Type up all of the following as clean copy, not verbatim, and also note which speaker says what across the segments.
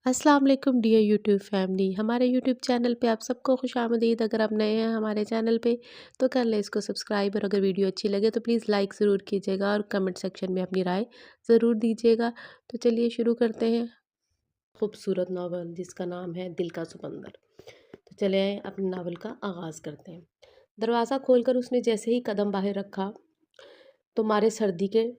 Speaker 1: अस्सलाम वालेकुम dear YouTube family. हमारे यूट्यूब चैनल पे आप सबको खुशामदीद। अगर आप नए हैं हमारे चैनल पे तो कर लें इसको सब्सक्राइब, और अगर वीडियो अच्छी लगे तो प्लीज़ लाइक ज़रूर कीजिएगा और कमेंट सेक्शन में अपनी राय ज़रूर दीजिएगा। तो चलिए शुरू करते हैं। खूबसूरत नावल जिसका नाम है दिल का समंदर। तो चले अपने नावल का आगाज़ करते हैं। दरवाज़ा खोलकर उसने जैसे ही कदम बाहर रखा तो मारे सर्दी के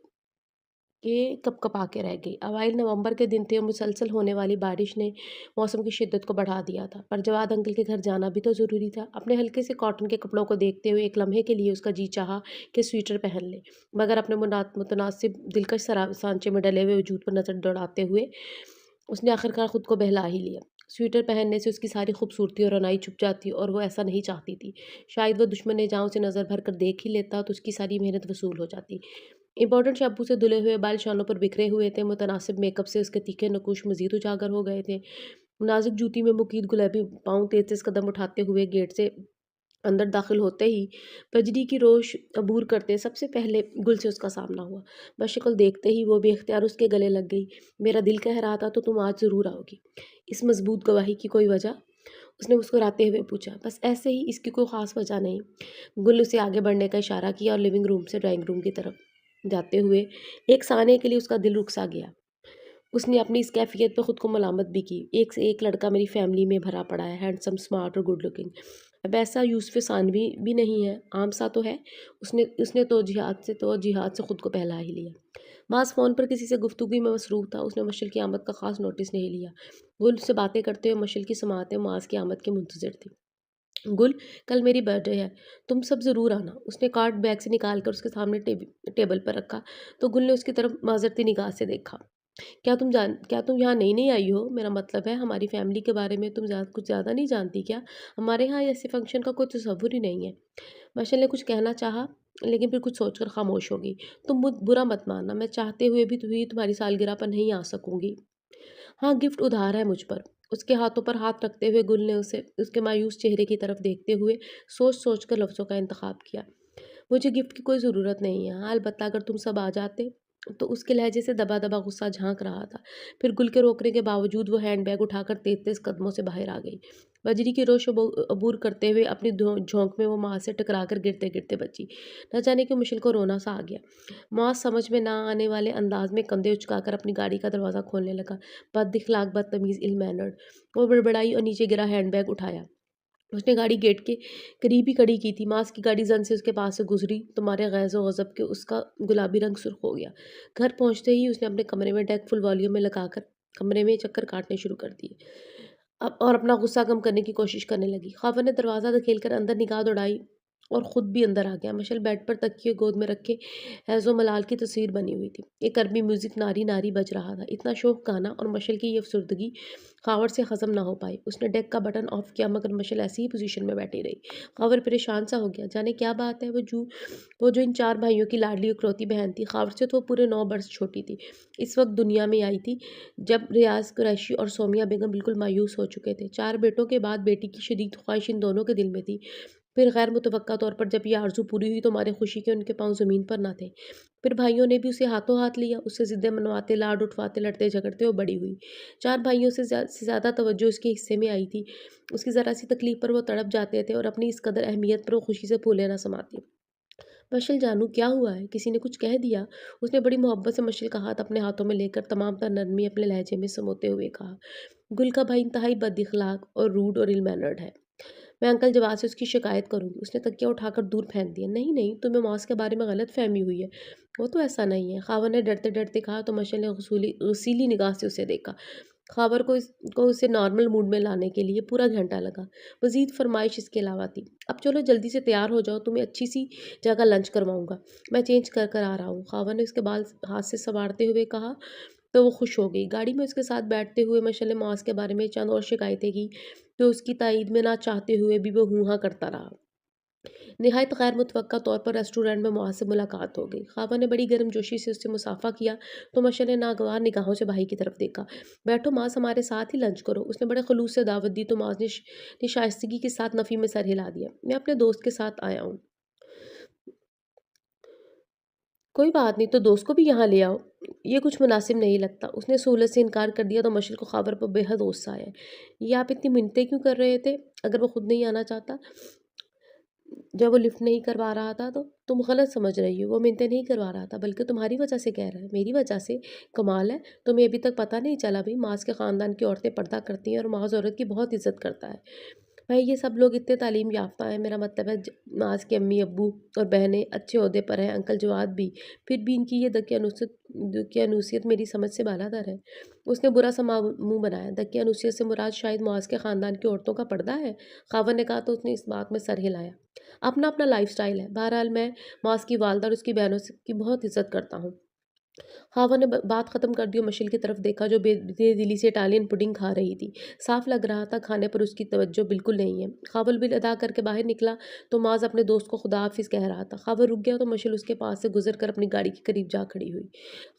Speaker 1: कपकपा के रह गई। अवाइल नवंबर के दिन थे और मुसलसल होने वाली बारिश ने मौसम की शिद्दत को बढ़ा दिया था। पर जवाद अंकल के घर जाना भी तो ज़रूरी था। अपने हल्के से कॉटन के कपड़ों को देखते हुए एक लम्हे के लिए उसका जी चाहा कि स्वेटर पहन ले, मगर अपने मुतनासिब दिलकश सांचे में डले हुए वजूद पर नज़र दौड़ाते हुए उसने आखिरकार खुद को बहला ही लिया। स्वेटर पहनने से उसकी सारी खूबसूरती और रनाई छुप जाती और वो ऐसा नहीं चाहती थी। शायद वो दुश्मन ने जहाँ उसे नज़र भर कर देख ही लेता तो उसकी सारी मेहनत वसूल हो जाती। इम्पोर्टेंट शैम्पू से धुले हुए बाल शानों पर बिखरे हुए थे। मुतनासिब मेकअप से उसके तीखे नकुश मज़ीद उजागर हो गए थे। नाज़ुक जूती में मुकीद गुलाबी पाँव तेज़-तेज़ कदम उठाते हुए गेट से अंदर दाखिल होते ही बजरी की रोश अबूर करते सबसे पहले गुल से उसका सामना हुआ। बस शक्ल देखते ही वो बेख्तियार उसके गले लग गई। मेरा दिल कह रहा था तो तुम आज ज़रूर आओगी। इस मज़बूत गवाही की कोई वजह? उसने मुस्कुराते हुए पूछा। बस ऐसे ही, इसकी कोई ख़ास वजह नहीं। गुल उसे आगे बढ़ने का इशारा किया और लिविंग रूम से ड्राइंग रूम की तरफ जाते हुए एक साने के लिए उसका दिल रुक सा गया। उसने अपनी इस कैफ़ियत पे खुद को मलामत भी की। एक से एक लड़का मेरी फ़ैमिली में भरा पड़ा है, हैंडसम, स्मार्ट और गुड लुकिंग। अब ऐसा यूसुफ़ सानवी भी नहीं है, आम सा तो है। उसने उसने जिहाद से खुद को बहला ही लिया। मास फ़ोन पर किसी से गुफ्तगू में मसरूफ़ था। उसने मशल की आमद का ख़ास नोटिस नहीं लिया। गुल से बातें करते हुए मशल की समाअतें मास की आमद की मुंतज़िर थी। गुल, कल मेरी बर्थडे है, तुम सब ज़रूर आना। उसने कार्ड बैग से निकाल कर उसके सामने टेबल पर रखा तो गुल ने उसकी तरफ माज़रती निगाह से देखा। क्या तुम यहाँ नई-नई आई हो? मेरा मतलब है हमारी फ़ैमिली के बारे में तुम कुछ ज़्यादा नहीं जानती क्या? हमारे यहाँ ऐसे फ़ंक्शन का कोई तसव्वुर ही नहीं है। माशा ने कुछ कहना चाहा, लेकिन फिर कुछ सोचकर खामोश हो गई। तुम बुरा मत मानना, मैं चाहते हुए भी तुम्हारी सालगिरह पर नहीं आ सकूँगी। हाँ, गिफ्ट उधार है मुझ पर। उसके हाथों पर हाथ रखते हुए गुल ने उसे उसके मायूस चेहरे की तरफ देखते हुए सोच-सोच कर लफ्ज़ों का इंतख़ाब किया। मुझे गिफ्ट की कोई ज़रूरत नहीं है। हाँ, अलबत्ता अगर तुम सब आ जाते। तो उसके लहजे से दबा-दबा गुस्सा झाँक रहा था। फिर गुल के रोकने के बावजूद वो हैंडबैग उठाकर तेज़-तेज़ कदमों से बाहर आ गई। बजरी की रोश अबूर करते हुए अपनी झोंक में वो माँ से टकराकर गिरते-गिरते बची। न जाने क्यों मुशल को रोना सा आ गया। माँ समझ में ना आने वाले अंदाज में कंधे उचकाकर अपनी गाड़ी का दरवाज़ा खोलने लगा। बद-इख़लाक़, बदतमीज़, इल मैनर्ड। वो बड़बड़ाई और नीचे गिरा हैंडबैग उठाया। उसने गाड़ी गेट के करीब ही खड़ी की थी। मास की गाड़ी जन से उसके पास से गुजरी तो मारे गैज़ व गज़ब के उसका गुलाबी रंग सुर्ख हो गया। घर पहुंचते ही उसने अपने कमरे में डेक फुल वॉल्यूम में लगाकर कमरे में चक्कर काटने शुरू कर दिए। अब और अपना गुस्सा कम करने की कोशिश करने लगी। ख़ावर ने दरवाज़ा धकेलकर अंदर निगाह दौड़ाई और ख़ुद भी अंदर आ गया। मशल बेड पर तकिए गोद में रखे हैज़ो मलाल की तस्वीर बनी हुई थी। एक अरबी म्यूज़िक नारी-नारी बज रहा था। इतना शोक गाना और मशल की ये अफ़सुर्दगी ख़ावर से हज़म ना हो पाई। उसने डेक का बटन ऑफ़ किया, मगर मशल ऐसी ही पोज़ीशन में बैठी रही। ख़ावर परेशान सा हो गया। जाने क्या बात है? वो जो इन 4 भाइयों की लाडली इकलौती बहन थी। ख़ावर से तो वो पूरे 9 बरस छोटी थी। इस वक़्त दुनिया में आई थी जब रियाज़ कुरैशी और सोमिया बेगम बिल्कुल मायूस हो चुके थे। 4 बेटों के बाद बेटी की शदीद ख़्वाहिश इन दोनों के दिल में थी। फिर गैर मुतवक्का तौर पर जब ये आरज़ू पूरी हुई तो मारे खुशी के उनके पाँव ज़मीन पर ना थे। फिर भाइयों ने भी उसे हाथों हाथ लिया। उससे ज़िद्दें मनवाते, लाड उठवाते, लड़ते झगड़ते वो बड़ी हुई। 4 भाइयों से ज़्यादा तवज्जो उसके हिस्से में आई थी। उसकी ज़रा सी तकलीफ़ पर वो तड़प जाते थे और अपनी इस कदर अहमियत पर वो खुशी से फूले ना समाती। मशल जानू, क्या हुआ है? किसी ने कुछ कह दिया? उसने बड़ी मोहब्बत से मशल का हाथ अपने हाथों में लेकर तमाम तर नरमी अपने लहजे में समोते हुए कहा। गुल का भाई इंतहाई बद-इख़लाक़ और रूड और इल मैनर्ड है। मैं अंकल जवाद से उसकी शिकायत करूँगी। उसने तकिया उठाकर दूर फेंक दिया। नहीं नहीं, तुम्हें मॉस के बारे में गलत फहमी हुई है। वो तो ऐसा नहीं है, ख़ावर ने डरते डरते कहा तो मशल ने गसीली निगाह से उसे देखा। ख़ावर को उसे नॉर्मल मूड में लाने के लिए पूरा घंटा लगा। मज़ीद फ़रमाइश इसके अलावा थी। अब चलो जल्दी से तैयार हो जाओ, तुम्हें अच्छी सी जगह लंच करवाऊँगा। मैं चेंज कर कर आ रहा हूँ। ख़ावर ने उसके बाल हाथ से संवारते हुए कहा तो वो खुश हो गई। गाड़ी में उसके साथ बैठते हुए मशल ने मॉस के बारे में चंद और शिकायतें की तो उसकी तायीद में ना चाहते हुए भी वो हूँ हाँ करता रहा। निहायत गैर मुतवक्का तौर पर रेस्टोरेंट में मुआज़ से मुलाकात हो गई। ख़ावर ने बड़ी गर्मजोशी से उससे मुसाफ़ा किया तो मशल ने नागवार निगाहों से भाई की तरफ देखा। बैठो माज़, हमारे साथ ही लंच करो। उसने बड़े ख़ुलूस से दावत दी तो माज़ ने शाइस्तगी के साथ नफ़ी में सर हिला दिया। मैं अपने दोस्त के साथ आया हूँ। कोई बात नहीं, तो दोस्त को भी यहाँ ले आओ। ये कुछ मुनासिब नहीं लगता। उसने सहूलत से इनकार कर दिया तो मशील को ख़ावर पर बेहद गुस्सा आया। ये आप इतनी मिन्नतें क्यों कर रहे थे? अगर वो खुद नहीं आना चाहता, जब वो लिफ्ट नहीं करवा रहा था तो तुम गलत समझ रही हो। वो मिन्नतें नहीं करवा रहा था बल्कि तुम्हारी वजह से कह रहा है। मेरी वजह से? कमाल है, तुम्हें अभी तक पता नहीं चला भाई, मास के ख़ानदान की औरतें पर्दा करती हैं और मास औरत की बहुत इज़्ज़त करता है। भाई ये सब लोग इतने तालीम याफ़्ता हैं, मेरा मतलब है मास के अम्मी अब्बू और बहनें अच्छे ओहदे पर हैं, अंकल जवाद भी, फिर भी इनकी ये दकियानूसियत मेरी समझ से बालातर है। उसने बुरा सा मुँह बनाया। दकियानूसियत से मुराद शायद मुआज़ के ख़ानदान की औरतों का पर्दा है? ख़ावंद ने कहा तो उसने इस बात में सर हिलाया। अपना-अपना लाइफ़स्टाइल है। बहरहाल मैं मुआज़ की वालिदा और उसकी बहनों की बहुत इज़्ज़त करता हूँ। ख़ावंद ने बात ख़त्म कर दी और मशील की तरफ देखा जो बेदिली से इटालियन पुडिंग खा रही थी। साफ लग रहा था खाने पर उसकी तवज्जो बिल्कुल नहीं है। ख़ावंद बिल अदा करके बाहर निकला तो मुआज़ अपने दोस्त को खुदा हाफ़िज़ कह रहा था। ख़ावंद रुक गया तो मशील उसके पास से गुज़र कर अपनी गाड़ी के करीब जा खड़ी हुई।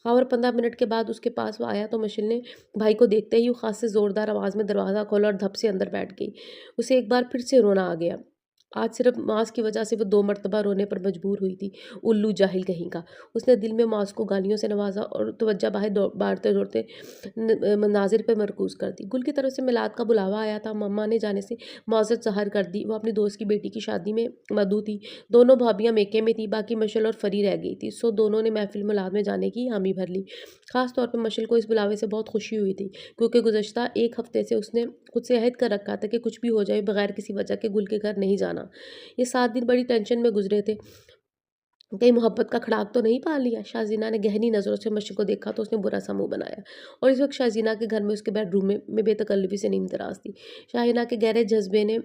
Speaker 1: ख़ावंद 15 मिनट के बाद उसके पास वो आया तो मशील ने भाई को देखते ही वो ख़ास से ज़ोरदार आवाज़ में दरवाज़ा खोला और धप से अंदर बैठ गई। उसे एक बार फिर से रोना आ गया। आज सिर्फ़ माँस की वजह से वो 2 मर्तबा रोने पर मजबूर हुई थी। उल्लू जाहिल कहीं का। उसने दिल में माँस को गालियों से नवाज़ा और तवज्जो बाहर बारते-दौड़ते मनाज़िर पे मरकूज़ कर दी। गुल की तरफ से मिलाद का बुलावा आया था। मम्मा ने जाने से मौज़त ज़ाहिर कर दी। वो अपनी दोस्त की बेटी की शादी में मदऊ थी। दोनों भाभियाँ मेके में थीं, बाकी मशल और फरी रह गई थी। सो दोनों ने महफ़िल मिलाद में जाने की हामी भर ली। ख़ास तौर पे मशल को इस बुलावे से बहुत खुशी हुई थी, क्योंकि गुज़श्ता 1 हफ़्ते से उसने खुद से अहद कर रखा था कि कुछ भी हो जाए बगैर किसी वजह के गुल के घर नहीं जाना। ये 7 दिन बड़ी टेंशन में गुज़रे थे। कहीं मोहब्बत का खड़ाक तो नहीं पाल लिया? शाज़ीना ने गहरी नज़रों से मशल को देखा तो उसने बुरा सा मुँह बनाया और इस वक़्त शाज़ीना के घर में उसके बेडरूम में बेतकल्लुफ़ी से नींद दराज़ थी। शाहीना के गहरे जज़्बे ने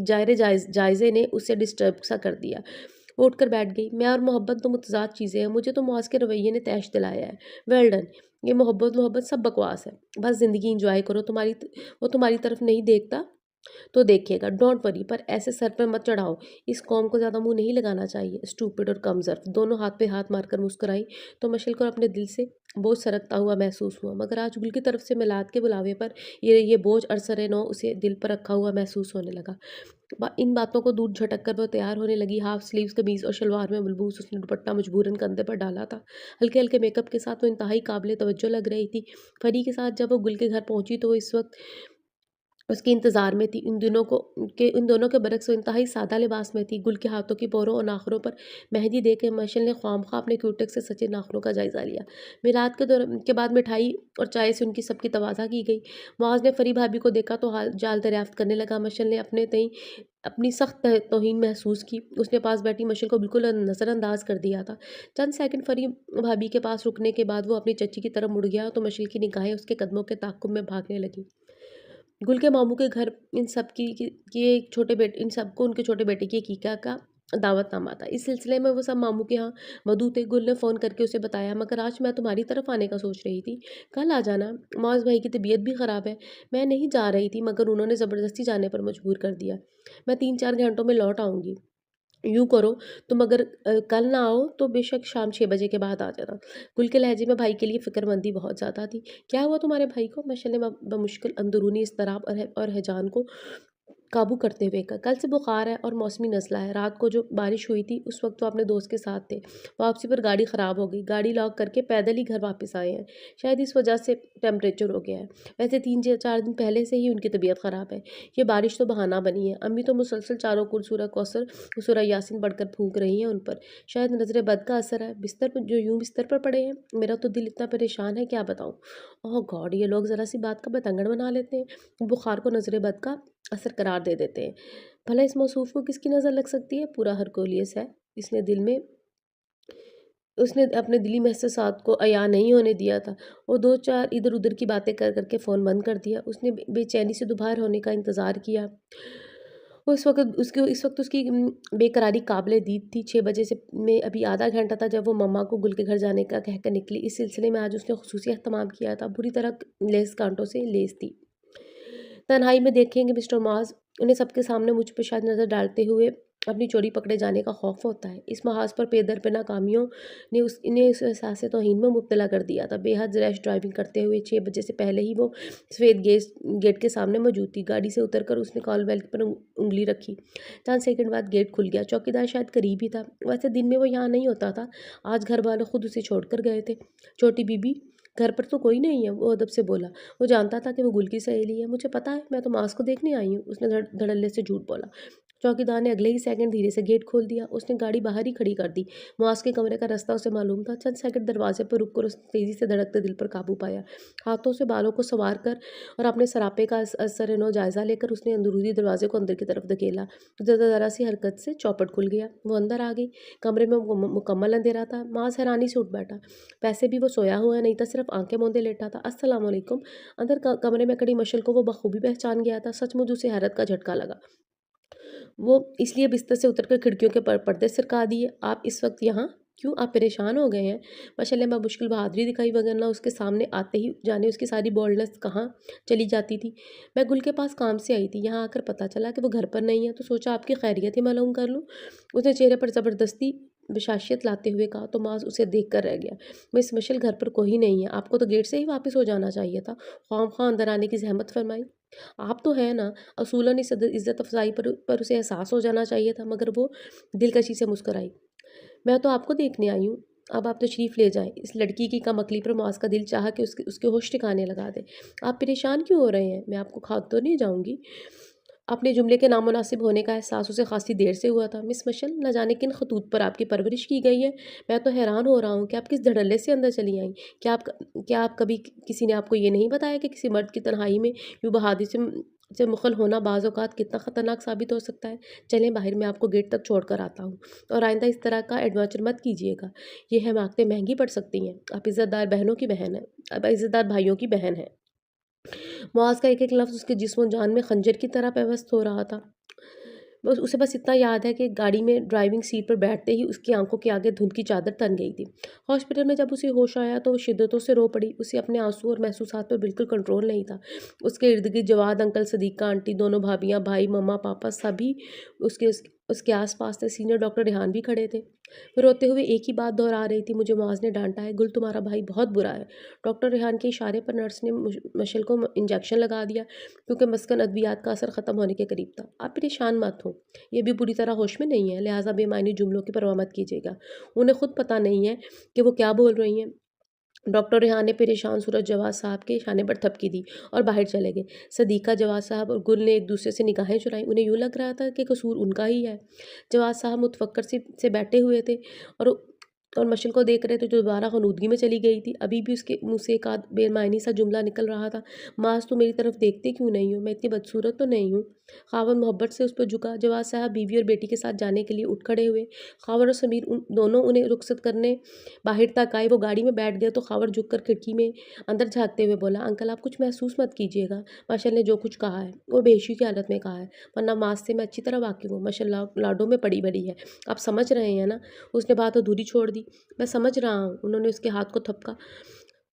Speaker 1: जायज़े ने उसे डिस्टर्ब सा कर दिया। वो उठकर बैठ गई। मैं और मोहब्बत तो मुतज़ाद चीज़ें हैं, मुझे तो मुआज़ के रवैये ने तैश दिलाया है। Well done. ये मोहब्बत सब बकवास है। बस ज़िंदगी एन्जॉय करो। वो तुम्हारी तरफ नहीं देखता तो देखेगा, डोंट वरी, पर ऐसे सर पे मत चढ़ाओ। इस कौम को ज़्यादा मुँह नहीं लगाना चाहिए। स्टूपिड और कमज़र्फ़। दोनों हाथ पे हाथ मारकर मुस्कुराई तो मशल को अपने दिल से बोझ सरकता हुआ महसूस हुआ, मगर आज गुल की तरफ से मिलाद के बुलावे पर ये बोझ अरसरे-नौ उसे दिल पर रखा हुआ महसूस होने लगा। इन बातों को दूर झटक कर वो तैयार होने लगी। हाफ स्लीव्स कमीज़ और शलवार में मलबूस उसने दुपट्टा मजबूरन कंधे पर डाला था। हल्के-हल्के मेकअप के साथ वो इंतहाई काबिल तवज्जो लग रही थी। फरी के साथ जब वो गुल के घर पहुँची तो वो इस वक़्त उसके इंतज़ार में थी। इन दोनों के बरक़्स वो इंतहाई सादा लिबास में थी। गुल के हाथों की पोरों और नाख़ुनों पर मेहंदी देकर मशल ने ख़्वामख़्वाह अपने क्यूटेक्स से सजे नाख़ुनों का जायज़ा लिया। मिलाद के बाद मिठाई और चाय से उनकी सबकी तवाज़ा की गई। मुआज़ ने फरी भाभी को देखा तो हाल जाल दरियाफ़्त करने लगा। मशल ने अपने तईं अपनी सख्त तौहीन महसूस की। उसने पास बैठी मशल को बिल्कुल नज़रअंदाज कर दिया था। चंद सेकंड फरी भाभी के पास रुकने के बाद वो अपनी चच्ची की तरफ मुड़ गया तो मशल की निगाहें उसके कदमों के ताक़ुब में भागने लगीं। गुल के मामू के घर इन सब की एक छोटे बेटे इन सबको उनके छोटे बेटे की हकीका का दावतनामा था। इस सिलसिले में वो सब मामू के यहाँ मदऊ थे। गुल ने फ़ोन करके उसे बताया, मगर आज मैं तुम्हारी तरफ आने का सोच रही थी। कल आ जाना। मौज़ भाई की तबीयत भी ख़राब है। मैं नहीं जा रही थी मगर उन्होंने ज़बरदस्ती जाने पर मजबूर कर दिया। मैं 3-4 घंटों में लौट आऊँगी। यूँ करो, तुम अगर कल ना आओ तो बेशक शाम 6 बजे के बाद आ जाना। गुल के लहजे में भाई के लिए फ़िक्रमंदी बहुत ज़्यादा थी। क्या हुआ तुम्हारे भाई को? मशल ने बमुश्किल अंदरूनी इज़्तिराब और हैजान को काबू करते हुए कहा, कल से बुखार है और मौसमी नज़ला है। रात को जो बारिश हुई थी उस वक्त वो अपने दोस्त के साथ थे। वापसी पर गाड़ी ख़राब हो गई। गाड़ी लॉक करके पैदल ही घर वापस आए हैं। शायद इस वजह से टेम्परेचर हो गया है। वैसे 3-4 दिन पहले से ही उनकी तबीयत ख़राब है। ये बारिश तो बहाना बनी है। अम्मी तो मुसलसल चारों कुल सूरह कौसर सूरह यासीन पढ़कर फूंक रही हैं उन पर। शायद नज़र बद का असर है। बिस्तर पर पड़े हैं। मेरा तो दिल इतना परेशान है, क्या बताऊँ। ओह गॉड! ये लोग ज़रा सी बात का बतंगड़ बना लेते हैं। बुखार को नज़र बद का असर करार दे देते हैं। भला इस मौसूफ़ को किसकी नज़र लग सकती है? पूरा हरकुलियस है। इसने दिल में उसने अपने दिली महसूसात को अया नहीं होने दिया था। वो 2-4 इधर-उधर की बातें कर के फ़ोन बंद कर दिया। उसने बेचैनी से दोबारा होने का इंतज़ार किया। वो इस वक़्त उसकी बेकरारी काबिल-ए-दीद थी। 6 बजे से में अभी आधा घंटा था जब वो मम्मा को गुल के घर जाने का कहकर निकली। इस सिलसिले में आज उसने ख़ुसूसी एहतमाम किया था। बुरी तरह लेस कांटों से लेस थी। तन्हाई में देखेंगे मिस्टर मॉज़, उन्हें सबके सामने मुझ पे शायद नज़र डालते हुए अपनी चोरी पकड़े जाने का खौफ होता है। इस महाज पर पे दर नाकामियों ने इन्हें उस एहसास तौहीन में मुब्तला कर दिया था। बेहद रैश ड्राइविंग करते हुए 6 बजे से पहले ही वो सफ़ेद गेट के सामने मौजूद थी। गाड़ी से उतरकर उसने कॉल बेल पर उँगली रखी। चंद सेकंड बाद गेट खुल गया। चौकीदार शायद करीब ही था। वैसे दिन में वो यहाँ नहीं होता था। आज घर वाले खुद उसे छोड़कर गए थे। छोटी बीबी, घर पर तो कोई नहीं है, वो अदब से बोला। वो जानता था कि वो गुल की सहेली है। मुझे पता है, मैं तो मास को देखने आई हूँ, उसने धड़ल्ले से झूठ बोला। चौकीदार ने अगले ही सेकंड धीरे से गेट खोल दिया। उसने गाड़ी बाहर ही खड़ी कर दी। मुआज़ के कमरे का रास्ता उसे मालूम था। चंद सेकंड दरवाजे पर रुककर उसने तेज़ी से धड़कते दिल पर काबू पाया। हाथों से बालों को संवार कर और अपने सरापे का असर-ए-नौ जायज़ा लेकर उसने अंदरूनी दरवाजे को अंदर की तरफ धकेला। ज़रा सी हरकत से चौखट खुल गया। वो अंदर आ गई। कमरे में मुकम्मल अंधेरा था। मुआज़ हैरानी से उठ बैठा। वैसे भी वो सोया हुआ नहीं था, सिर्फ आंखें मूंदे लेटा था। अस्सलाम वालेकुम। अंदर कमरे में खड़ी मशल को वो बखूबी पहचान गया था। सचमुच उसे हैरत का झटका लगा। वो इसलिए बिस्तर से उतरकर खिड़कियों के पर्दे सरका दिए। आप इस वक्त यहाँ क्यों? आप परेशान हो गए हैं? माशाल्लाह मैं मुश्किल बहादुरी दिखाई, वगरना उसके सामने आते ही जाने उसकी सारी बोल्डनेस कहाँ चली जाती थी। मैं गुल के पास काम से आई थी। यहाँ आकर पता चला कि वो घर पर नहीं है, तो सोचा आपकी खैरियत ही मालूम कर लूँ। उसने चेहरे पर ज़बरदस्ती बशाशियत लाते हुए कहा, तो माज उसे देख कर रह गया। मिस मिशेल, घर पर कोई नहीं है। आपको तो गेट से ही वापस हो जाना चाहिए था। ख्वाम अंदर आने की ज़हमत फरमाई। आप तो हैं ना। असूलन इस इज़्ज़त अफ़ज़ाई पर उसे एहसास हो जाना चाहिए था, मगर वो दिलकशी से मुस्कुराई। मैं तो आपको देखने आई हूँ। अब आप तशरीफ़ ले जाएँ। इस लड़की की कमअक़ली पर मुआज़ का दिल चाहा कि उसके उसके होश ठिकाने लगा दे। आप परेशान क्यों हो रहे हैं? मैं आपको खा तो नहीं जाऊँगी। अपने जुमले के नामुनासिब होने का एहसास उसे खासी देर से हुआ था। मिस मिशेल, न जाने किन खतूत पर आपकी परवरिश की गई है। मैं तो हैरान हो रहा हूँ कि आप किस धड़ल्ले से अंदर चली आईं। क्या आप कभी किसी ने आपको ये नहीं बताया कि किसी मर्द की तन्हाई में यूँ बहादुरी से मुखल होना बाज़ औक़ात कितना ख़तरनाक साबित हो सकता है? चलें बाहर, मैं आपको गेट तक छोड़ कर आता हूँ। और आइंदा इस तरह का एडवेंचर मत कीजिएगा। ये हिमाकतें महँगी पड़ सकती हैं। आप इज़्ज़तदार बहनों की बहन हैं। अब इज़्ज़तदार भाइयों की बहन हैं। मुआज़ का एक-एक लफ्ज़ उसके जिस्म और जान में खंजर की तरह पेवस्त हो रहा था। बस इतना याद है कि गाड़ी में ड्राइविंग सीट पर बैठते ही उसकी आंखों के आगे धुंध की चादर तन गई थी। हॉस्पिटल में जब उसे होश आया तो वो शिद्दतों से रो पड़ी। उसे अपने आंसू और महसूसात पर बिल्कुल कंट्रोल नहीं था। उसके इर्द-गिर्द जवाद अंकल, सदीक़ा आंटी, दोनों भाभियाँ, भाई, मम्मा, पापा सभी उसके आस-पास थे। सीनियर डॉक्टर रेहान भी खड़े थे। वो रोते हुए एक ही बात दोहरा रही थी, मुझे मुआज़ ने डाँटा है, गुल तुम्हारा भाई बहुत बुरा है। डॉक्टर रेहान के इशारे पर नर्स ने मशल को इंजेक्शन लगा दिया, क्योंकि मस्कन अद्वियात का असर ख़त्म होने के करीब था। आप परेशान मत हो, ये भी पूरी तरह होश में नहीं है, लिहाजा बेमायनी जुमलों की परवाह मत कीजिएगा। उन्हें खुद पता नहीं है कि वो क्या बोल रही हैं। डॉक्टर रेहान ने परेशान सूरत जवाद साहब के इशारे पर थपकी दी और बाहर चले गए। सदीक़ा, जवाद साहब और गुल ने एक दूसरे से निगाहें चुराई। उन्हें यूँ लग रहा था कि कसूर उनका ही है। जवाद साहब मुतफक्कर से बैठे हुए थे और और मशल को देख रहे थे, जो दोबारा ख़ुनूदगी में चली गई थी। अभी भी उसके मुँह से एक आध बेमायनी सा जुमला निकल रहा था, माज़ तुम मेरी तरफ देखते क्यों नहीं हो? मैं इतनी बदसूरत तो नहीं हूँ। ख़ावंद मोहब्बत से उस पर झुका। जवाद साहब बीवी और बेटी के साथ जाने के लिए उठ खड़े हुए। ख़ावर और समीर दोनों उन्हें रुख़सत करने बाहर तक आए। वो गाड़ी में बैठ गए तो ख़ावर झुक कर खिड़की में अंदर झाँकते हुए बोला, अंकल आप कुछ महसूस मत कीजिएगा। मशल ने जो कुछ कहा है वो बेहोशी की हालत में कहा है, वरना माज़ से मैं अच्छी तरह वाकिफ़ हूँ। मशल लाडों में पड़ी बड़ी है, आप समझ रहे हैं ना? उसने बात अधूरी छोड़ दी। मैं समझ रहा हूँ। उन्होंने उसके हाथ को थपका।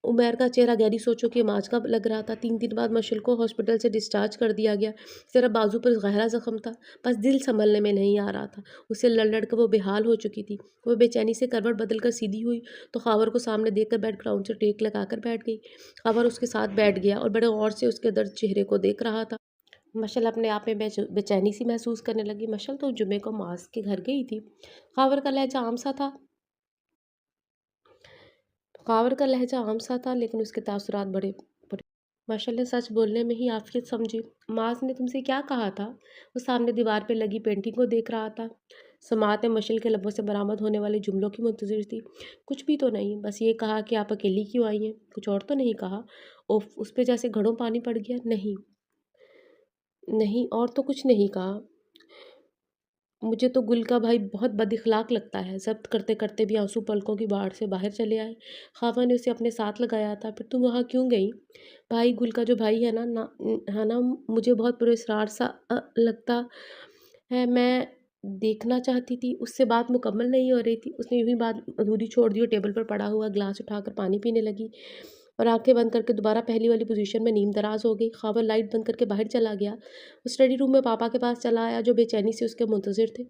Speaker 1: उमैर का चेहरा गहरी सोचों की माज का लग रहा था। 3 दिन बाद मशल को हॉस्पिटल से डिस्चार्ज कर दिया गया। सिर्फ बाजू पर गहरा ज़ख्म था, बस दिल संभलने में नहीं आ रहा था। उसे लड़-लड़ कर वो बेहाल हो चुकी थी। वो बेचैनी से करवट बदल कर सीधी हुई तो ख़ावर को सामने देखकर बैकग्राउंड से टेक लगाकर बैठ गई। ख़ावर उसके साथ बैठ गया और बड़े गौर से उसके दर्द चेहरे को देख रहा था। मशल अपने आप में बेचैनी सी महसूस करने लगी। मशल तो जुमे को मास के घर गई थी। ख़ावर का लहजा आम सा था। ख़ावर का लहजा आम सा था, लेकिन उसके तासुरात बड़े बड़े। माशा ने सच बोलने में ही आफियत समझी। माज ने तुमसे क्या कहा था? वो सामने दीवार पे लगी पेंटिंग को देख रहा था। समात में मशल के लबों से बरामद होने वाले जुमलों की मुंतज़िर थी। कुछ भी तो नहीं, बस ये कहा कि आप अकेली क्यों आई हैं, कुछ और तो नहीं कहा। उफ़! उस पे जैसे घड़ों पानी पड़ गया। नहीं, नहीं और तो कुछ नहीं कहा। मुझे तो गुल का भाई बहुत बदइखलाक लगता है। ज़ब्त करते-करते भी आँसू पलकों की बाढ़ से बाहर चले आए। ख़ावा ने उसे अपने साथ लगाया था। फिर तुम वहाँ क्यों गई? भाई, गुल का जो भाई है ना, मुझे बहुत पुरस्कार सा लगता है। मैं देखना चाहती थी। उससे बात मुकम्मल नहीं हो रही थी। उसने यूँ ही बात अधूरी छोड़ दी और टेबल पर पड़ा हुआ ग्लास उठाकर पानी पीने लगी और आँखें बंद करके दोबारा पहली वाली पोज़ीशन में नीम दराज़ हो गई। ख़ावा लाइट बंद करके बाहर चला गया। वो स्टडी रूम में पापा के पास चला आया, जो बेचैनी से उसके मुंतज़िर थे।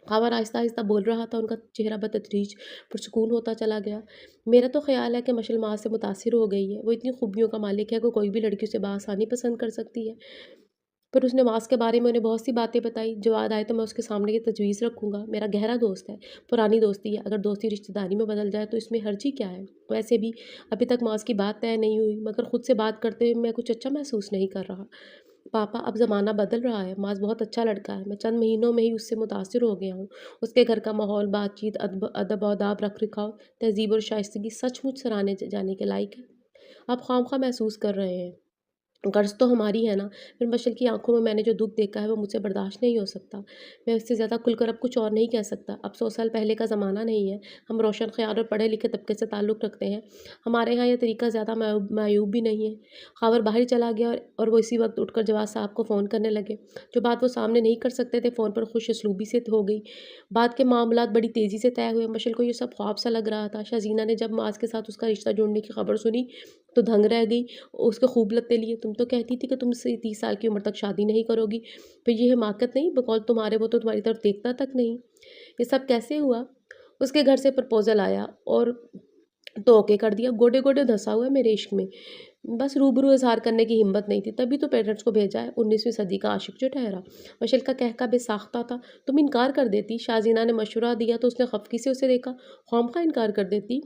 Speaker 1: ख़ावर आहिस्ता-आहिस्ता बोल रहा था, उनका चेहरा बतदरीज पुरसुकून होता चला गया। मेरा तो ख़्याल है कि मशल माँ से मुतासिर हो गई है, वो इतनी खूबियों का मालिक है कि कोई भी लड़की उसे बआसानी पसंद कर सकती है। फिर उसने मास के बारे में उन्हें बहुत सी बातें बताई, जो याद आए तो मैं उसके सामने ये तजवीज़ रखूँगा। मेरा गहरा दोस्त है, पुरानी दोस्ती है, अगर दोस्ती रिश्तेदारी में बदल जाए तो इसमें हर्ज ही क्या है? वैसे भी अभी तक मास की बात तय नहीं हुई, मगर खुद से बात करते हुए मैं कुछ अच्छा महसूस नहीं कर रहा। पापा, अब ज़माना बदल रहा है, मास बहुत अच्छा लड़का है, मैं चंद महीनों में ही उससे मुतासिर हो गया हूँ। उसके घर का माहौल, बातचीत, अदब-ओ-आदाब, रख-रखाव, तहज़ीब और शाइस्तगी सचमुच सराहने जाने के लायक है। आप ख़वाम-ख़वाह महसूस कर रहे हैं। गर्ज तो हमारी है ना। फिर मशल की आंखों में मैंने जो दुख देखा है वो मुझसे बर्दाश्त नहीं हो सकता। मैं इससे ज़्यादा खुलकर अब कुछ और नहीं कह सकता। अब 100 साल पहले का ज़माना नहीं है। हम रोशन ख़्याल और पढ़े लिखे तबके से ताल्लुक़ रखते हैं। हमारे यहाँ यह तरीका ज़्यादा मायूब भी नहीं है। ख़ावर बाहर चला गया और वो इसी वक्त उठकर जवाद साहब को फ़ोन करने लगे। जो बात वो सामने नहीं कर सकते थे, फ़ोन पर खुश उसलूबी से हो गई। बात के मामलात बड़ी तेज़ी से तय हुए। मशल को ये सब ख्वाब सा लग रहा था। शाज़ीना ने जब माज़ के साथ उसका रिश्ता जोड़ने की खबर सुनी तो दंग रह गई। उसके खूब लत्ते लिए, तुम तो कहती थी कि तुम से 30 साल की उम्र तक शादी नहीं करोगी, फिर ये हिमाकत नहीं, बकौल तुम्हारे वो तो तुम्हारी तरफ देखता तक नहीं। ये सब कैसे हुआ? उसके घर से प्रपोज़ल आया और तो ओके कर दिया। गोडे-गोडे धँसा हुआ है मेरे इश्क में। बस रूबरू इज़हार करने की हिम्मत नहीं थी, तभी तो पेरेंट्स को भेजा है, 19वीं सदी का आशिक जो ठहरा। मशल का कहका बेसाख्ता था, तुम इनकार कर देती। शाज़ीना ने मशवरा दिया तो उसने खफ़की से उसे देखा, ख़वामख़वाह इनकार कर देती।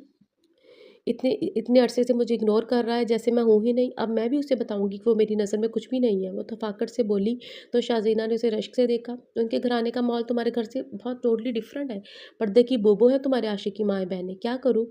Speaker 1: इतने इतने अरसे से मुझे इग्नोर कर रहा है जैसे मैं हूँ ही नहीं। अब मैं भी उसे बताऊँगी कि वो मेरी नज़र में कुछ भी नहीं है। वो तफ़ाकत से बोली तो शाज़ीना ने उसे रश्क से देखा। उनके घराने का माहौल तुम्हारे घर से बहुत टोटली डिफरेंट है। पर्दे की बोबो है तुम्हारे आशिक की माएँ-बहनें। क्या करूँ?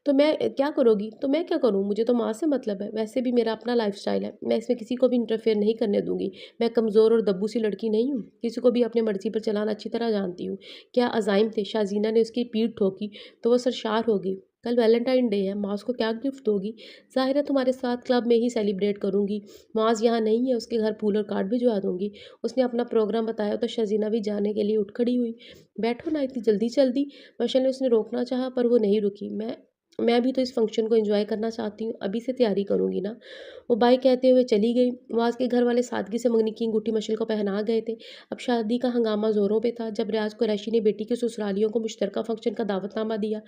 Speaker 1: तो मैं क्या करोगी? तो मैं क्या करूँ? मुझे तो माँ से मतलब है। वैसे भी मेरा अपना लाइफ़स्टाइल है। मैं इसमें किसी को भी इंटरफेयर नहीं करने दूँगी। मैं कमज़ोर और दब्बू सी लड़की नहीं हूँ। किसी को भी अपनी मर्ज़ी पर चलाना अच्छी तरह जानती हूँ। क्या अज़ाइम थे। शाज़ीना ने उसकी पीठ ठोकी तो वो सरशार हो गई। कल वैलेंटाइन डे है, माज़ को क्या गिफ्ट दोगी? ज़ाहिर है तुम्हारे साथ क्लब में ही सेलिब्रेट करूँगी। माज़ यहाँ नहीं है, उसके घर फूल और कार्ड भिजवा दूँगी। उसने अपना प्रोग्राम बताया तो शज़ीना भी जाने के लिए उठ खड़ी हुई। बैठो ना इतनी जल्दी-जल्दी। मशल ने उसने रोकना चाहा पर वो नहीं रुकी। मैं भी तो इस फंक्शन को एंजॉय करना चाहती हूँ, अभी से तैयारी करूँगी ना। वो बाय कहते हुए चली गई। माज़ के घर वाले सादगी से मंगनी की अंगूठी मशल को पहना गए थे। अब शादी का हंगामा ज़ोरों पे था। जब रियाज़ कुरैशी ने बेटी के ससुरालियों को मुश्तरका फंक्शन का दावतनामा दिया,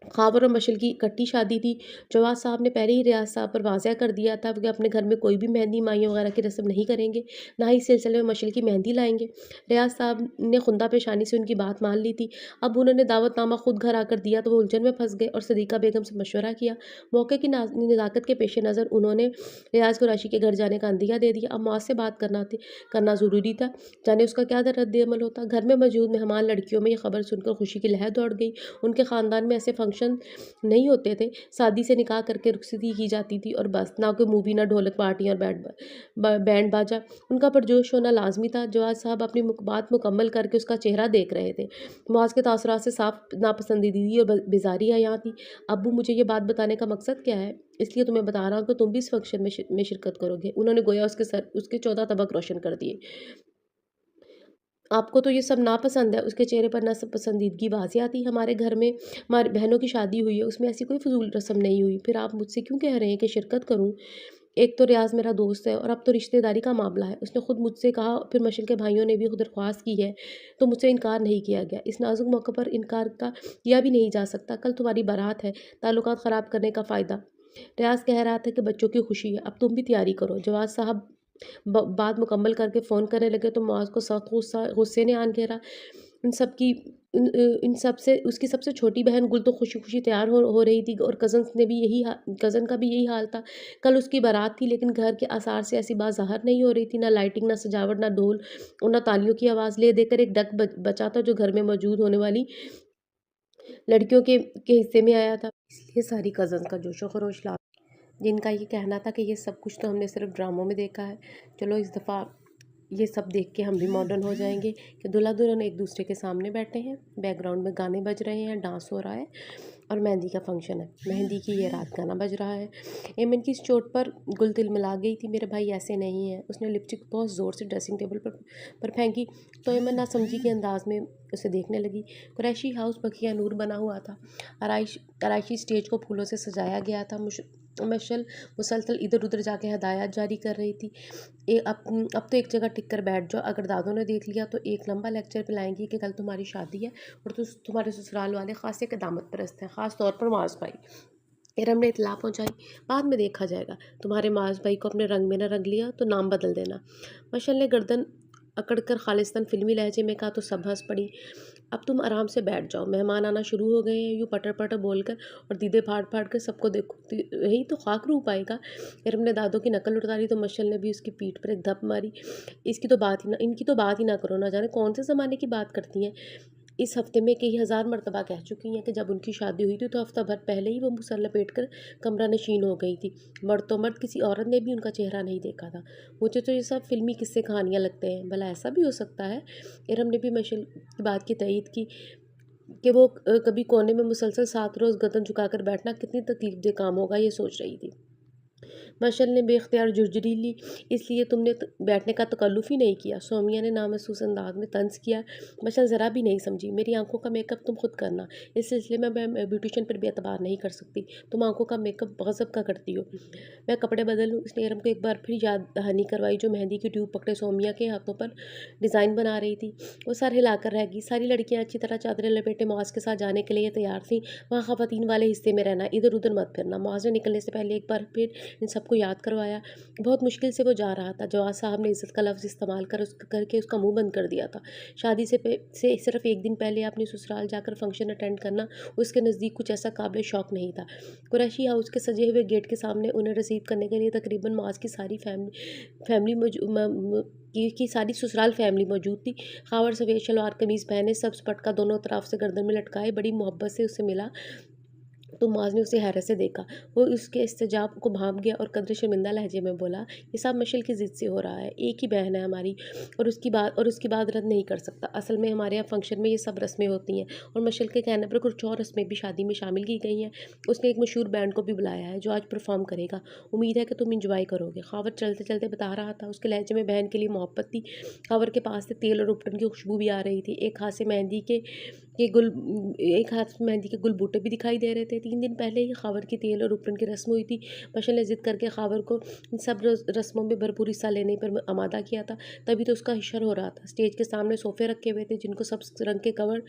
Speaker 1: ख़ावर और मशल की इकट्ठी शादी थी। जवाद साहब ने पहले ही रियाज़ साहब पर वाज़ह कर दिया था कि अपने घर में कोई भी मेहंदी माइयों वगैरह की रस्म नहीं करेंगे, ना ही इस सिलसिले में मशल की मेहंदी लाएँगे। रियाज़ साहब ने खुंदा पेशानी से उनकी बात मान ली थी। अब उन्होंने दावतनामा खुद घर आकर दिया तो वो उलझन में फँस गए और सदीक़ा बेगम से मशवरा किया। मौके की नज़ाकत के पेश नज़र उन्होंने रियाज़ कुरैशी के घर जाने का अंदिया दे दिया। अब मौत से बात करना ज़रूरी था। जाने उसका क्या रद्द-ए-अमल होता। घर में मौजूद मेहमान लड़कियों में ये खबर सुनकर खुशी की लहर दौड़ गई। उनके ख़ानदान में ऐसे फंक्शन नहीं होते थे। शादी से निकाह करके रुखसती की जाती थी और बस, ना कोई मूवी, ना ढोलक पार्टी और बैंड बाजा। उनका पुरजोश होना लाज़मी था। जवाद साहब अपनी बात मुकम्मल करके उसका चेहरा देख रहे थे। मुआज़ के तासुरात से साफ नापसंदीदगी और बेज़ारी अयां थी। अब्बू, मुझे ये बात बताने का मकसद क्या है? इसलिए तुम्हें बता रहा हूँ कि तुम भी इस फंक्शन में शिरकत करोगे। उन्होंने गोया उसके 14 तबक रोशन कर दिए। आपको तो ये सब नापसंद है। उसके चेहरे पर नापसंदीदगी वाज़िह थी। हमारे घर में हमारी बहनों की शादी हुई है, उसमें ऐसी कोई फ़िज़ूल रस्म नहीं हुई। फिर आप मुझसे क्यों कह रहे हैं कि शिरकत करूँ? एक तो रियाज़ मेरा दोस्त है और अब तो रिश्तेदारी का मामला है। उसने खुद मुझसे कहा, फिर मशल के भाइयों ने भी खुद दरख्वास्त की है, तो मुझसे इनकार नहीं किया गया। इस नाज़ुक मौके पर इनकार का किया भी नहीं जा सकता। कल तुम्हारी बारात है, ताल्लुकात ख़राब करने का फ़ायदा? रियाज़ कह रहा था कि बच्चों की खुशी है, अब तुम भी तैयारी करो। जवाद साहब बात मुकम्मल करके फ़ोन करने लगे तो मुआज़ को सख्त गुस्से ने आन घेरा। इन सब की इन सब से उसकी सबसे छोटी बहन गुल तो खुशी-खुशी तैयार हो रही थी और कज़न का भी यही हाल था। कल उसकी बारात थी लेकिन घर के आसार से ऐसी बात ज़ाहिर नहीं हो रही थी, ना लाइटिंग, ना सजावट, ना ढोल और ना तालियों की आवाज़। ले देकर एक डक बचा था जो घर में मौजूद होने वाली लड़कियों के हिस्से में आया था। इसलिए सारी कज़न्स का जोशो-खरोश जिनका ये कहना था कि ये सब कुछ तो हमने सिर्फ ड्रामों में देखा है, चलो इस दफ़ा ये सब देख के हम भी मॉडर्न हो जाएंगे कि दूल्हा-दुल्हन एक दूसरे के सामने बैठे हैं, बैकग्राउंड में गाने बज रहे हैं, डांस हो रहा है और मेहंदी का फंक्शन है। मेहंदी की ये रात गाना बज रहा है। एमन की इस चोट पर गुल तिलमिला गई थी। मेरे भाई ऐसे नहीं है। उसने लिपस्टिक बहुत ज़ोर से ड्रेसिंग टेबल पर फेंकी तो एमन नासमझी के अंदाज में उसे देखने लगी। कुरैशी हाउस बखिया नूर बना हुआ था। आराइशी स्टेज को फूलों से सजाया गया था। मशल मुसलसल इधर-उधर जाके हदायत जारी कर रही थी। अब तो एक जगह टिक कर बैठ जाओ, अगर दादों ने देख लिया तो एक लंबा लेक्चर पिलाएँगी कि कल तुम्हारी शादी है और तुम्हारे ससुराल वाले ख़ासे क़दामत परस्त हैं, ख़ास तौर पर मास भाई। इरम ने इत्तला पहुँचाई, बाद में देखा जाएगा। तुम्हारे मास भाई को अपने रंग में न रंग लिया तो नाम बदल देना। मशल ने गर्दन अकड़कर खालिस्तान फिल्मी लहजे में कहा तो सब हंस पड़ी। अब तुम आराम से बैठ जाओ, मेहमान आना शुरू हो गए हैं, यूँ पटर-पटर बोलकर और दीदे फाड़-फाड़ कर सबको देखो तो यही तो खाक रूप आएगा। इरम ने दादों की नकल उतारी तो मशल ने भी उसकी पीठ पर एक धप मारी। इनकी तो बात ही ना करो, ना जाने कौन से ज़माने की बात करती हैं। इस हफ्ते में कई हज़ार मर्तबा कह चुकी हैं कि जब उनकी शादी हुई थी तो हफ्ता भर पहले ही वो मुँह सर लपेट कर कमरा नशीन हो गई थी। मर्द तो मर्द, किसी औरत ने भी उनका चेहरा नहीं देखा था। मुझे तो ये सब फिल्मी किस्से कहानियाँ लगते हैं, भला ऐसा भी हो सकता है? इरम ने भी मशल की बात की तईद की कि वो कभी कोने में मुसलसल 7 रोज़ गर्दन झुकाकर बैठना कितनी तकलीफ़देह काम होगा, ये सोच रही थी। मशल ने बेख्तियार झुरझुरी ली, इसलिए तुमने बैठने का तकल्लुफ़ ही नहीं किया। सोमिया ने नामहसूस अंदाज में तंज़ किया। मशल ज़रा भी नहीं समझी। मेरी आंखों का मेकअप तुम खुद करना, इस सिलसिले में मैं ब्यूटिशियन पर भी एतबार नहीं कर सकती। तुम आंखों का मेकअप गज़ब का करती हो। मैं कपड़े बदल लूँ? उसने इरम को एक बार फिर याद दहानी करवाई, जो मेहंदी की ट्यूब पकड़े सोमिया के हाथों पर डिज़ाइन बना रही थी। वो सर हिलाकर रह गई। सारी लड़कियाँ अच्छी तरह चादरें लपेटे मुआज़ के साथ जाने के लिए तैयार थीं। वहाँ ख़वातीन वाले हिस्से में रहना, इधर-उधर मत फिरना। मुआज़ ने निकलने से पहले एक बार फिर इन सबको याद करवाया। बहुत मुश्किल से वो जा रहा था। जवाद साहब ने इज़्ज़त का लफ्ज़ इस्तेमाल करके उसका मुँह बंद कर दिया था। शादी से सिर्फ़ एक दिन पहले अपने ससुराल जाकर फ़ंक्शन अटेंड करना उसके नज़दीक कुछ ऐसा काबिल शौक नहीं था। कुरैशी हाउस के सजे हुए गेट के सामने उन्हें रिसीव करने के लिए तकरीबन मुआज़ की सारी फैमिली मौजू म म की सारी ससुराल फैमिली मौजूद थी। ख़ावर सफ़ेद शलवार कमीज़ पहने, सब्ज़ पटका दोनों तरफ से गर्दन में लटकाए, बड़ी मोहब्बत से उससे मिला तो मुआज़ ने उसे हैरत से देखा। वो उसके इस्तेजाब को भाँप गया और कदरे शर्मिंदा लहजे में बोला, ये सब मशल की ज़िद से हो रहा है। एक ही बहन है हमारी और उसकी बात रद्द नहीं कर सकता। असल में हमारे यहाँ फ़ंक्शन में ये सब रस्में होती हैं और मशल के कहने पर कुछ और रस्में भी शादी में शामिल की गई हैं। उसने एक मशहूर बैंड को भी बुलाया है जो आज परफ़ॉर्म करेगा। उम्मीद है कि तुम एन्जॉय करोगे। ख़ावर चलते-चलते बता रहा था। उसके लहजे में बहन के लिए मोहब्बत थी। ख़ावर के पास से तेल और उपटन की खुशबू भी आ रही थी। एक हाथ में मेहंदी के गुल बूटे भी दिखाई दे रहे थे। 3 दिन पहले ही ख़ावर की तेल और उपटन की रस्म हुई थी। मशल ने ज़िद करके ख़ावर को इन सब रस्मों में भरपूर हिस्सा लेने पर आमादा किया था। तभी तो उसका हिशर हो रहा था। स्टेज के सामने सोफ़े रखे हुए थे जिनको सब रंग के कवर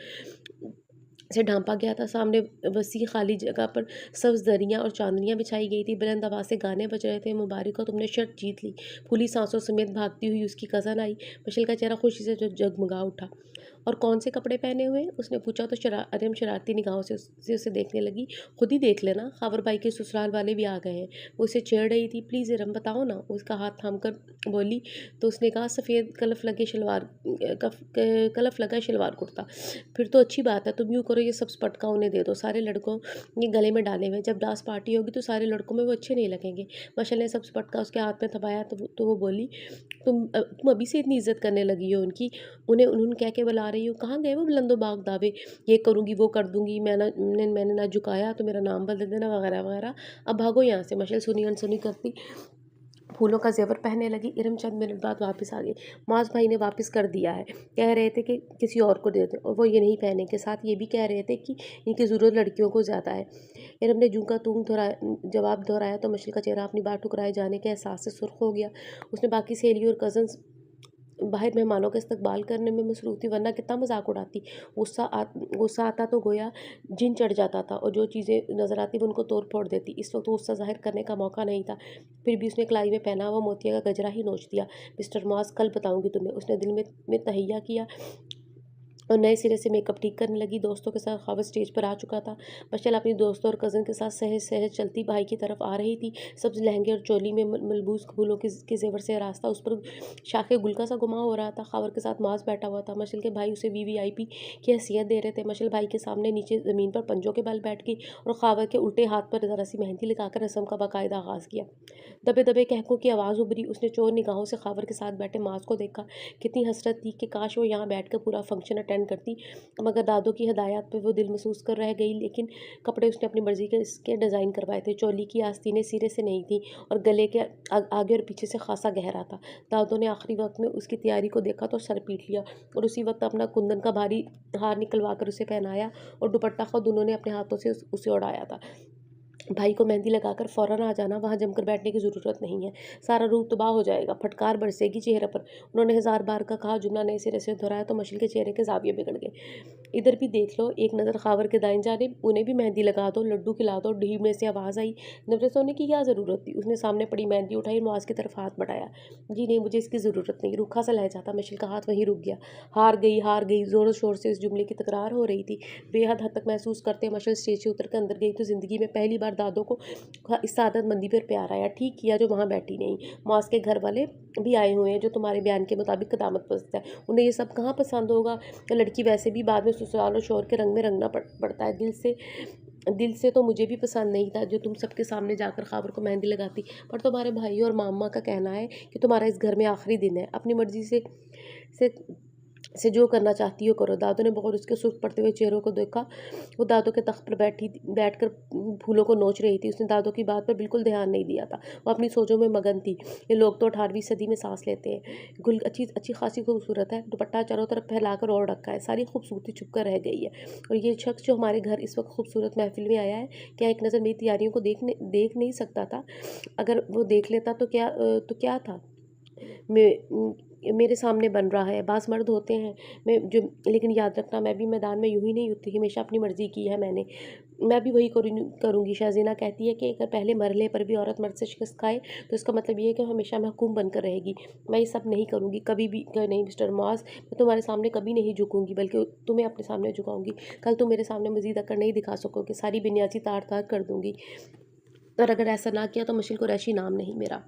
Speaker 1: से ढांपा गया था। सामने वसी खाली जगह पर सब्ज़ दरियाँ और चांदनियाँ बिछाई गई थी। बुलंद आवाज़ से गाने बज रहे थे। मुबारक हो, तुमने शर्त जीत ली। फूली सांसों समेत भागती हुई उसकी कज़न आई। मशल का चेहरा खुशी से जगमगा उठा। और कौन से कपड़े पहने हुए? उसने पूछा तो अरियम शरारती निगाहों से उसे देखने लगी। खुद ही देख लेना, ख़ावर भाई के ससुराल वाले भी आ गए हैं। वो उसे छेड़ रही थी। प्लीज़ इरम बताओ ना, उसका हाथ थाम कर बोली तो उसने कहा, सफ़ेद कलफ लगा शलवार कुर्ता। फिर तो अच्छी बात है। तुम यूँ करो, ये सब पटका उन्हें दे दो। सारे लड़कों ने गले में डाले हुए। जब डांस पार्टी होगी तो सारे लड़कों में वो अच्छे नहीं लगेंगे। मशल ने सब पटका उसके हाथ में थमाया तो वो बोली, तुम अभी से इतनी इज़्ज़त करने लगी हो उनकी? उन्हें उन्होंने कह के बुला रही हो? कहाँ गए वो बुलंदो-बाग दावे? ये करूँगी, वो कर दूँगी, मैंने ना झुकाया तो मेरा नाम बदल देना, वगैरह-वगैरह। अब भागो यहाँ से। मशल सुनी अनसुनी करती फूलों का ज़ेवर पहनने लगी। इरम चंद मिनट बाद वापस आ गई। मुआज़ भाई ने वापस कर दिया है। कह रहे थे कि किसी और को दे दो और वो ये नहीं पहनेंगे। साथ ये भी कह रहे थे कि इनकी ज़रूरत लड़कियों को ज़्यादा है। इरम ने जूं का तूं जवाब दोहराया तो मशल का चेहरा अपनी बात ठुकराए जाने के एहसास से सुर्ख हो गया। उसने बाकी सहेलियों और कज़न्स बाहर मेहमानों का इस्तकबाल करने में मसरूफ़ थी, वरना कितना मजाक उड़ाती। गुस्सा आता तो गोया जिन चढ़ जाता था और जो चीज़ें नज़र आती वो उनको तोड़ फोड़ देती। इस वक्त गुस्सा ज़ाहिर करने का मौका नहीं था। फिर भी उसने कलाई में पहना हुआ मोतिया का गजरा ही नोच दिया। मिस्टर मॉस, कल बताऊंगी तुम्हें। उसने दिल में तहैया किया और नए सिरे से मेकअप ठीक करने लगी। दोस्तों के साथ ख़ावर स्टेज पर आ चुका था। मशल अपनी दोस्तों और कज़न के साथ सहज सहज चलती भाई की तरफ आ रही थी। सब्ज़ लहंगे और चोली में मलबूस फूलों के ज़ेवर से रास्ता उस पर शाखे गुल का सा घुमा हो रहा था। ख़ावर के साथ मास बैठा हुआ था। मशल के भाई उसे वीवीआईपी की हैसियत दे रहे थे। मशल भाई के सामने नीचे ज़मीन पर पंजों के बल बैठ गई और ख़ावर के उल्टे हाथ पर ज़रा सी मेहंदी लगाकर रस्म का बाकायदा आगाज़ किया। दबे दबे कहकों की आवाज़ उभरी। उसने चोर निगाहों से ख़ावर के साथ बैठे मास को देखा। कितनी हसरत थी कि काश वो यहाँ बैठकर पूरा फंक्शन अटेंड करती, मगर दादों की हदायत पे वो दिल महसूस कर रह गई। लेकिन कपड़े उसने अपनी मर्ज़ी के इसके डिज़ाइन करवाए थे। चोली की आस्तीनें सिरे से नहीं थी और गले के आगे और पीछे से खासा गहरा था। दादों ने आखिरी वक्त में उसकी तैयारी को देखा तो सर पीट लिया और उसी वक्त अपना कुंदन का भारी हार निकलवा कर उसे पहनाया और दुपट्टा खुद उन्होंने अपने हाथों से उसे उड़ाया था। भाई को मेहंदी लगाकर फ़ौरन आ जाना, वहाँ जमकर बैठने की ज़रूरत नहीं है, सारा रूह तबाह हो जाएगा, फटकार बरसेगी चेहरे पर। उन्होंने हज़ार बार का कहा, जुमला नए सिरे से दोहराया तो मशील के चेहरे के ज़ाविये बिगड़ गए। इधर भी देख लो, एक नज़र ख़ावर के दाईं जानिब, उन्हें भी मेहंदी लगा दो, लड्डू खिला दो। ढीम में से आवाज़ आई, नफ़रत होने की क्या ज़रूरत थी? उसने सामने पड़ी मेहंदी उठाई, मुआज़ की तरफ हाथ बढ़ाया। जी नहीं, मुझे इसकी ज़रूरत नहीं। रूखा सा लहजा था, मशील का हाथ वहीं रुक गया। हार गई, ज़ोर शोर से इस जुमले की तकरार हो रही थी। बेहद हद तक महसूस करते मशील स्टेज से उतर कर अंदर गई तो ज़िंदगी में पहली बार दादों को इस सादतमंदी पर प्यार आया। ठीक किया जो वहाँ बैठी नहीं। मौस के घर वाले भी आए हुए हैं जो तुम्हारे बयान के मुताबिक कदामत पसंद है। उन्हें ये सब कहाँ पसंद होगा? लड़की वैसे भी बाद में ससुराल और शौहर के रंग में रंगना पड़ता है। दिल से तो मुझे भी पसंद नहीं था जो तुम सबके सामने जाकर ख़ावर को मेहंदी लगाती, पर तुम्हारे भाई और मामा का कहना है कि तुम्हारा इस घर में आखिरी दिन है। अपनी मर्जी से से जो करना चाहती हो करो। दादों ने बहुत उसके सुर्ख पड़ते हुए चेहरों को देखा। वो दादों के तख्त पर बैठकर फूलों को नोच रही थी। उसने दादों की बात पर बिल्कुल ध्यान नहीं दिया था। वो अपनी सोचों में मगन थी। ये लोग तो 18वीं सदी में सांस लेते हैं। गुल अच्छी अच्छी खासी खूबसूरत है, दुपट्टा चारों तरफ फैलाकर ओढ़ रखा है, सारी खूबसूरती छुप कर रह गई है। और ये शख्स जो हमारे घर इस वक्त खूबसूरत महफिल में आया है, क्या एक नज़र मेरी तैयारियों को देख नहीं सकता था? अगर वो देख लेता तो क्या था? मेरे सामने बन रहा है। बाज़ मर्द होते हैं लेकिन याद रखना, मैं भी मैदान में यूं ही नहीं उतरी, हमेशा अपनी मर्ज़ी की है मैंने। मैं भी वही करूँगी। शाहज़ीना कहती है कि अगर पहले मरहले पर भी औरत मर्द से शिकस्त खाए तो इसका मतलब ये है कि वो हमेशा महकूम बनकर रहेगी। मैं ये सब नहीं करूँगी, कभी भी नहीं मिस्टर मुआज़। मैं तुम्हारे सामने कभी नहीं झुकूँगी, बल्कि तुम्हें अपने सामने झुकाऊँगी। कल तुम मेरे सामने मज़ीद अकड़ नहीं दिखा सकोगे, सारी बुनियादी तार कर दूँगी। और अगर ऐसा ना किया तो मशील कुरैशी नाम नहीं मेरा।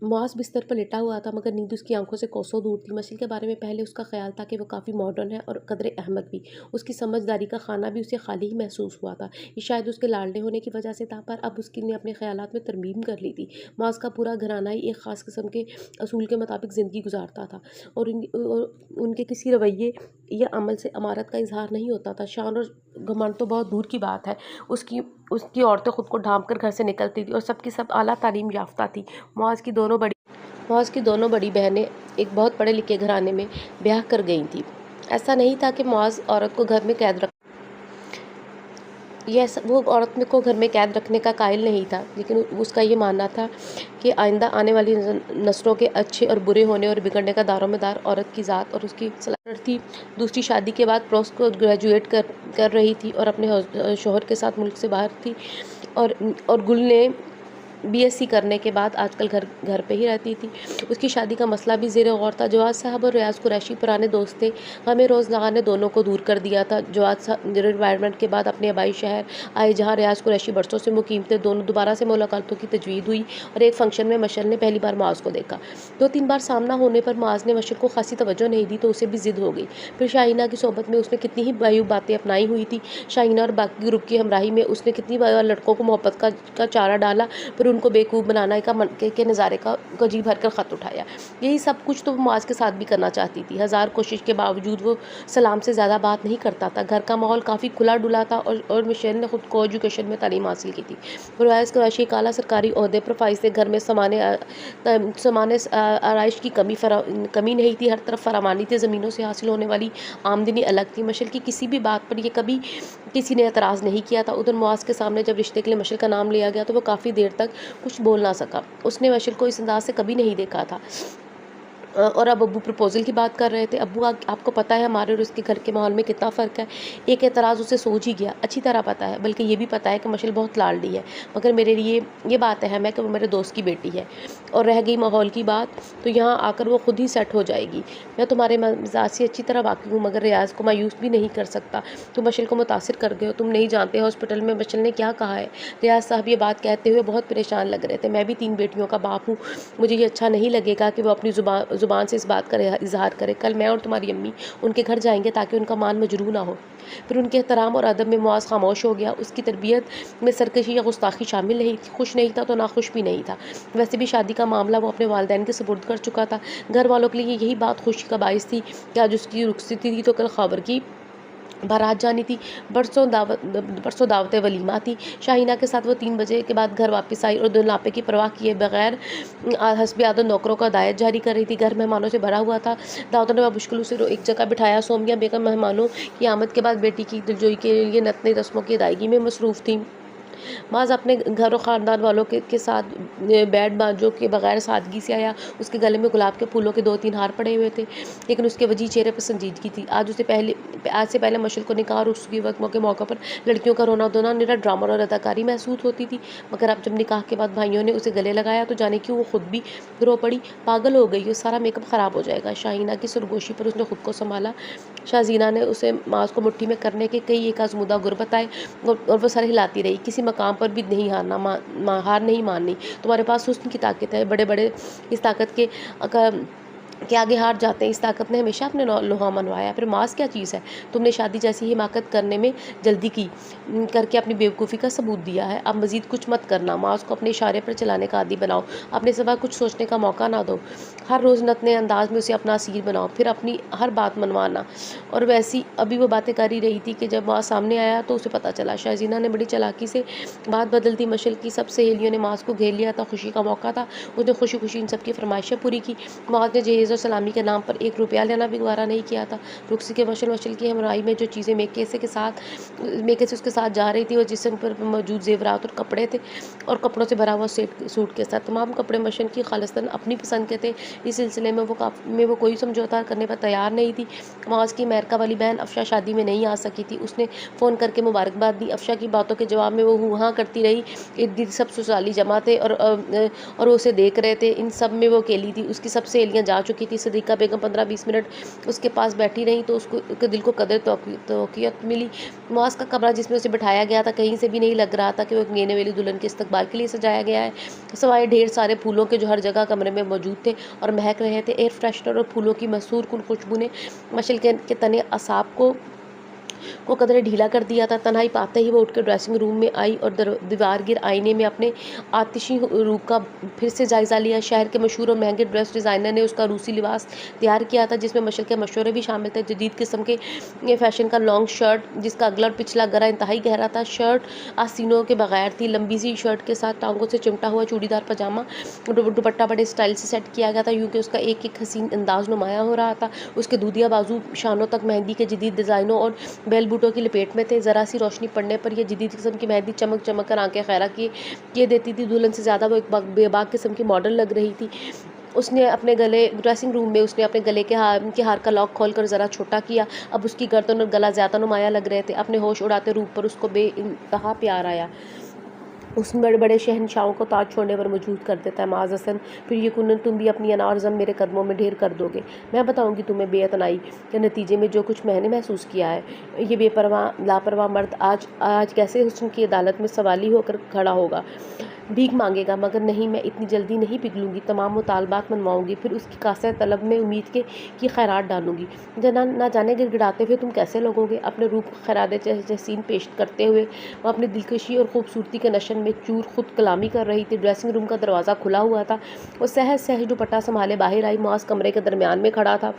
Speaker 1: मुआज़ बिस्तर पर लेटा हुआ था, मगर नींद उसकी आंखों से कोसों दूर थी। मशील के बारे में पहले उसका ख्याल था कि वो काफ़ी मॉडर्न है और कदरे अहमद भी। उसकी समझदारी का खाना भी उसे खाली ही महसूस हुआ था। ये शायद उसके लाडले होने की वजह से था, पर अब उसकी ने अपने ख्यालात में तरमीम कर ली थी। मुआज़ का पूरा घराना ही एक ख़ास किस्म के असूल के मुताबिक ज़िंदगी गुजारता था, और उनके किसी रवैये या अमल से अमारत का इजहार नहीं होता था। शान और घमंड तो बहुत दूर की बात है। उसकी उसकी औरतें खुद को ढांप कर घर से निकलती थी और सबकी सब आला तालीम याफ्ता थी। मुआज़ की दोनों बड़ी बहनें एक बहुत पढ़े लिखे घराने में ब्याह कर गई थीं। ऐसा नहीं था कि मुआज़ औरत को घर में कैद रख ये वो औरत में को घर में कैद रखने का कायल नहीं था, लेकिन उसका ये मानना था कि आइंदा आने वाली नस्लों के अच्छे और बुरे होने और बिगड़ने का दारोमदार औरत की ज़ात और उसकी सलाहत थी। दूसरी शादी के बाद पोस्ट ग्रेजुएट कर रही थी और अपने शौहर के साथ मुल्क से बाहर थी। और गुल ने बीएससी करने के बाद आजकल घर पे ही रहती थी। उसकी शादी का मसला भी ज़ेर गौर था। जवाद साहब और रियाज़ कुरैशी पुराने दोस्त थे। हमें रोज़ लगा ने दोनों को दूर कर दिया था। जवाद साहब रिटायरमेंट के बाद अपने आबाई शहर आए, जहाँ रियाज़ कुरैशी बरसों से मुकीम थे। दोनों दोबारा से मुलाकातों की तजवीज़ हुई और एक फ़ंक्शन में मशल ने पहली बार मुआज़ को देखा। 2-3 बार सामना होने पर मुआज़ ने मशल को खासी तवज्जो नहीं दी तो उसे भी ज़िद हो गई। फिर शाहीना की सोबत में उसने कितनी ही बायूब बातें अपनाई हुई थी। शाहीना और बाकी ग्रुप की हमराही में उसने कितनी बार लड़कों को मोहब्बत का चारा डाला, फिर उनको बेवकूफ़ बनाना के नज़ारे का जी भर कर ख़त उठाया। यही सब कुछ तो वो मुआज़ के साथ भी करना चाहती थी। हज़ार कोशिश के बावजूद वो सलाम से ज़्यादा बात नहीं करता था। घर का माहौल काफ़ी खुला डुला था और मिशेल ने खुद को एजुकेशन में तालीम हासिल की थी। रियाज़ कुरैशी एक आला सरकारी ओहदे पर फाइज़ थे। घर में सामान्य आराइश की कमी नहीं थी। हर तरफ फरावानी थी। ज़मीनों से हासिल होने वाली आमदनी अलग थी। मशल की किसी भी बात पर ये कभी किसी ने एतराज़ नहीं किया था। उधर मुआज़ के सामने जब रिश्ते के लिए मशल का नाम लिया गया तो वो काफ़ी देर तक कुछ बोल ना सका। उसने मशल को इस अंदाज से कभी नहीं देखा था। और अब अब्बू प्रपोज़ल की बात कर रहे थे। अब्बू आपको पता है हमारे और उसके घर के माहौल में कितना फ़र्क है। एक एतराज़ उसे सोच ही गया, अच्छी तरह पता है। बल्कि ये भी पता है कि मशल बहुत लाडली है, मगर मेरे लिए ये बात है मैं कि वो मेरे दोस्त की बेटी है। और रह गई माहौल की बात, तो यहाँ आकर वो खुद ही सेट हो जाएगी। मैं तुम्हारे मिजाज से अच्छी तरह वाकिफ़ हूँ, मगर रियाज़ को मायूस भी नहीं कर सकता। तुम मशल को मुतासिर कर गए हो। तुम नहीं जानते हॉस्पिटल में मशल ने क्या कहा है। रियाज़ साहब ये बात कहते हुए बहुत परेशान लग रहे थे। मैं भी 3 बेटियों का बाप हूँ। मुझे ये अच्छा नहीं लगेगा कि वो अपनी ज़ुबान से इस बात का इजहार करे। कल मैं और तुम्हारी अम्मी उनके घर जाएंगे ताकि उनका मान मजरूह ना हो। फिर उनके एहतराम और अदब में मुआज़ खामोश हो गया। उसकी तरबियत में सरकशी या गुस्ताखी शामिल नहीं थी। खुश नहीं था तो नाखुश भी नहीं था। वैसे भी शादी का मामला वो अपने वालिदैन के सुपुर्द कर चुका था। घर वालों के लिए यही बात खुशी का बाइस थी कि आज उसकी रुखसती थी तो कल ख़ावर की बारात जानी थी। परसों दावत वलीमा थी। शाहीना के साथ वो 3 बजे के बाद घर वापस आई और दुल्हापे की परवाह किए बगैर हस्बे आदत नौकरों का दायत जारी कर रही थी। घर मेहमानों से भरा हुआ था। दाऊदों ने मुश्किल से एक जगह बिठाया। सोमिया बेगम मेहमानों की आमद के बाद बेटी की दिलजोई के लिए नतने रस्मों की अदायगी में मसरूफ़ थी। माज़ अपने घर और ख़ानदान वालों के साथ बैंड बाजों के बगैर सादगी से आया। उसके गले में गुलाब के फूलों के 2-3 हार पड़े हुए थे, लेकिन उसके वजीह चेहरे पर संजीदगी थी। आज से पहले मशअल को निकाह और उसकी वक्त के मौके पर लड़कियों का रोना धोना निरा ड्रामा और अदाकारी महसूस होती थी, मगर अब जब निकाह के बाद भाइयों ने उसे गले लगाया तो जाने क्यों वो खुद भी रो पड़ी। पागल हो गई, सारा मेकअप ख़राब हो जाएगा। शाहीना की सरगोशी पर उसने खुद को संभाला। शाहजीना ने उसे माज़ को मुट्ठी में करने के कई एक आज़मूदा गुर बताए और वो सर हिलाती रही। किसी मकाम पर भी नहीं हार नहीं माननी। तुम्हारे पास हुस्न की ताकत है, बड़े बड़े इस ताकत के आगे हार जाते हैं। इस ताकत ने हमेशा अपने लोहा मनवाया। फिर मास क्या चीज़ है? तुमने शादी जैसी हिमाकत करने में जल्दी की करके अपनी बेवकूफ़ी का सबूत दिया है। अब मज़ीद कुछ मत करना। मास को अपने इशारे पर चलाने का आदी बनाओ, अपने सिवा कुछ सोचने का मौका ना दो। हर रोज़ नतने अंदाज में उसे अपना असीर बनाओ, फिर अपनी हर बात मनवाना। और वैसी अभी वो बातें कर ही रही थी कि जब मास सामने आया तो उसे पता चला। शाहजीना ने बड़ी चालाकी से बात बदल दी। मशअल की सब सहेलियों ने मास को घेर लिया था। खुशी का मौका था, उसने खुशी खुशी इन सब की फरमाइशें पूरी की। मास ने जहेज़ और सलामी के नाम पर 1 रुपया लेना भी गवारा नहीं किया था। रुखसी के मशअल की हमराही में जो चीज़ें मेके से उसके साथ जा रही थी, वो जिस्म पर मौजूद ज़ेवरात और कपड़े थे और कपड़ों से भरा हुआ सूट के साथ तमाम कपड़े मशअल की खालिस्तन अपनी पसंद के थे। इस सिलसिले में वो कोई समझौता करने पर तैयार नहीं थी। मास की अमेरिका वाली बहन अफशा शादी में नहीं आ सकी थी। उसने फ़ोन करके मुबारकबाद दी। अफशा की बातों के जवाब में वो हूँ-हाँ करती रही। इर्द-गिर्द सब ससुराली जमा थे और वो उसे देख रहे थे। इन सब में वो अकेली थी। उसकी सब सहेलियाँ जा चुकी थी। सदीक़ा बेगम 15-20 मिनट उसके पास बैठी रहीं तो उसके दिल को कदर तौक़ीयत मिली। मुआज़ का कमरा जिसमें उसे बिठाया गया था कहीं से भी नहीं लग रहा था कि वो एक गेने वाली दुल्हन के इस्तकबाल के लिए सजाया गया है, सिवाय ढेर सारे फूलों के जो हर जगह कमरे में मौजूद थे और महक रहे थे। एयर फ्रेशनर और फूलों की मसूर कुन खुशबू ने मशअल के तने असाब को कदरे ढीला कर दिया था। तन्हाई पाते ही वो उठकर ड्रेसिंग रूम में आई और दीवार गिर आईने में अपने आतिशी रूप का फिर से जायज़ा लिया। शहर के मशहूर और महंगे ड्रेस डिज़ाइनर ने उसका रूसी लिबास तैयार किया था, जिसमें मशअल के मशवरे भी शामिल थे। जदीद किस्म के फैशन का लॉन्ग शर्ट जिसका अगला और पिछला गला इंतहाई गहरा था, शर्ट आस्तीनों के बगैर थी, लंबी सी शर्ट के साथ टांगों से चिमटा हुआ चूड़ीदार पजामा, दुपट्टा बड़े स्टाइल से सेट किया गया था, यूँ कि उसका एक एक हसीन अंदाज नुमाया हो रहा था। उसके दूधिया बाजू शानों तक मेहंदी के जदीद डिज़ाइनों और बेल बूटों की लपेट में थे। ज़रा सी रोशनी पड़ने पर यह जदीद किस्म की मेहंदी चमक चमक कर आंखें खैरा किए देती थी। दुल्हन से ज़्यादा वो एक बेबाक किस्म की मॉडल लग रही थी। ड्रेसिंग रूम में उसने अपने गले के हार का लॉक खोलकर ज़रा छोटा किया। अब उसकी गर्दन और गला ज़्यादा नुमाया लग रहे थे। अपने होश उड़ाते रूप पर उसको बेइंतहा प्यार आया। उस बड़े बड़े शहंशाहों को ताज छोड़ने पर मजबूर कर देता है माज़ हसन। फिर यकीनन तुम भी अपनी अनारज़म मेरे कदमों में ढेर कर दोगे। मैं बताऊंगी तुम्हें बेअतनाई के नतीजे में जो कुछ मैंने महसूस किया है। ये बेपरवाह लापरवाह मर्द आज कैसे हुस्न की अदालत में सवाली होकर खड़ा होगा, भीख मांगेगा, मगर नहीं, मैं इतनी जल्दी नहीं पिघलूंगी। तमाम मुतालबात मनवाऊंगी, फिर उसकी कासे तलब में उम्मीद की खैरात डालूंगी। ना जाने गिड़गिड़ाते हुए तुम कैसे लगोगे। अपने रूप खैरात जहसीन पेश करते हुए वो अपनी दिलकशी और खूबसूरती के नशन में चूर खुद कलामी कर रही थी। ड्रेसिंग रूम का दरवाज़ा खुला हुआ था। वो सहज दुपट्टा संभाले बाहर आई। मुआज़ कमरे के दरमियान में खड़ा था।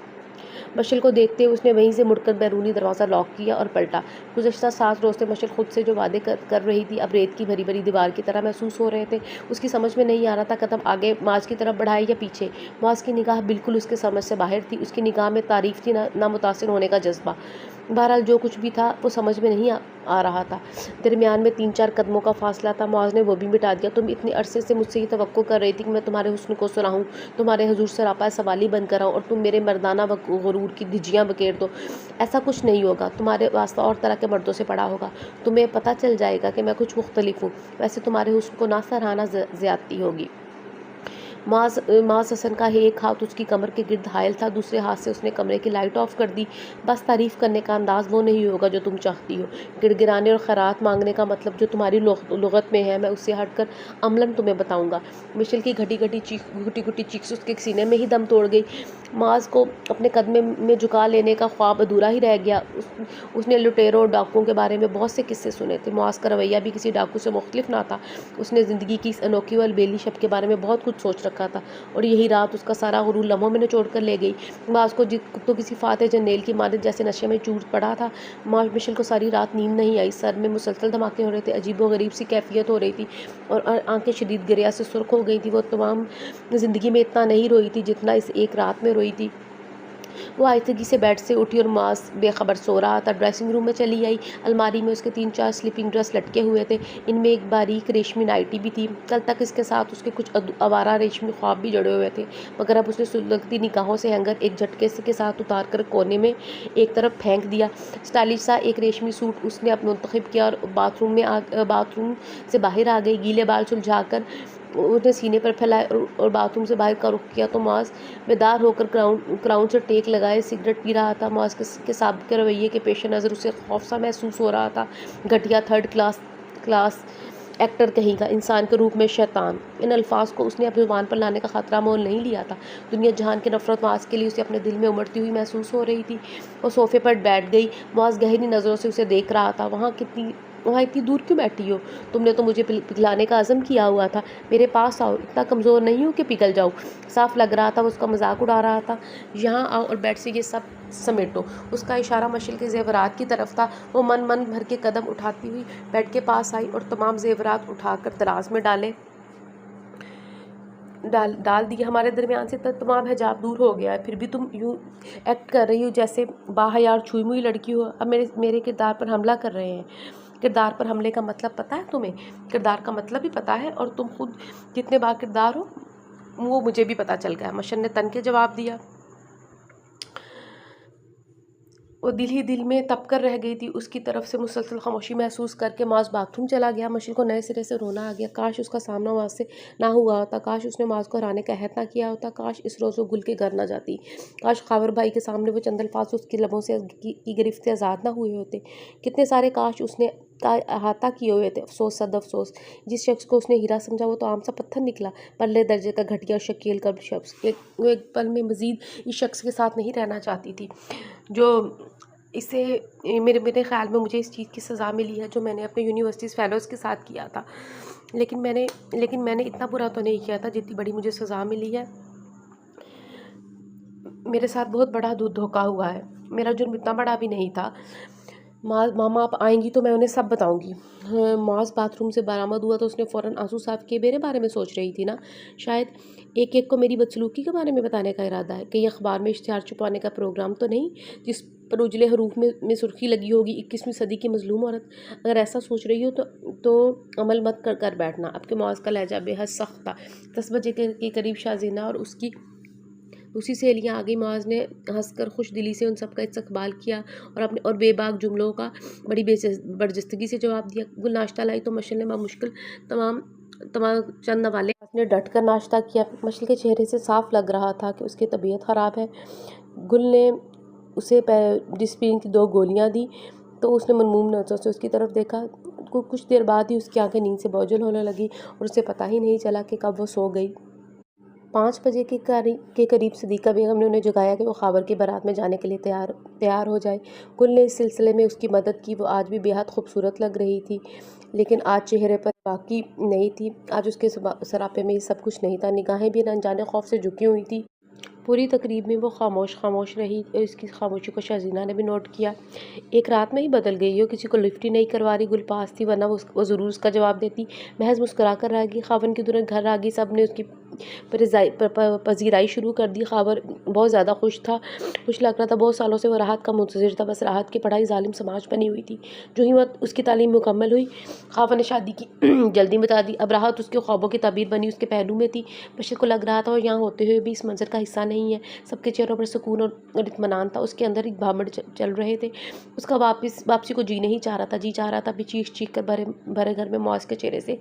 Speaker 1: मशअल को देखते उसने वहीं से मुड़कर बैरूनी दरवाज़ा लॉक किया और पलटा। गुज़श्ता 7 रोज़ से मशअल खुद से जो वादे कर रही थी अब रेत की भरी भरी दीवार की तरह महसूस हो रहे थे। उसकी समझ में नहीं आ रहा था कदम आगे माज़ की तरफ बढ़ाए या पीछे। मुआज़ की निगाह बिल्कुल उसके समझ से बाहर थी। उसकी निगाह में तारीफ़ थी, ना मुतासिर होने का जज्बा। बहरहाल जो कुछ भी था वो समझ में नहीं आ रहा था। दरमियान में 3-4 कदमों का फासला था। मुआज़ ने वो भी मिटा दिया। तुम इतने अरसे से मुझसे ये तवक्को कर रही थी कि मैं तुम्हारे हुस्न को सुनाऊँ, तुम्हारे हुजूर सरापा सवाली बन कर आऊँ और तुम मेरे मर्दाना गुरूर की धिज्जियाँ बखेर दो। ऐसा कुछ नहीं होगा। तुम्हारे वास्ता और तरह के मर्दों से पड़ा होगा। तुम्हें पता चल जाएगा कि मैं कुछ मुख्तलिफ हूँ। वैसे तुम्हारे हुस्न को ना सराहना ज़्यादती होगी। माज़ हसन का एक हाथ उसकी कमर के गिर्द हायल था, दूसरे हाथ से उसने कमरे की लाइट ऑफ कर दी। बस तारीफ़ करने का अंदाज़ वो नहीं होगा जो तुम चाहती हो। गिड़गिड़ाने और खैरात मांगने का मतलब जो तुम्हारी लुग़त में है, मैं उससे हटकर अमलन तुम्हें बताऊंगा। मिशेल की घटी घटी चीख उसके सीने में ही दम तोड़ गई। माज़ को अपने कदमे में झुका लेने का ख्वाब अधूरा ही रह गया। उसने लुटेरों और डाकुओं के बारे में बहुत से किस्से सुने थे। मुआज़ का रवैया भी किसी डाकू से मुख्तलिफ ना था। उसने ज़िंदगी की इस अनोखी व अलबेली शब के बारे में बहुत कुछ सोच रखा था और यही रात उसका सारा गुरूर लम्हों में निचोड़ कर ले गई। मुआज़ को तो किसी फाते जन्नेल की मानद जैसे नशे में चूर पड़ा था। मिशेल को सारी रात नींद नहीं आई। सर में मुसलसल धमाके हो रहे थे। अजीब व गरीब सी कैफियत हो रही थी और आंखें शदीद गिरिया से सुर्ख हो गई थी। वो तमाम ज़िंदगी में इतना नहीं रोई थी जितना इस एक रात में रोई थी। वो आहिस्तगी से बेड से उठी और मास बेखबर सो रहा था। ड्रेसिंग रूम में चली आई। अलमारी में उसके 3-4 स्लीपिंग ड्रेस लटके हुए थे। इनमें एक बारीक रेशमी नाइटी भी थी। कल तक इसके साथ उसके कुछ आवारा रेशमी ख्वाब भी जड़े हुए थे, मगर अब उसने सुलगती निगाहों से हैंगर एक झटके के साथ उतार कर कोने में एक तरफ फेंक दिया। स्टाइलिश सा एक रेशमी सूट उसने अब मुंतखब किया और बाथरूम से बाहर आ गई। गीले बाल सुलझाकर उसने सीने पर फैलाए और बाथरूम से बाहर का रुख किया तो मास बेदार होकर क्राउन से टेक लगाए सिगरेट पी रहा था। मास के साबिक रवैये के पेश नज़र उसे खौफ सा महसूस हो रहा था। घटिया थर्ड क्लास एक्टर कहीं का, इंसान के रूप में शैतान। इन अल्फाज को उसने अपनी ज़ुबान पर लाने का ख़तरा मोल नहीं लिया था। दुनिया जहान की नफरत मास के लिए उसे अपने दिल में उमड़ती हुई महसूस हो रही थी। वो सोफे पर बैठ गई। मास गहरी नज़रों से उसे देख रहा था। वहाँ इतनी दूर क्यों बैठी हो? तुमने तो मुझे पिघलाने का अज़म किया हुआ था। मेरे पास आओ, इतना कमज़ोर नहीं हो कि पिघल जाऊँ। साफ लग रहा था वो उसका मजाक उड़ा रहा था। यहाँ आओ और बेड से ये सब समेटो। उसका इशारा मशल के जेवरात की तरफ था। वो मन भर के कदम उठाती हुई बेड के पास आई और तमाम जेवरात उठाकर दराज में डाल दिया। हमारे दरमियान से तमाम हिजाब दूर हो गया है, फिर भी तुम यूँ एक्ट कर रही हो जैसे बाहयार छुई मुई लड़की हो। अब मेरे किरदार पर हमला कर रहे हैं। किरदार पर हमले का मतलब पता है तुम्हें? किरदार का मतलब भी पता है, और तुम खुद कितने बार किरदार हो वो मुझे भी पता चल गया। मशन ने तन के जवाब दिया। वो दिल ही दिल में तप कर रह गई थी। उसकी तरफ से मुसलसल खामोशी महसूस करके मास बाथरूम चला गया। मशीन को नए सिरे से रोना आ गया। काश उसका सामना मास से ना हुआ होता। काश उसने मास को हराने का अहद ना किया होता। काश इस रोज़ वो गुल के घर ना जाती। काश खावर भाई के सामने वो चंद अल्फाज उसकी लबों से की गिरफ्त से आज़ाद ना हुए होते। कितने सारे काश उसने का अहाता किए हुए थे। अफसोस सद अफसोस। जिस शख्स को उसने हीरा समझा वो तो आम सा पत्थर निकला। परले दर्जे का घटिया शकील कब शख्स। वो एक पल में मज़ीद इस शख्स के साथ नहीं रहना चाहती थी जो इसे मेरे ख़्याल में मुझे इस चीज़ की सज़ा मिली है जो मैंने अपने यूनिवर्सिटीज़ फेलोज़ के साथ किया था। लेकिन मैंने इतना बुरा तो नहीं किया था जितनी बड़ी मुझे सज़ा मिली है। मेरे साथ बहुत बड़ा धोखा हुआ है। मेरा जुर्म इतना बड़ा भी नहीं था। मामा आप आएंगी तो मैं उन्हें सब बताऊंगी। हाँ, मास बाथरूम से बरामद हुआ तो उसने फ़ौरन आंसू साफ किए। मेरे बारे में सोच रही थी ना? शायद एक को मेरी बदसलूकी के बारे में बताने का इरादा है। कहीं अखबार में इश्तिहार छुपाने का प्रोग्राम तो नहीं जिस पर उजले हरूफ में सुर्खी लगी होगी 21वीं सदी की मजलूम औरत? अगर ऐसा सोच रही हो तो अमल मत कर बैठना। अब के मास का लहजा बेहद सख्त था। 10 बजे के करीब शाहजीना और उसकी दूसरी सहेलियाँ आ गई। माज ने हंसकर खुश दिली से उन सब का इस्तकबाल किया और बेबाक जुमलों का बड़ी बर्जस्तगी से जवाब दिया। गुल नाश्ता लाई तो मशल ने मुश्किल तमाम चंद नवाले ने डट कर नाश्ता किया। मशल के चेहरे से साफ लग रहा था कि उसकी तबीयत ख़राब है। गुल ने उसे डिस्प्रिन की 2 गोलियां दी तो उसने मनमूम नज़रों से उसकी तरफ देखा। कुछ देर बाद ही उसकी आंखें नींद से बोझल होने लगी और उसे पता ही नहीं चला कि कब वो सो गई। 5 बजे के करीब सदीक़ा बेगम ने उन्हें जगाया कि वो ख़ावर की बारात में जाने के लिए तैयार हो जाए। गुल ने इस सिलसिले में उसकी मदद की। वो आज भी बेहद खूबसूरत लग रही थी, लेकिन आज चेहरे पर बाकी नहीं थी। आज उसके सरापे में सब कुछ नहीं था। निगाहें भी अनजाने खौफ से झुकी हुई थी। पूरी तकरीब में वो खामोश रही। इसकी खामोशी को शाहजीना ने भी नोट किया। एक रात में ही बदल गई हो, किसी को लिफ्ट ही नहीं करवा रही। गुल पास थी, वरना वो ज़रूर उसका जवाब देती। महज मुस्कुरा कर रह गई। खावन की तुरंत घर आ गई। सब ने उसकी पजीराई शुरू कर दी। खावर बहुत ज़्यादा खुश लग रहा था। बहुत सालों से वो राहत का मुंतज़िर था। बस राहत की पढ़ाई जालिम समाज बनी हुई थी। जो ही उसकी तालीम मुकम्मल हुई, खावर ने शादी की जल्दी बता दी। अब राहत उसके ख्वाबों की ताबीर बनी उसके पहलू में थी। बशर को लग रहा था और यहाँ होते हुए भी इस मंजर का हिस्सा नहीं है। सबके चेहरों पर सुकून और इत्मीनान था। उसके अंदर एक भामड़ चल रहे थे। उसका वापसी को जी नहीं चाह रहा था। जी चाह रहा था भी चीख कर भरे घर में मौज के चेहरे से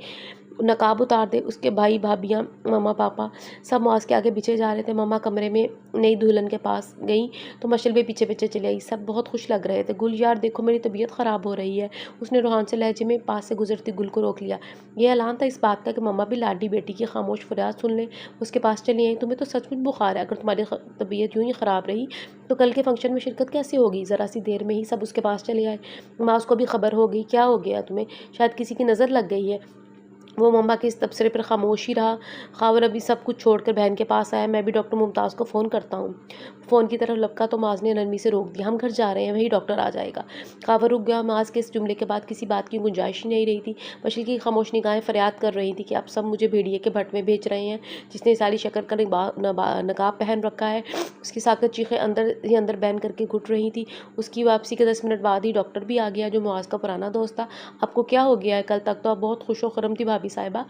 Speaker 1: नकाब उतार दे। उसके भाई भाभियाँ, मम्मा पापा सब मौज के आगे पीछे जा रहे थे। मम्मा कमरे में नई दुल्हन के पास गई तो मशल भी पीछे पीछे चले आई। सब बहुत खुश लग रहे थे। गुल यार देखो मेरी तबीयत ख़राब हो रही है। उसने रूहान से लहजे में पास से गुजरती गुल को रोक लिया। यह ऐलान था इस बात का कि मम्मा भी लाडी बेटी की खामोश फरियाद सुन ले। उसके पास चली आई। तुम्हें तो सचमुच बुखार है। अगर तुम्हारी तबीयत यूँ ही ख़राब रही तो कल के फंक्शन में शिरकत कैसे होगी? ज़रा सी देर में ही सब उसके पास चले आए। माँ उसको भी खबर हो गई। क्या हो गया तुम्हें? शायद किसी की नज़र लग गई है। वो मम्मा के इस तबसरे पर खामोश ही रहा। ख़ावर अभी सब कुछ छोड़कर बहन के पास आया। मैं भी डॉक्टर मुमताज़ को फ़ोन करता हूँ। फ़ोन की तरफ लपका तो माज़ ने नरमी से रोक दिया। हम घर जा रहे हैं, वही डॉक्टर आ जाएगा। ख़ावर रुक गया। माज़ के इस जुमले के बाद किसी बात की गुंजाइश ही नहीं रही थी। मशील की खामोश निगाहें फ़रियाद कर रही थी कि अब सब मुझे भेड़िए के भट्ट में बेच रहे हैं, जिसने सारी शक्ल का नकाब पहन रखा है। उसकी साकत चीखें अंदर ही अंदर बैन करके घुट रही थी। उसकी वापसी के 10 मिनट बाद ही डॉक्टर भी आ गया, जो मुआज़ का पुराना दोस्त था। आपको क्या हो गया है? कल तक तो आप बहुत खुश व खुर्रम थी भाभी साहिबा।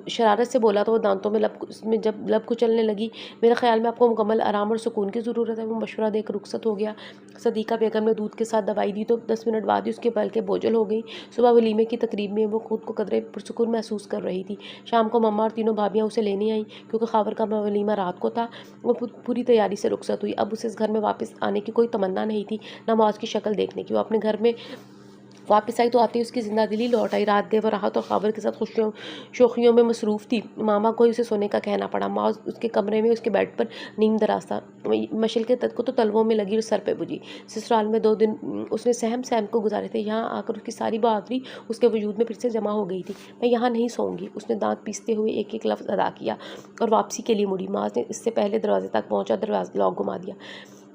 Speaker 1: शरारत से बोला तो वो दांतों में जब लब कुचलने लगी। मेरे ख्याल में आपको मुकम्मल आराम और सुकून की ज़रूरत है। वो मशवरा देकर रुखसत हो गया। सदीक़ा बेगम ने दूध के साथ दवाई दी तो 10 मिनट बाद ही उसके पलकें बोझल हो गई। सुबह वलीमे की तकरीब में वो खुद को कदरे पुरसुकून महसूस कर रही थी। शाम को मम्मा और तीनों भाभियाँ उसे लेने आईं, क्योंकि ख़ावर का वलीमा रात को था। वो पूरी तैयारी से रुखसत हुई। अब उसे इस घर में वापस आने की कोई तमन्ना नहीं थी, ना मौज की शक्ल देखने की। वो अपने घर में वापस आई तो आती उसकी जिंदा दिली लौट आई। रात देर राहत और ख़ावर के साथ खुशियों शोखियों में मसरूफ़ थी। मामा को ही उसे सोने का कहना पड़ा। माँ उसके कमरे में उसके बेड पर नीम दराज था। मशल के तक को तो तलवों में लगी और सर पे बुझी। ससुराल में 2 दिन उसने सहम सहम को गुजारे थे। यहाँ आकर उसकी सारी बहादुरी उसके वजूद में फिर से जमा हो गई थी। मैं यहाँ नहीं सोऊंगी, उसने दांत पीसते हुए एक एक लफ्ज़ अदा किया और वापसी के लिए मुड़ी। माँ ने इससे पहले दरवाजे तक पहुँचा दरवाज़ा लॉक घुमा दिया।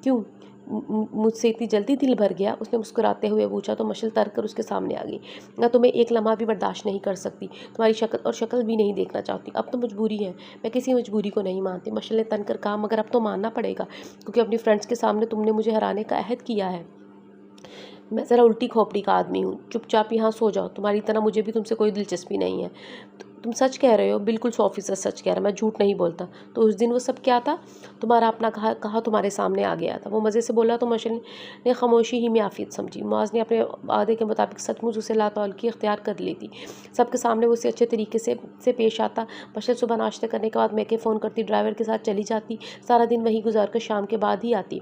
Speaker 1: क्यों? मुझसे इतनी जल्दी दिल भर गया? उसने मुस्कुराते हुए पूछा तो मशल तर कर उसके सामने आ गई। मैं तुम्हें एक लम्हा भी बर्दाश्त नहीं कर सकती, तुम्हारी शक्ल भी नहीं देखना चाहती। अब तो मजबूरी है। मैं किसी मजबूरी को नहीं मानती। मशल ने तन कर कहा, मगर अब तो मानना पड़ेगा, क्योंकि अपनी फ्रेंड्स के सामने तुमने मुझे हराने का अहद किया है। मैं ज़रा उल्टी खोपड़ी का आदमी हूँ। चुपचाप यहाँ सो जाओ। तुम्हारी तरह मुझे भी तुमसे कोई दिलचस्पी नहीं है। तुम सच कह रहे हो? बिल्कुल 100% सच कह रहा, मैं झूठ नहीं बोलता। तो उस दिन वो सब क्या था? तुम्हारा अपना कहा तुम्हारे सामने आ गया था। वो मज़े से बोला तो मशल ने खामोशी ही में आफियत समझी। मुआज़ ने अपने वादे के मुताबिक सचमुच उसे लातौलगी इख्तियार कर ली थी। सबके सामने वो उसे अच्छे तरीके से पेश आता। मशल सुबह नाश्ते करने के बाद मैके फ़ोन करती, ड्राइवर के साथ चली जाती, सारा दिन वहीं गुजार कर शाम के बाद ही आती।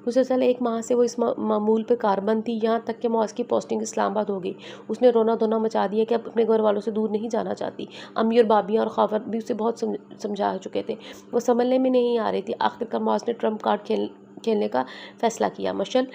Speaker 1: मुसलसल 1 माह से वो इस मामूल पे कारबंद थी, यहाँ तक कि मुआज़ की पोस्टिंग इस्लामाबाद हो गई। उसने रोना धोना मचा दिया कि अब अपने घर वालों से दूर नहीं जाना चाहती। अम्मी और भाभियाँ और ख़ावर भी उसे बहुत समझा चुके थे। वो संभलने में नहीं आ रही थी। आखिरकार मुआज़ ने ट्रम्प कार्ड खेलने का फ़ैसला किया। मशल,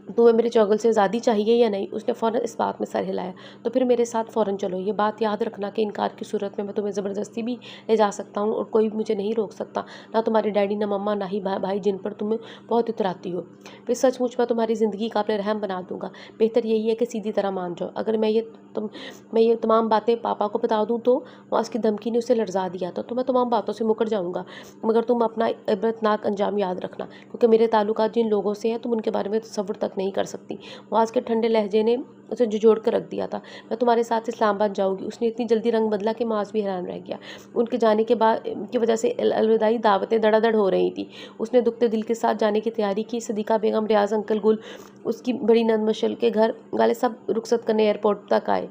Speaker 1: तुम्हें मेरे चौगल से आज़ादी चाहिए या नहीं? उसने फ़ौरन इस बात में सर हिलाया। तो फिर मेरे साथ फ़ौरन चलो। ये बात याद रखना कि इनकार की सूरत में मैं तुम्हें ज़बरदस्ती भी ले जा सकता हूँ और कोई मुझे नहीं रोक सकता, ना तुम्हारे डैडी, ना मम्मा, ना ही भाई जिन पर तुम बहुत इतराती हो। फिर सचमुच मैं तुम्हारी ज़िंदगी काबिल रहम बना दूँगा। बेहतर यही है कि सीधी तरह मान जाओ। अगर मैं ये तमाम बातें पापा को बता दूँ तो? वहाँ उसकी धमकी ने उसे लर्जा दिया था। तो मैं तमाम बातों से मुकर जाऊँगा, मगर तुम अपना इबरतनाक अंजाम याद रखना, क्योंकि मेरे ताल्लुकात जिन लोगों से हैं तुम उनके बारे में तसव्वुर तक नहीं कर सकती। मुआज़ के ठंडे लहजे ने उसे झिझोड़ कर रख दिया था। मैं तुम्हारे साथ इस्लामाबाद जाऊँगी। उसने इतनी जल्दी रंग बदला कि मुआज़ भी हैरान रह गया। उनके जाने के बाद की वजह से अलविदाई दावतें धड़ाधड़ हो रही थी। उसने दुखते दिल के साथ जाने की तैयारी की। सदीक़ा बेगम, रियाज़ अंकल, गुल, उसकी बड़ी नंद, मशल के घर वाले सब रुखसत करने एयरपोर्ट तक आए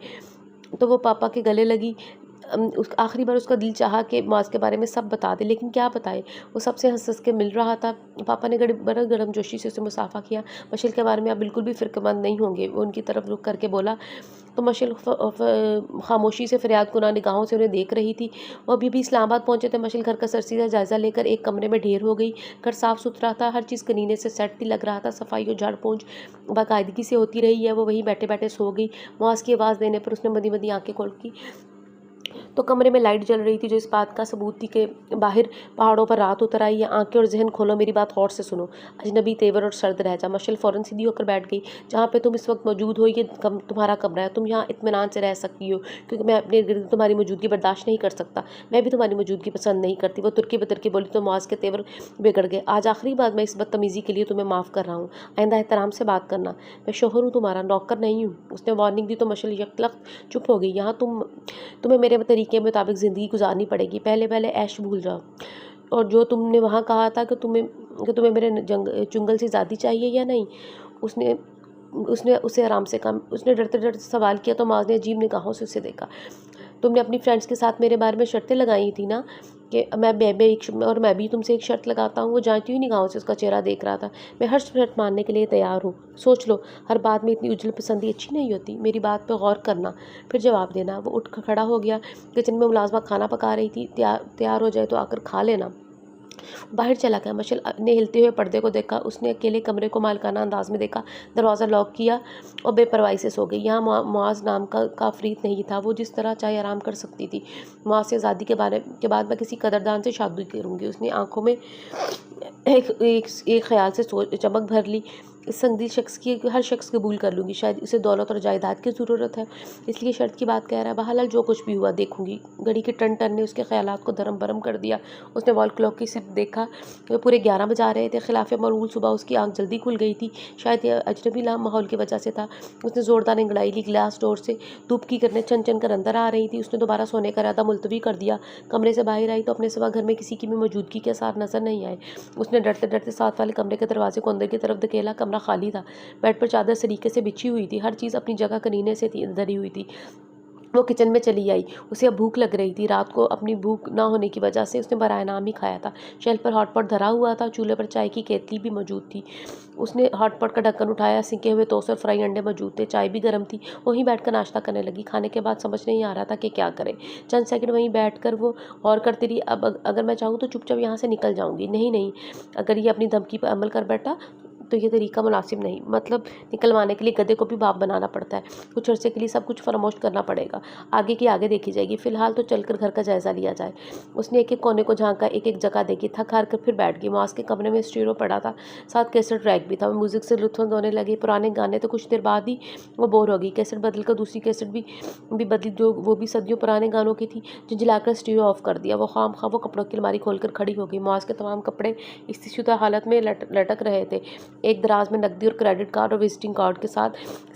Speaker 1: तो वो पापा के गले लगी। आखिरी बार उसका दिल चाहा कि मुआज़ के बारे में सब बता दे, लेकिन क्या बताए? वो सबसे हंस के मिल रहा था। पापा ने बड़ा गर्मजोशी से उसे मुसाफा किया। मशल के बारे में आप बिल्कुल भी फ़िक्रमंद नहीं होंगे। वो उनकी तरफ रुख करके बोला तो मशल खामोशी से फरियाद कुना निगाहों से उन्हें देख रही थी। वो अभी भी इस्लामाबाद पहुँचे थे। मशल घर का सरसीदा जायज़ा लेकर एक कमरे में ढेर हो गई। घर साफ़ सुथरा था, हर चीज़ कनीने से सेट थी। लग रहा था सफाई और झाड़ पोंछ बाकायदगी से होती रही है। वो वहीं बैठे बैठे सो गई। मुआज़ की आवाज़ देने पर उसने मदी मदी आँखें खोल की तो कमरे में लाइट जल रही थी, जो इस बात का सबूत थी कि बाहर पहाड़ों पर रात उतर आई है। आंखें और जहन खोलो, मेरी बात गौर से सुनो। अजनबी, तेवर और सर्द लहजा। मशल फ़ौरन सीधी होकर बैठ गई। जहाँ पे तुम इस वक्त मौजूद हो ये तुम्हारा कमरा है। तुम यहाँ इत्मीनान से रह सकती हो, क्योंकि मैं अपने गिर्द तुम्हारी मौजूदगी बर्दाश्त नहीं कर सकता। मैं भी तुम्हारी मौजूदगी पसंद नहीं करती। वो तुर्की बतरकी बोली तो मुआज़ के तेवर बिगड़ गए। आज आखिरी बार मैं इस बदतमीज़ी के लिए तुम्हें माफ़ कर रहा हूँ। आइंदा एहतराम से बात करना। मैं शोहर हूँ तुम्हारा, नौकर नहीं हूँ। उसने वार्निंग दी तो मशल यकलख्त चुप हो गई। यहाँ तुम्हें मेरे तरीके के मुताबिक ज़िंदगी गुजारनी पड़ेगी। पहले पहले ऐश भूल जाओ। और जो तुमने वहाँ कहा था कि तुम्हें मेरे चुंगल से ज़्यादा चाहिए या नहीं, उसने उसने उसे आराम से कहा। उसने डरते डरते सवाल किया तो माँ ने अजीब निगाहों से उसे देखा। तुमने अपनी फ्रेंड्स के साथ मेरे बारे में शर्तें लगाई थी ना कि मैं भी तुमसे एक शर्त लगाता हूँ। वो जानती हुई निगाहों से उसका चेहरा देख रहा था। मैं हर शर्त मानने के लिए तैयार हूँ। सोच लो, हर बात में इतनी उजल पसंदी अच्छी नहीं होती। मेरी बात पर गौर करना, फिर जवाब देना। वो उठ खड़ा हो गया। किचन में मुलाजमा खाना पका रही थी। तैयार हो जाए तो आकर खा लेना। बाहर चला गया। मशल ने हिलते हुए पर्दे को देखा। उसने अकेले कमरे को मालिकाना अंदाज में देखा, दरवाज़ा लॉक किया और बेपरवाही से सो गई। यहाँ मुआज़ नाम का अफरीत नहीं था। वो जिस तरह चाहे आराम कर सकती थी। मुआज़ से आज़ादी के बाद मैं किसी कदरदान से शादी करूँगी। उसने आंखों में एक ख्याल से चमक भर ली। इस संगीन शख्स की हर शख्स कबूल कर लूँगी। शायद उसे दौलत और जायदाद की ज़रूरत है, इसलिए शर्त की बात कह रहा है। बहरहाल जो कुछ भी हुआ देखूंगी। घड़ी के टन टन ने उसके ख्यालात को धर्म भरम कर दिया। उसने वॉल क्लॉक की सिर्फ देखा, वे पूरे 11 बजा रहे थे। खिलाफ मामूल सुबह उसकी आंख जल्दी खुल गई थी। शायद यह अजनबी माहौल की वजह से था। उसने ज़ोरदार अंगड़ाई ली। ग्लास डोर से धूप की किरणें चन चन कर अंदर आ रही थी। उसने दोबारा सोने का इरादा मुलतवी कर दिया। कमरे से बाहर आई तो अपने सिवा घर में किसी की भी मौजूदगी के आसार नजर नहीं आए। उसने डरते डरते साथ वाले कमरे के दरवाजे को अंदर की तरफ धकेला। कमरा खाली था। बेड पर चादर सलीके से बिछी हुई थी। हर चीज़ अपनी जगह करीने से धरी हुई थी। वो किचन में चली आई। उसे अब भूख लग रही थी। रात को अपनी भूख ना होने की वजह से उसने बराए नाम ही खाया था। शेल्फ पर हॉटपॉट धरा हुआ था। चूल्हे पर चाय की केतली भी मौजूद थी। उसने हॉटपॉट का ढक्कन उठाया। सिंके हुए टोस्ट और फ्राई अंडे मौजूद थे। चाय भी गर्म थी। वहीं बैठकर नाश्ता करने लगी। खाने के बाद समझ नहीं आ रहा था कि क्या करे। चंद सेकंड वहीं बैठकर वो और करती रही। अब अगर मैं चाहूँ तो चुपचाप यहाँ से निकल जाऊँगी। नहीं नहीं, अगर ये अपनी धमकी पर अमल कर बैठा तो ये तरीका मुनासिब नहीं। मतलब निकलवाने के लिए गधे को भी बाप बनाना पड़ता है। कुछ अर्से के लिए सब कुछ फरामोश करना पड़ेगा। आगे की आगे देखी जाएगी। फिलहाल तो चलकर घर का जायज़ा लिया जाए। उसने एक एक कोने को झांका, एक एक जगह देखी। थक हार कर फिर बैठ गई। मास के कमरे में स्टीरियो पड़ा था, साथ कैसेट रैक भी था। वो म्यूज़िक से लुत्फ़ होने लगे। पुराने गाने तो कुछ देर बाद ही वो बोर हो गई। कैसेट बदल कर दूसरी कैसेट भी बदली, जो वो भी सदियों पुराने गानों की थी। झिझिलाकर स्टीरियो ऑफ कर दिया। वो खामखा वो कपड़ों की अलमारी खोलकर खड़ी हो गई। मास के तमाम कपड़े इस्तीशुदा हालत में लटक रहे थे। एक दराज में नकदी और क्रेडिट कार्ड और विजिटिंग कार्ड के साथ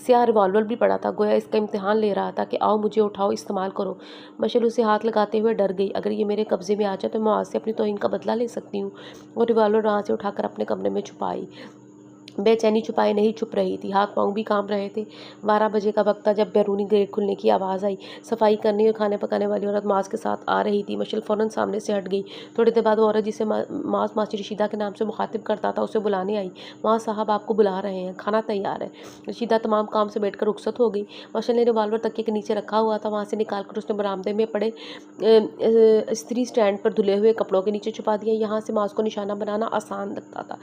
Speaker 1: स्याह रिवॉल्वर भी पड़ा था। गोया इसका इम्तिहान ले रहा था कि आओ मुझे उठाओ, इस्तेमाल करो। मशल उसे हाथ लगाते हुए डर गई। अगर ये मेरे कब्जे में आ जाए तो मैं आज से अपनी तौहीन का बदला ले सकती हूँ। वो रिवॉल्वर वहाँ से उठाकर अपने कमरे में छुपाई। बेचैनी छुपाए नहीं छुप रही थी। हाथ पाँव भी कांप रहे थे। 12 बजे का वक्त था जब बैरूनी गेट खुलने की आवाज़ आई। सफाई करने और खाने पकाने वाली औरत मास के साथ आ रही थी। मशल फ़ौरन सामने से हट गई। थोड़ी देर बाद वो औरत जिसे मास मासी रशीदा के नाम से मुखातिब करता था उसे बुलाने आई। मास साहब आपको बुला रहे हैं, खाना तैयार है। रशीदा तमाम काम से बैठकर रुखसत हो गई। मशल ने रिवाल्वर तकिए के नीचे रखा हुआ था, वहाँ से निकालकर उसने बरामदे में पड़े इस्त्री स्टैंड पर धुले हुए कपड़ों के नीचे छुपा दिया। यहाँ से मास को निशाना बनाना आसान लगता था।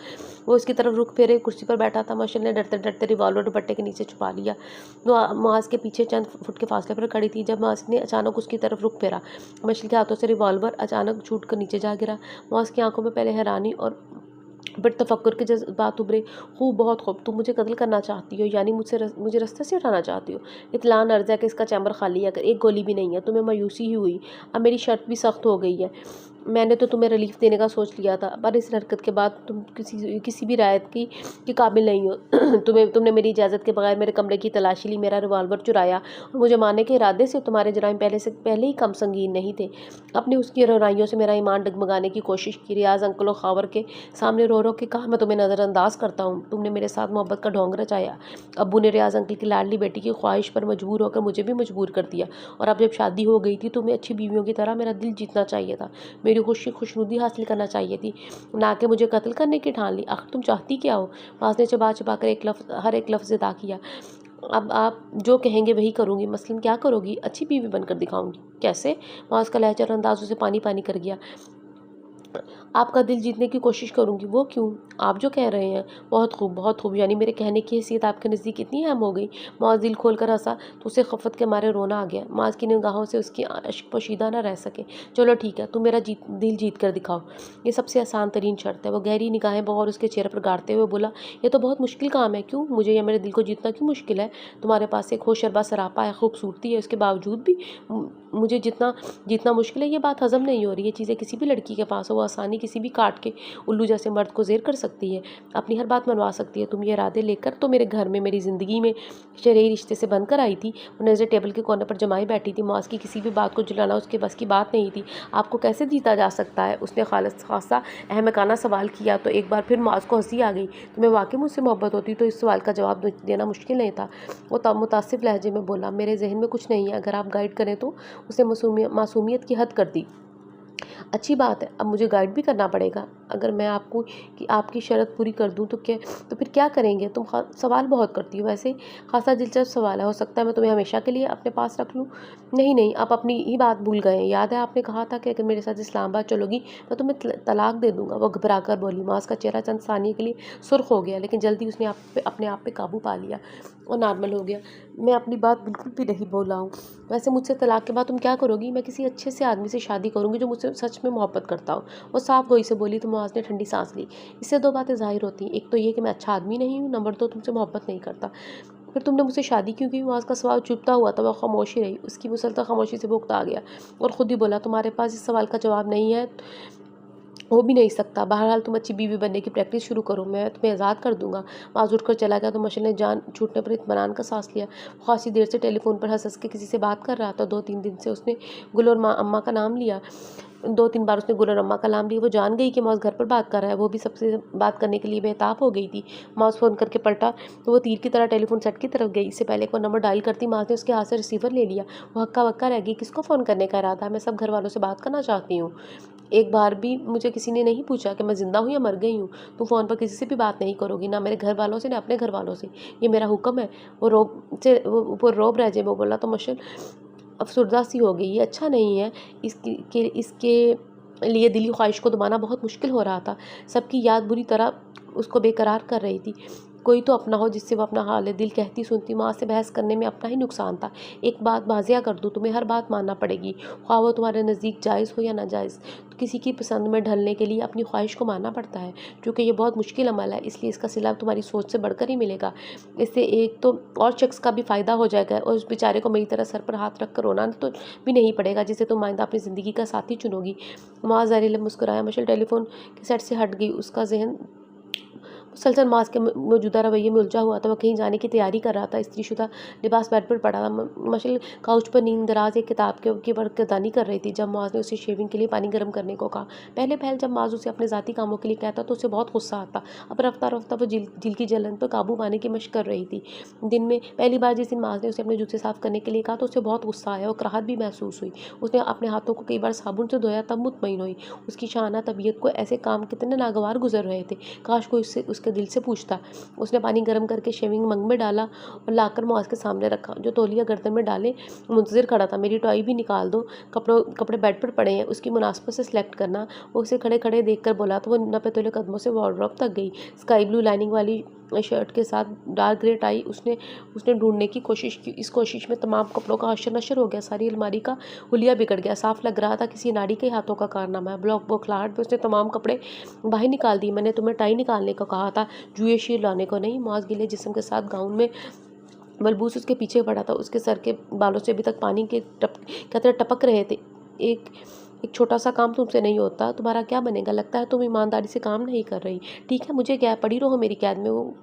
Speaker 1: वो उसकी तरफ रुख फेरे कुर्सी पर बैठा था। मशल ने डरते डरते रिवॉल्वर दुपट्टे के नीचे छुपा लिया। वो मुआज़ के पीछे चंद फुट के फासले पर खड़ी थी। जब मुआज़ ने अचानक उसकी तरफ रुख फेरा, मशल के हाथों से रिवॉल्वर अचानक छूट कर नीचे जा गिरा। मुआज़ की आंखों में पहले हैरानी और फिर तफक्कुर के जज्बात उभरे। खूब, बहुत खूब, तुम मुझे कत्ल करना चाहती हो, यानी मुझे रास्ते से उठाना चाहती हो। इत्तलान अर्ज़ है कि इसका चैम्बर खाली है, अगर एक गोली भी नहीं है। तुम्हें मायूसी ही हुई। अब मेरी शर्त भी सख्त हो गई है। मैंने तो तुम्हें रिलीफ देने का सोच लिया था, पर इस हरकत के बाद तुम किसी भी रायत की काबिल नहीं हो। तुमने मेरी इजाज़त के बगैर मेरे कमरे की तलाशी ली, मेरा रिवॉल्वर चुराया और मुझे मारने के इरादे से। तुम्हारे जराइम पहले ही कम संगीन नहीं थे। अपनी उसकी रोनाइयों से मेरा ईमान डगमगाने की कोशिश की। रियाज अंकल और खावर के सामने रो रो के कहा मैं तुम्हें नज़रअंदाज करता हूँ। तुमने मेरे साथ मोहब्बत का ढोंग रचाया। अब्बू ने रियाज अंकल की लाडली बेटी की ख्वाहिश पर मजबूर होकर मुझे भी मजबूर कर दिया। और अब जब शादी हो गई थी, तुम्हें अच्छी बीवियों की तरह मेरा दिल जीतना चाहिए था, मेरी खुशनुदी हासिल करना चाहिए थी, ना कि मुझे कत्ल करने की ठान ली। आखिर तुम चाहती क्या हो? मास ने चबा चबा कर हर एक लफ्ज़ अदा किया। अब आप जो कहेंगे वही करूँगी। मसलन क्या करोगी? अच्छी बीवी बनकर दिखाऊंगी। कैसे? मास का लहजा और अंदाज उसे पानी पानी कर गया। आपका दिल जीतने की कोशिश करूंगी। वो क्यों? आप जो कह रहे हैं। बहुत खूब, बहुत खूब, यानी मेरे कहने की हैसियत आपके नज़दीक इतनी अहम हो गई। मौज दिल खोल कर हंसा तो उसे खफत के मारे रोना आ गया। माज की निगाहों से उसकी अश्क पोशीदा न रह सके। चलो ठीक है, तुम मेरा दिल जीत कर दिखाओ। ये सबसे आसान तरीन शर्त है। वो गहरी निगाहें बगौर उसके चेहरे पर गाड़ते हुए बोला, ये तो बहुत मुश्किल काम है। क्यों? मुझे या मेरे दिल को जीतना क्यों मुश्किल है? तुम्हारे पास एक होशरबा सरापा है, खूबसूरती है, उसके बावजूद भी मुझे जीतना मुश्किल है। ये बात हजम नहीं हो रही। ये चीज़ें किसी भी लड़की के पास हो, वो आसानी किसी भी काट के उल्लू जैसे मर्द को ज़ेर कर सकती है, अपनी हर बात मनवा सकती है। तुम ये इरादे लेकर तो मेरे घर में, मेरी ज़िंदगी में शरई रिश्ते से बनकर आई थी। वो नज़र टेबल के कोने पर जमाई बैठी थी। मौज की किसी भी बात को जुलाना उसके बस की बात नहीं थी। आपको कैसे जीता जा सकता है? उसने खासा अहमकाना सवाल किया तो एक बार फिर मौज को हंसी आ गई। तुम्हें वाकई मुझसे मोहब्बत होती तो इस सवाल का जवाब देना मुश्किल नहीं था। वो मुतासिफ लहजे में बोला, मेरे जहन में कुछ नहीं है, अगर आप गाइड करें तो। उसने मासूमियत की हद कर दी। अच्छी बात है, अब मुझे गाइड भी करना पड़ेगा। अगर मैं आपको कि आपकी शर्त पूरी कर दूँ तो फिर क्या करेंगे? तुम सवाल बहुत करती हो, वैसे ख़ासा दिलचस्प सवाल है, हो सकता है मैं तुम्हें हमेशा के लिए अपने पास रख लूँ। नहीं, नहीं, आप अपनी ही बात भूल गए हैं। याद है आपने कहा था कि अगर मेरे साथ इस्लामाबाद चलोगी मैं तुम्हें तलाक दे दूँगा। वो घबरा कर बोली। माँ उसका चेहरा चंद सानियों के लिए सुर्ख हो गया, लेकिन जल्दी उसने अपने आप पे काबू पा लिया और नॉर्मल हो गया। मैं अपनी बात बिल्कुल भी नहीं भूला हूँ। वैसे मुझसे तलाक के बाद तुम क्या करोगी? मैं किसी अच्छे से आदमी से शादी करूँगी जो मुझसे सच में मोहब्बत करता हो। वो साफ गोई से बोली तो मुआज़ ने ठंडी सांस ली। इससे दो बातें ज़ाहिर होती हैं, एक तो ये कि मैं अच्छा आदमी नहीं हूँ, नंबर दो तुमसे मोहब्बत नहीं करता। फिर तुमने मुझसे शादी क्यों की? मुआज़ का सवाल चुभता हुआ था, वह खामोशी रही। उसकी मुसलसल खामोशी से वो उकता गया और खुद ही बोला, तुम्हारे पास इस सवाल का जवाब नहीं है, हो भी नहीं सकता। बहरहाल तुम अच्छी बीवी बनने की प्रैक्टिस शुरू करो, मैं तुम्हें आज़ाद कर दूँगा। माज़ उठकर चला गया तो मशल ने जान छूटने पर इत्मीनान का सांस लिया। खासी देर से टेलीफ़ोन पर हँस-हँस के किसी से बात कर रहा था। 2-3 दिन से उसने गुल और अम्मा का नाम लिया। 2-3 बार उसने गुल और अम्मा का नाम लिया। वो जान गई कि मौज़ घर पर बात कर रहा है। वो भी सबसे बात करने के लिए बेताब हो गई थी। मौज़ फ़ोन करके पलटा तो वो तीर की तरह टेलीफ़ोन सेट की तरफ गई। इससे पहले कि वो नंबर डायल करती, मौज़ ने उसके हाथ से रिसीवर ले लिया। वो हक्का-बक्का रह गई। किसको फ़ोन करने का इरादा है? मैं सब घरवालों से बात करना चाहती हूँ। एक बार भी मुझे किसी ने नहीं पूछा कि मैं ज़िंदा हूँ या मर गई हूँ। तुम फ़ोन पर किसी से भी बात नहीं करोगी, ना मेरे घर वालों से, ना अपने घर वालों से। ये मेरा हुक्म है। वो रोब रह वो बोला तो मशल अफ़सरदा सी हो गई। ये अच्छा नहीं है। इसके लिए दिली ख्वाहिश को दबाना बहुत मुश्किल हो रहा था। सबकी याद बुरी तरह उसको बेकरार कर रही थी। कोई तो अपना हो जिससे वो अपना हाल दिल कहती सुनती। माँ से बहस करने में अपना ही नुकसान था। एक बात वाज़िया कर दूँ, तुम्हें हर बात मानना पड़ेगी, ख्वाह वो तुम्हारे नज़दीक जायज़ हो या नाजायज़। तो किसी की पसंद में ढलने के लिए अपनी ख्वाहिश को मानना पड़ता है। चूँकि ये बहुत मुश्किल अमल है, इसलिए इसका सिला तुम्हारी सोच से बढ़कर ही मिलेगा। इससे एक तो और शख्स का भी फ़ायदा हो जाएगा और उस बेचारे को मेरी तरह सर पर हाथ रख कर रोना तो भी नहीं पड़ेगा, जिसे तुम आइंदा अपनी ज़िंदगी का साथी चुनोगी। मुआज़ ज़हरीला मुस्कुराया। मशल टेलीफ़ोन के सेट से हट गई। उसका ज़हन मुसलसल मास के मौजूदा रवैये में उलझा हुआ था। वह कहीं जाने की तैयारी कर रहा था। इस्त्रीशुदा लिबास बेड पर पड़ा था। मशल काउच पर नींद-दराज एक किताब की वर्कदानी कर रही थी जब मुआज़ ने उसे शेविंग के लिए पानी गर्म करने को कहा। पहले पहल जब मुआज़ उसे अपने ज़ाती कामों के लिए कहता तो उसे बहुत गुस्सा आता। अब रफ्ता-रफ्ता वो दिल की जलन पर काबू पाने की मशक कर रही थी। दिन में पहली बार जिस दिन मुआज़ ने उसे अपने जूते साफ़ करने के लिए कहा तो उसे बहुत गुस्सा आया और कराहत भी महसूस हुई। उसने अपने हाथों को कई बार साबुन से धोया, तब मुतमईन हुई। उसकी शाहाना तबीयत को ऐसे काम कितने नागवार गुज़र रहे थे। काश कोई उसके दिल से पूछता। उसने पानी गर्म करके शेविंग मग में डाला और लाकर मुआज़ के सामने रखा, जो तौलिया गर्दन में डाले मुंतज़िर खड़ा था। मेरी टॉय भी निकाल दो, कपड़े बेड पर पड़े हैं, उसकी मुनासिबत से सिलेक्ट करना। वो उसे खड़े-खड़े देखकर बोला तो वो नपे-तुले कदमों से वार्डरोब तक गई। स्काई ब्लू लाइनिंग वाली शर्ट के साथ डार्क ग्रे टाई उसने उसने ढूंढने की कोशिश की। इस कोशिश में तमाम कपड़ों का हशर नशर हो गया। सारी अलमारी का हुलिया बिगड़ गया। साफ लग रहा था किसी नाड़ी के हाथों का कारनामा है। बौखलाहट में उसने तमाम कपड़े बाहर निकाल दिए। मैंने तुम्हें टाई निकालने को कहा था, जुए शीर लाने को नहीं। मुआज़ गीले जिस्म के साथ गाउन में बलबूस उसके पीछे पड़ा था। उसके सर के बालों से अभी तक पानी के कतरे टपक रहे थे। एक एक छोटा सा काम तुमसे नहीं होता, तुम्हारा क्या बनेगा? लगता है तुम ईमानदारी से काम नहीं कर रही। ठीक है, मुझे क्या है, पड़ी रहो मेरी कैद में वो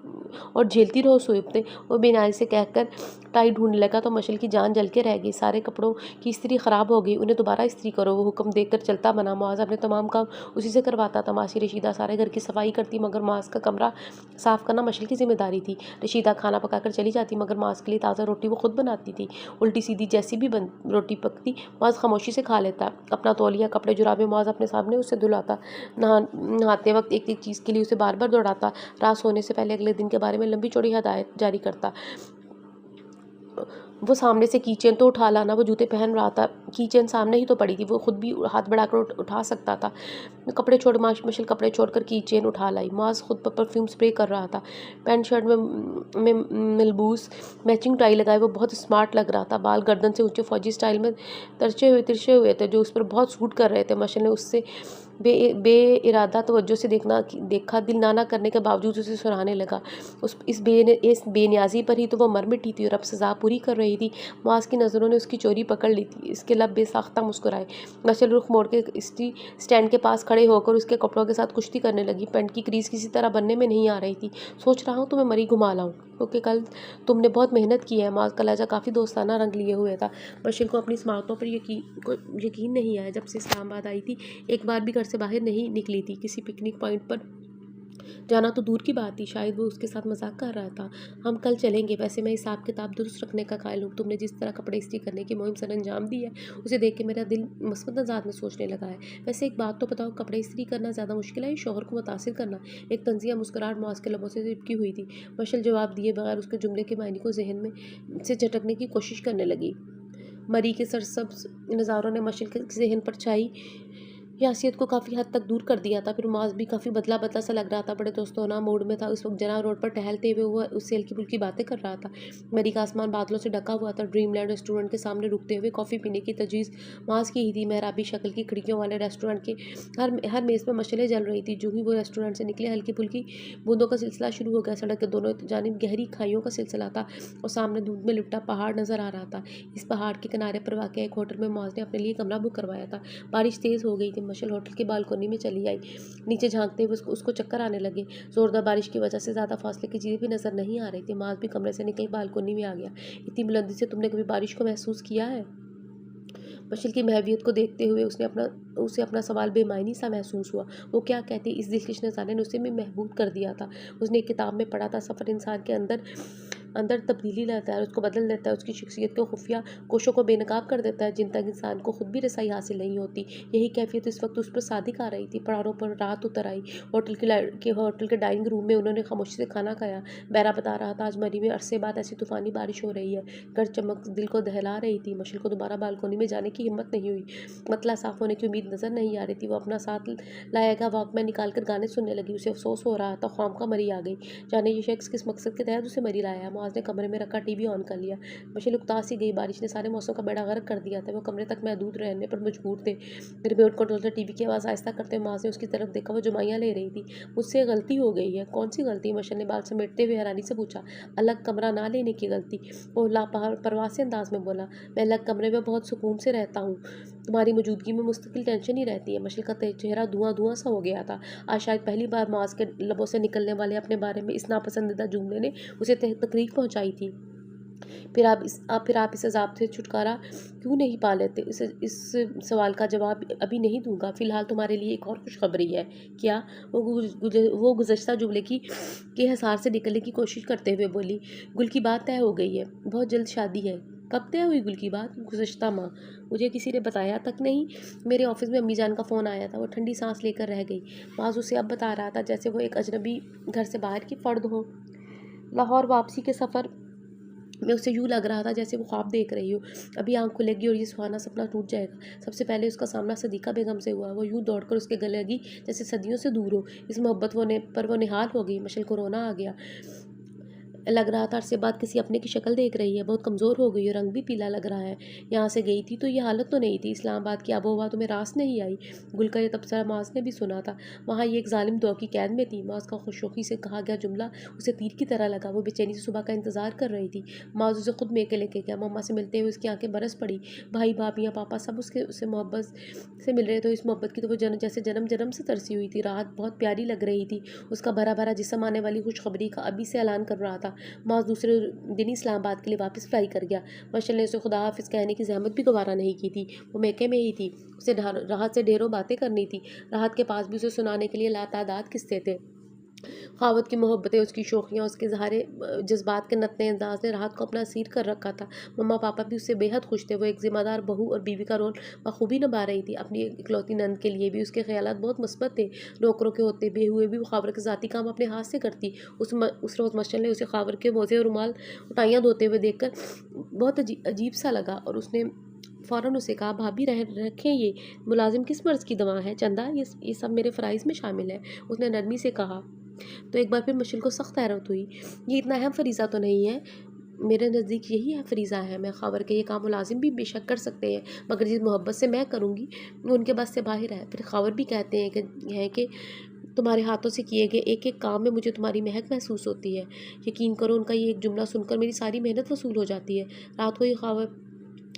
Speaker 1: और झेलती रहो सुइबतें। वो बेनाई से कहकर टाई ढूंढने लगा तो मशल की जान जल के रह गई। सारे कपड़ों की इस्त्री ख़राब हो गई, उन्हें दोबारा इस्त्री करो। वो हुक्म देकर चलता बना। मुआज़ अपने तमाम काम उसी से करवाता था। मासी रशीदा सारे घर की सफाई करती, मगर मुआज़ का कमरा साफ़ करना मशल की जिम्मेदारी थी। रशीदा खाना पकाकर चली जाती, मगर मुआज़ के लिए ताज़ा रोटी वो खुद बनाती थी। उल्टी सीधी जैसी भी रोटी पकती, मुआज़ खामोशी से खा लेता। अपना तौलिया, कपड़े, जुराबें मुआज़ अपने सामने उससे धुलाता। नहाते वक्त एक एक चीज़ के लिए उसे बार बार दौड़ाता। रात सोने से पहले अगले दिन के बारे में लंबी चौड़ी हदायत जारी करता। वो सामने से कीचेन तो उठा लाना। वो जूते पहन रहा था, कीचेन सामने ही तो पड़ी थी, वो खुद भी हाथ बढ़ाकर उठा सकता था। कपड़े छोड़ मशल कपड़े छोड़कर कीचेन उठा लाई। मुआज़ खुद पर परफ्यूम स्प्रे कर रहा था। पैंट शर्ट में मलबूस मैचिंग टाई लगाए वो बहुत स्मार्ट लग रहा था। बाल गर्दन से ऊंचे फौजी स्टाइल में तिरछे हुए थे, जो उस पर बहुत सूट कर रहे थे। मशल ने उससे बेइरादा तवज्जो से देखा। दिल ना करने के बावजूद उसे सुनाने लगा। इस बेनियाजी पर ही तो वो मर मिटी थी और अब सज़ा पूरी कर रही थी। मुआज़ की नज़रों ने उसकी चोरी पकड़ ली थी। इसके लब बेसाख्ता मुस्कुराए। मशल रुख मोड़ के स्टैंड के पास खड़े होकर उसके कपड़ों के साथ कुश्ती करने लगी। पैंट की क्रीज किसी तरह बनने में नहीं आ रही थी। सोच रहा हूँ तुम्हें मरी घुमा लाऊं, क्योंकि कल तुमने बहुत मेहनत की है। मुआज़ का लहजा काफ़ी दोस्ताना रंग लिए हुए था। मशल को अपनी स्मारतों पर यकीन नहीं आया। जब से इस्लामाबाद आई थी, एक बार भी घर से बाहर नहीं निकली थी। किसी पिकनिक पॉइंट पर जाना तो दूर की बात थी, शायद वो उसके साथ मजाक कर रहा था। हम कल चलेंगे, वैसे मैं हिसाब किताब दुरुस्त रखने का कायल हूँ। तुमने जिस तरह कपड़े इस्त्री करने की मुहिम सर अंजाम दी है, उसे देख के मेरा दिल मसमत नजात में सोचने लगा है। वैसे एक बात तो बताओ, कपड़े इस्त्री करना ज़्यादा मुश्किल है या शौहर को मुतासिर करना? एक तंजिया मुस्कुराहट मुआज़ के लबों से चिपकी हुई थी। मशल जवाब दिए बगैर उसके जुमले के मायने को जहन में से झटकने की कोशिश करने लगी। मरी के सरसब्ज नज़ारों ने मशल के जहन पर छाई यासियत को काफ़ी हद तक दूर कर दिया था। फिर माज भी काफ़ी बदला बदला सा लग रहा था, बड़े दोस्ताना मूड में था। उस वक्त जना रोड पर टहलते हुए वो उससे हल्की फुल्की बातें कर रहा था। मरी का आसमान बादलों से ढका हुआ था। ड्रीमलैंड रेस्टोरेंट के सामने रुकते हुए कॉफ़ी पीने की तजवीज़ माज की ही थी। मेहराबी शक्ल की खिड़कियों वाले रेस्टोरेंट के हर मेज़ में मशलें जल रही थी। जो ही वो रेस्टोरेंट से निकले, हल्की फुल्की बूंदों का सिलसिला शुरू हो गया। सड़क के दोनों जानिब गहरी खाइयों का सिलसिला था और सामने धूप में लिपटा पहाड़ नजर आ रहा था। इस पहाड़ के किनारे पर वाक़ एक होटल में माज ने अपने लिए कमरा बुक करवाया था। बारिश तेज़ हो गई थी। मशल होटल के बालकोनी में चली आई। नीचे झांकते हुए उसको चक्कर आने लगे। जोरदार बारिश की वजह से ज़्यादा फासले की चीज़ें भी नजर नहीं आ रही थी। माज भी कमरे से निकल बालकोनी में आ गया। इतनी बुलंदी से तुमने कभी बारिश को महसूस किया है? मशील की महवियत को देखते हुए उसे अपना सवाल बेमायनी सा महसूस हुआ। वो क्या कहती, इस दिलकश नज़ारे ने उसे भी महबूब कर दिया था। उसने एक किताब में पढ़ा था, सफ़र इंसान के अंदर अंदर तब्दीली लाता है, उसको बदल देता है, उसकी शख्सियत को खुफिया कोशों को बेनकाब कर देता है जिन तक इंसान को खुद भी रसाई हासिल नहीं होती। यही कैफियत इस वक्त उस पर सादिक आ रही थी। पहाड़ों पर रात उतर आई। होटल के डाइनिंग रूम में उन्होंने खामोशी से खाना खाया। बैरा बता रहा था, आज मरी में अरसे बाद ऐसी तूफ़ानी बारिश हो रही है। गर्द चमक दिल को दहला रही थी। मशील को दोबारा बालकोनी में जाने की हिम्मत नहीं हुई। मतला साफ होने की उम्मीद नजर नहीं आ रही थी। वो अपना साथ लाया गया वॉकमैन निकाल कर गाने सुनने लगी। उसे अफसोस हो रहा था, ख्वाम का मरी आ गई। जाने ये शख्स किस मकसद के तहत उसे मरी लाया। मुआज़ ने कमरे में रखा टीवी ऑन कर लिया। मशील उकतास ही गई। बारिश ने सारे मौसम का बेड़ा गर्क कर दिया था। वो कमरे तक महदूद रहने पर मजबूर थे। रिमोट कंट्रोल से टीवी की आवाज़ आहिस्ता करते हुए मुआज़ ने उसकी तरफ देखा। वो जुमाइयाँ ले रही थी। मुझसे गलती हो गई है। कौन सी गलती? मशील ने बाल समेटते हुए हैरानी से पूछा। अलग कमरा ना लेने की गलती। वो लापरवाह से अंदाज में बोला, मैं अलग कमरे में बहुत सुकून से रहता हूँ। तुम्हारी मौजूदगी में मुस्तकिल टेंशन ही रहती है। मशील का चेहरा धुआं धुआं सा हो गया था। आज शायद पहली बार मुआज़ के लबों से निकलने वाले अपने बारे में इस नापसंदीदा जुमले ने उसे तकलीफ पहुंचाई थी। फिर आप इस अज़ाब से छुटकारा क्यों नहीं पा लेते? इस सवाल का जवाब अभी नहीं दूंगा। फ़िलहाल तुम्हारे लिए एक और खुशखबरी है। क्या? वो गुज़श्ता जुमले के हिसार से निकलने की कोशिश करते हुए बोली। गुल की बात तय हो गई है। बहुत जल्द शादी है। कब तय हुई गुल की बात? गुज़श्ता माह। मुझे किसी ने बताया तक नहीं। मेरे ऑफिस में अम्मी जान का फ़ोन आया था। वो ठंडी सांस लेकर रह गई। बाज़ उसे अब बता रहा था जैसे वो एक अजनबी घर से बाहर की फ़र्द हो। लाहौर वापसी के सफ़र में उसे यूँ लग रहा था जैसे वो ख्वाब देख रही हो। अभी आँख खुलेगी और ये सुहाना सपना टूट जाएगा। सबसे पहले उसका सामना सदीक़ा बेगम से हुआ। वो यूँ दौड़कर उसके गले लगी जैसे सदियों से दूर हो। इस मोहब्बत पर वो निहाल हो गई। मशल को रोना आ गया। लग रहा था अरसे बाद किसी अपने की शक्ल देख रही है। बहुत कमज़ोर हो गई और रंग भी पीला लग रहा है। यहाँ से गई थी तो ये हालत तो नहीं थी। इस्लामाबाद की आबोहवा तुम्हें रास नहीं आई? गुल का ये तबसरा माज ने भी सुना था। वहाँ ये एक जालिम दौर की कैद में थी। माज का खुशौकी से कहा गया जुमला उसे तीर की तरह लगा। वो बेचैनी से सुबह का इंतजार कर रही थी। माज उसे खुद मेके लेके गया। मम्मा से मिलते हुए उसकी आंखें बरस पड़ी। भाई भाभियाँ पापा सब उससे मोहब्बत से मिल रहे थे। इस मोहब्बत की तो वो जैसे जन्म जन्म से तरसी हुई थी। रात बहुत प्यारी लग रही थी। उसका भरा भरा जिस्म आने वाली खुशखबरी का अभी से ऐलान कर रहा था। माज दूसरे दिन इस्लामाबाद के लिए वापस फ्लाई कर गया। मशल ने उसे खुदा हाफिज़ कहने की जहमत भी गवारा नहीं की थी। वो मेके में ही थी। उसे राहत से ढेरों बातें करनी थी। राहत के पास भी उसे सुनाने के लिए लातादाद किस्से थे। खावत की मोहब्बतें, उसकी शौकियाँ, उसके ज़ाहिर जज्बात के नतने अंदाज ने राहत को अपना असीर कर रखा था। मम्मा पापा भी उससे बेहद खुश थे। वो एक ज़िम्मेदार बहू और बीवी का रोल बखूबी निभा रही थी। अपनी इकलौती नंद के लिए भी उसके ख्यालात बहुत मुस्बत थे। नौकरों के होते भी हुए भी वो खावर के ज़ाती काम अपने हाथ से करती। उस रोज़ मशल ने उसे खावर के मोज़े और रुमाल उठाइयाँ धोते हुए देखकर बहुत अजीब सा लगा और उसने फ़ौरन उसे कहा, भाभी रखें ये मुलाजिम किस मर्ज़ की दवा है? चंदा, ये सब मेरे फ़राइज़ में शामिल है। उसने नरमी से कहा। तो एक बार फिर मशील को सख्त हैरत हुई। ये इतना अहम फरीज़ा तो नहीं है। मेरे नज़दीक यही है फ़रीज़ा है। मैं ख़ावर के ये काम मुलाजिम भी बेशक कर सकते हैं, मगर जिस मोहब्बत से मैं करूँगी वो उनके बस से बाहर है। फिर ख़ावर भी कहते हैं कि तुम्हारे हाथों से किए गए एक एक काम में मुझे तुम्हारी महक महसूस होती है। यकीन करो, उनका ये एक जुमला सुनकर मेरी सारी मेहनत वसूल हो जाती है। रात को ये ख़ावर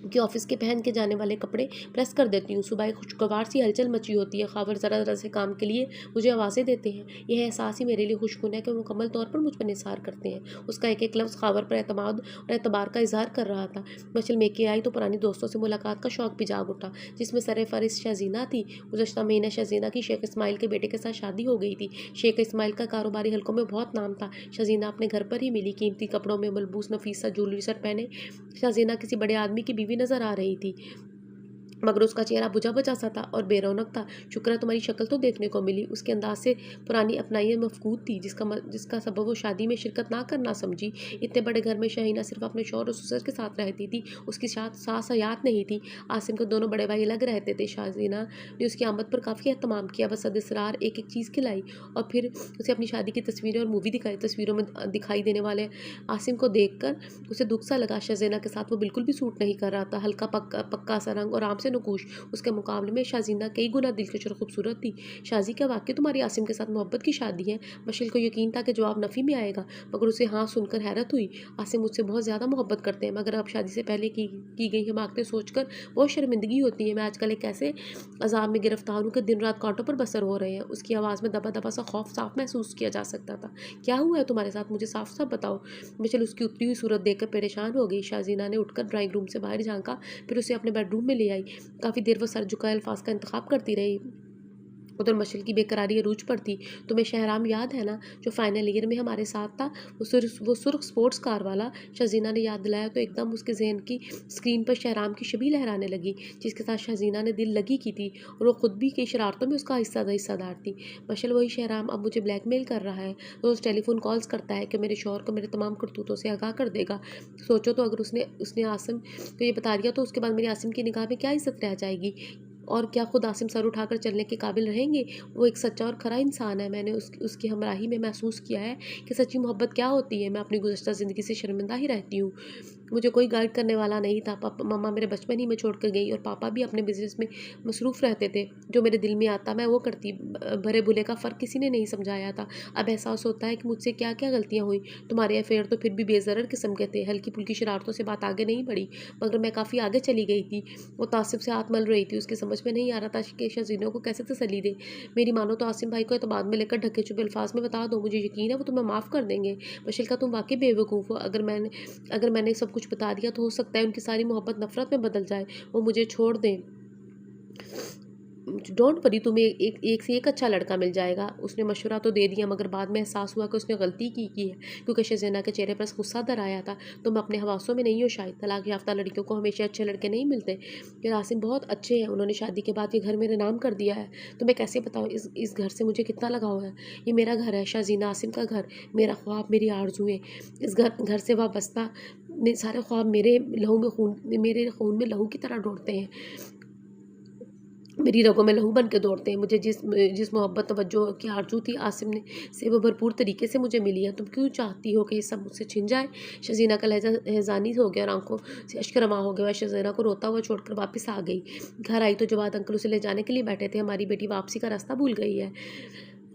Speaker 1: कि ऑफिस के पहन के जाने वाले कपड़े प्रेस कर देती हूँ। सुबह एक खुशगवार सी हलचल मची होती है, ख़ाबर ज़रा-ज़रा से काम के लिए मुझे आवाज़ें देते हैं। यह एहसास ही मेरे लिए खुशकुन है कि वो मुकम्मल तौर पर मुझ पर निसार करते हैं। उसका एक-एक लफ्ज़ ख़ाबर पर एतमाद और एतबार का इज़हार कर रहा था। मशल मेके आई तो पुरानी दोस्तों से मुलाकात का शौक़ भी जाग उठा, जिसमें सर-ए-फ़हरिस्त शहज़ीना थी। गुज़श्ता महीने शहज़ीना की शेख इस्माइल के बेटे के साथ शादी हो गई थी। शेख इस्माइल का कारोबारी हलकों में बहुत नाम था। शहज़ीना अपने घर पर ही मिली, कीमती कपड़ों में मलबूस नफीस सा ज्वेलरी सेट पहने शहज़ीना किसी बड़े आदमी की बीवी नज़र आ रही थी, मगर उसका चेहरा बुझा-बुझा सा था और बेरौनक था। शुक्र है तुम्हारी शक्ल तो देखने को मिली। उसके अंदाज से पुरानी अपनाई मफकूद थी, जिसका सबब वो शादी में शिरकत ना करना समझी। इतने बड़े घर में शहीना सिर्फ अपने शौहर और ससुर के साथ रहती थी, उसकी सास हयात नहीं थी। आसिम के दोनों बड़े भाई अलग रहते थे। शहज़ीना ने उसकी आमद पर काफ़ी एहतमाम किया, बस सदस्रार एक-एक चीज़ खिलाई और फिर उसे अपनी शादी की तस्वीरें और मूवी दिखाई। तस्वीरों में दिखाई देने वाले आसिम को देखकर उसे दुख सा लगा। शहज़ीना के साथ वो बिल्कुल भी सूट नहीं कर रहा था। हल्का पक्का सा रंग और आम से नकूश। उसके मुकाबले में शहज़ीना कई गुना दिलकश और खूबसूरत थी। शाजी, क्या वाकई तुम्हारी आसिम के साथ मोहब्बत की शादी है? मशील को यकीन था कि जवाब नफ़ी में आएगा, मगर उसे हाँ सुनकर हैरत हुई। आसिम मुझसे बहुत ज़्यादा मोहब्बत करते हैं, मगर अब शादी से पहले की गई हिमाकतें सोचकर बहुत शर्मिंदगी होती है। मैं आजकल एक ऐसे अजाब में गिरफ्तार हूँ कि दिन रात कांटों पर बसर हो रहे हैं। उसकी आवाज़ में दबा दबा सा खौफ साफ महसूस किया जा सकता था। क्या हुआ है तुम्हारे साथ? मुझे साफ साफ बताओ। मिशेल उसकी उतरी हुई सूरत देखकर परेशान हो गई। शाजीना ने उठकर ड्राइंग रूम से बाहर झांका, फिर उसे अपने बेडरूम में ले आई। काफ़ी देर वो सर झुकाए अल्फाज का इंतखाब करती रही। उधर मशल की बेकरारी अरूज पर थी। तुम्हें शहराम याद है ना, जो फाइनल ईयर में हमारे साथ था? वो सुर्ख स्पोर्ट्स कार वाला। शहजीना ने याद दिलाया तो एकदम उसके जहन की स्क्रीन पर शहराम की छवि लहराने लगी, जिसके साथ शहजीना ने दिल लगी की थी, और वो खुद भी कई शरारतों में उसका हिस्सेदार थी। मशल, वही शहराम अब मुझे ब्लैकमेल कर रहा है। रोज़ टेलीफोन कॉल्स करता है कि मेरे शौहर को मेरे तमाम करतूतों से आगाह कर देगा। सोचो तो, अगर उसने उसने आसिम को ये बता दिया तो उसके बाद मेरी आसिम की निगाह में क्या इज्जत रह जाएगी? और क्या खुद आसिम सर उठाकर चलने के काबिल रहेंगे? वो एक सच्चा और खरा इंसान है। मैंने उसकी हमराही में महसूस किया है कि सच्ची मोहब्बत क्या होती है। मैं अपनी गुज़श्ता ज़िंदगी से शर्मिंदा ही रहती हूँ। मुझे कोई गाइड करने वाला नहीं था। मम्मा मेरे बचपन ही में छोड़ कर गई, और पापा भी अपने बिजनेस में मसरूफ़ रहते थे। जो मेरे दिल में आता मैं वो करती। भरे बुरे का फ़र्क किसी ने नहीं समझाया था। अब एहसास होता है कि मुझसे क्या क्या गलतियाँ हुई। तुम्हारे अफेयर तो फिर भी बेज़रर किस्म के थे। हल्की फुल्की शरारतों से बात आगे नहीं बढ़ी, मगर मैं काफ़ी आगे चली गई थी। वो तासिब से हाथ मल रही थी। उसकी समझ में नहीं आ रहा था कि शज़ीनों को कैसे तसल्ली दे। मेरी मानो तो आसिम भाई को एतमाद में लेकर ढके छुपे अल्फाज में बता दो। मुझे यकीन है वो तुम्हें माफ़ कर देंगे। बशीर का तुम वाकई बेवकूफ़ हो। अगर मैंने सब कुछ बता दिया तो हो सकता है उनकी सारी मोहब्बत नफ़रत में बदल जाए, वो मुझे छोड़ दें। डोंट वरी, तुम्हें एक से एक अच्छा लड़का मिल जाएगा। उसने मशवरा तो दे दिया, मगर बाद में एहसास हुआ कि उसने गलती की है, क्योंकि शहज़ीना के चेहरे पर गुस्सा दर आया था। तुम अपने हवासों में नहीं हो शायद। तलाक याफ्ता लड़कियों को हमेशा अच्छे लड़के नहीं मिलते। ये आसिम बहुत अच्छे हैं। उन्होंने शादी के बाद ये घर मेरे नाम कर दिया है। तुम्हें कैसे बताओ इस घर से मुझे कितना लगाव है। ये मेरा घर है शहज़ीना, आसिम का घर, मेरा ख्वाब, मेरी आरज़ुएं। इस घर से वाबस्ता सारे ख्वाब मेरे खून में लहू की तरह दौड़ते हैं, मेरी रगों में लहू बन के दौड़ते हैं। मुझे जिस मोहब्बत तवज्जो की आरज़ू थी आसिम ने से वो भरपूर तरीके से मुझे मिली है। तुम क्यों चाहती हो कि ये सब मुझसे छिन जाए? शज़ीना का लहजा हैज़ानी हो गया और आंखों से अश्क रवा हो गया। वह शज़ीना को रोता हुआ छोड़कर वापस आ गई। घर आई तो जवाद अंकल उसे ले जाने के लिए बैठे थे। हमारी बेटी वापसी का रास्ता भूल गई है,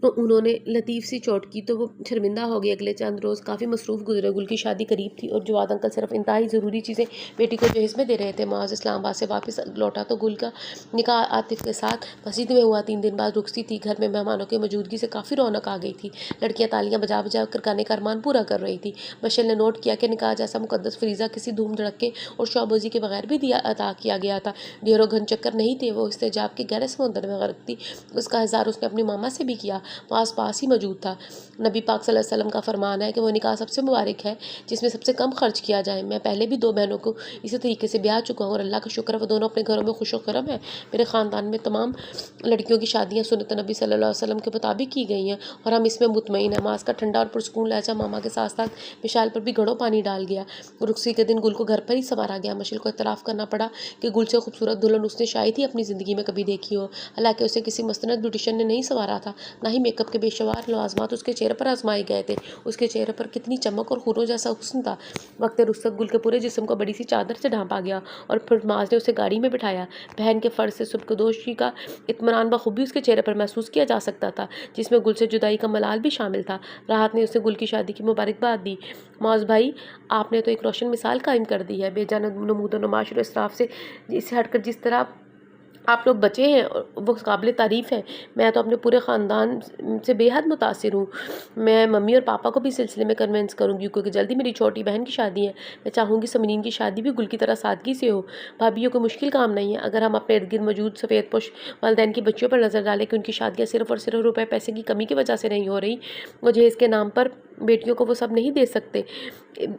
Speaker 1: तो उन्होंने लतीफ़ सी चोट की तो वो शर्मिंदा हो गई। अगले चंद रोज़ काफ़ी मसरूफ़ गुजरे। गुल की शादी करीब थी और जवाद अंकल सिर्फ इंतहाई ज़रूरी चीज़ें बेटी को जहेज़ में दे रहे थे। मुआज़ इस्लामाबाद से वापस लौटा तो गुल का निकाह आतिफ़ के साथ मस्जिद में हुआ। 3 दिन बाद रुखसती थी। घर में मेहमानों की मौजूदगी से काफ़ी रौनक आ गई थी। लड़कियाँ तालियाँ बजा बजा कर गाने का अरमान पूरा कर रही थी। बशीर ने नोट किया कि निकाह जैसा मुकद्दस फरीज़ा किसी धूम धड़क्के और शौबाजी के बगैर भी अदा किया गया था। ढेरों घन चक्कर नहीं थे। वो इस्तेजाब के गहरे समुंदर में गर्क थी। उसका इज़हार उसने अपनी मामा से भी किया, वो आस पास ही मौजूद था। नबी पाक सल्लल्लाहु अलैहि वसल्लम का फरमान है कि वो निकाह सबसे मुबारक है जिसमें सबसे कम खर्च किया जाए। मैं पहले भी 2 बहनों को इसी तरीके से ब्याह चुका हूँ और अल्लाह का शुक्र है वो दोनों अपने घरों में खुश व खुर्रम है। मेरे ख़ानदान में तमाम लड़कियों की शादियाँ सुन्नत नबी सल्लल्लाहु अलैहि वसल्लम के मुताबिक की गई हैं और हम इसमें मुतमईन हैं। मास का ठंडा और पुरसकून लहजा मामा के साथ साथ विशाल पर भी घड़ों पानी डाल गया। रुखसी के दिन गुल को घर पर ही संवारा गया। मशील को इतराफ़ करना पड़ा कि गुल से खूबसूरत दुल्हन उसने शायद ही अपनी ज़िंदगी में कभी देखी हो। हालांकि उसे किसी मस्तनद ब्यूटिशियन ने नहीं संवारा था, ना ही शाही मेकअप के बेशुमार लवाजमात उसके चेहरे पर आजमाए गए थे। उसके चेहरे पर कितनी चमक और खूनों जैसा हुस्न था। वक्त रुस्तक गुल के पूरे जिस्म को बड़ी सी चादर से ढांपा गया और फिर माज ने उसे गाड़ी में बिठाया। बहन के फर्ज से सुबकदोशी का इत्मीनान बखूबी उसके चेहरे पर महसूस किया जा सकता था, जिसमें गुल से जुदाई का मलाल भी शामिल था। राहत ने उसे गुल की शादी की मुबारकबाद दी। मौज भाई, आपने तो एक रोशन मिसाल कायम कर दी है। बेजा नमूद व नमाश और इसराफ से इससे हटकर जिस तरह आप लोग बचे हैं वो काबिल तारीफ़ है। मैं तो अपने पूरे ख़ानदान से बेहद मुतासिर हूँ। मैं मम्मी और पापा को भी इस सिलसिले में कन्विंस करूँगी, क्योंकि जल्दी मेरी छोटी बहन की शादी है। मैं चाहूँगी समनीन की शादी भी गुल की तरह सादगी से हो। भाभी, कोई मुश्किल काम नहीं है अगर हम अपने इर्द गिर्द मौजूद सफ़ेद पोश वालिदैन की बच्चियों पर नज़र डालें कि उनकी शादियाँ सिर्फ़ और सिर्फ रुपए पैसे की कमी की वजह से नहीं हो रही। मुझे इसके नाम पर बेटियों को वो सब नहीं दे सकते।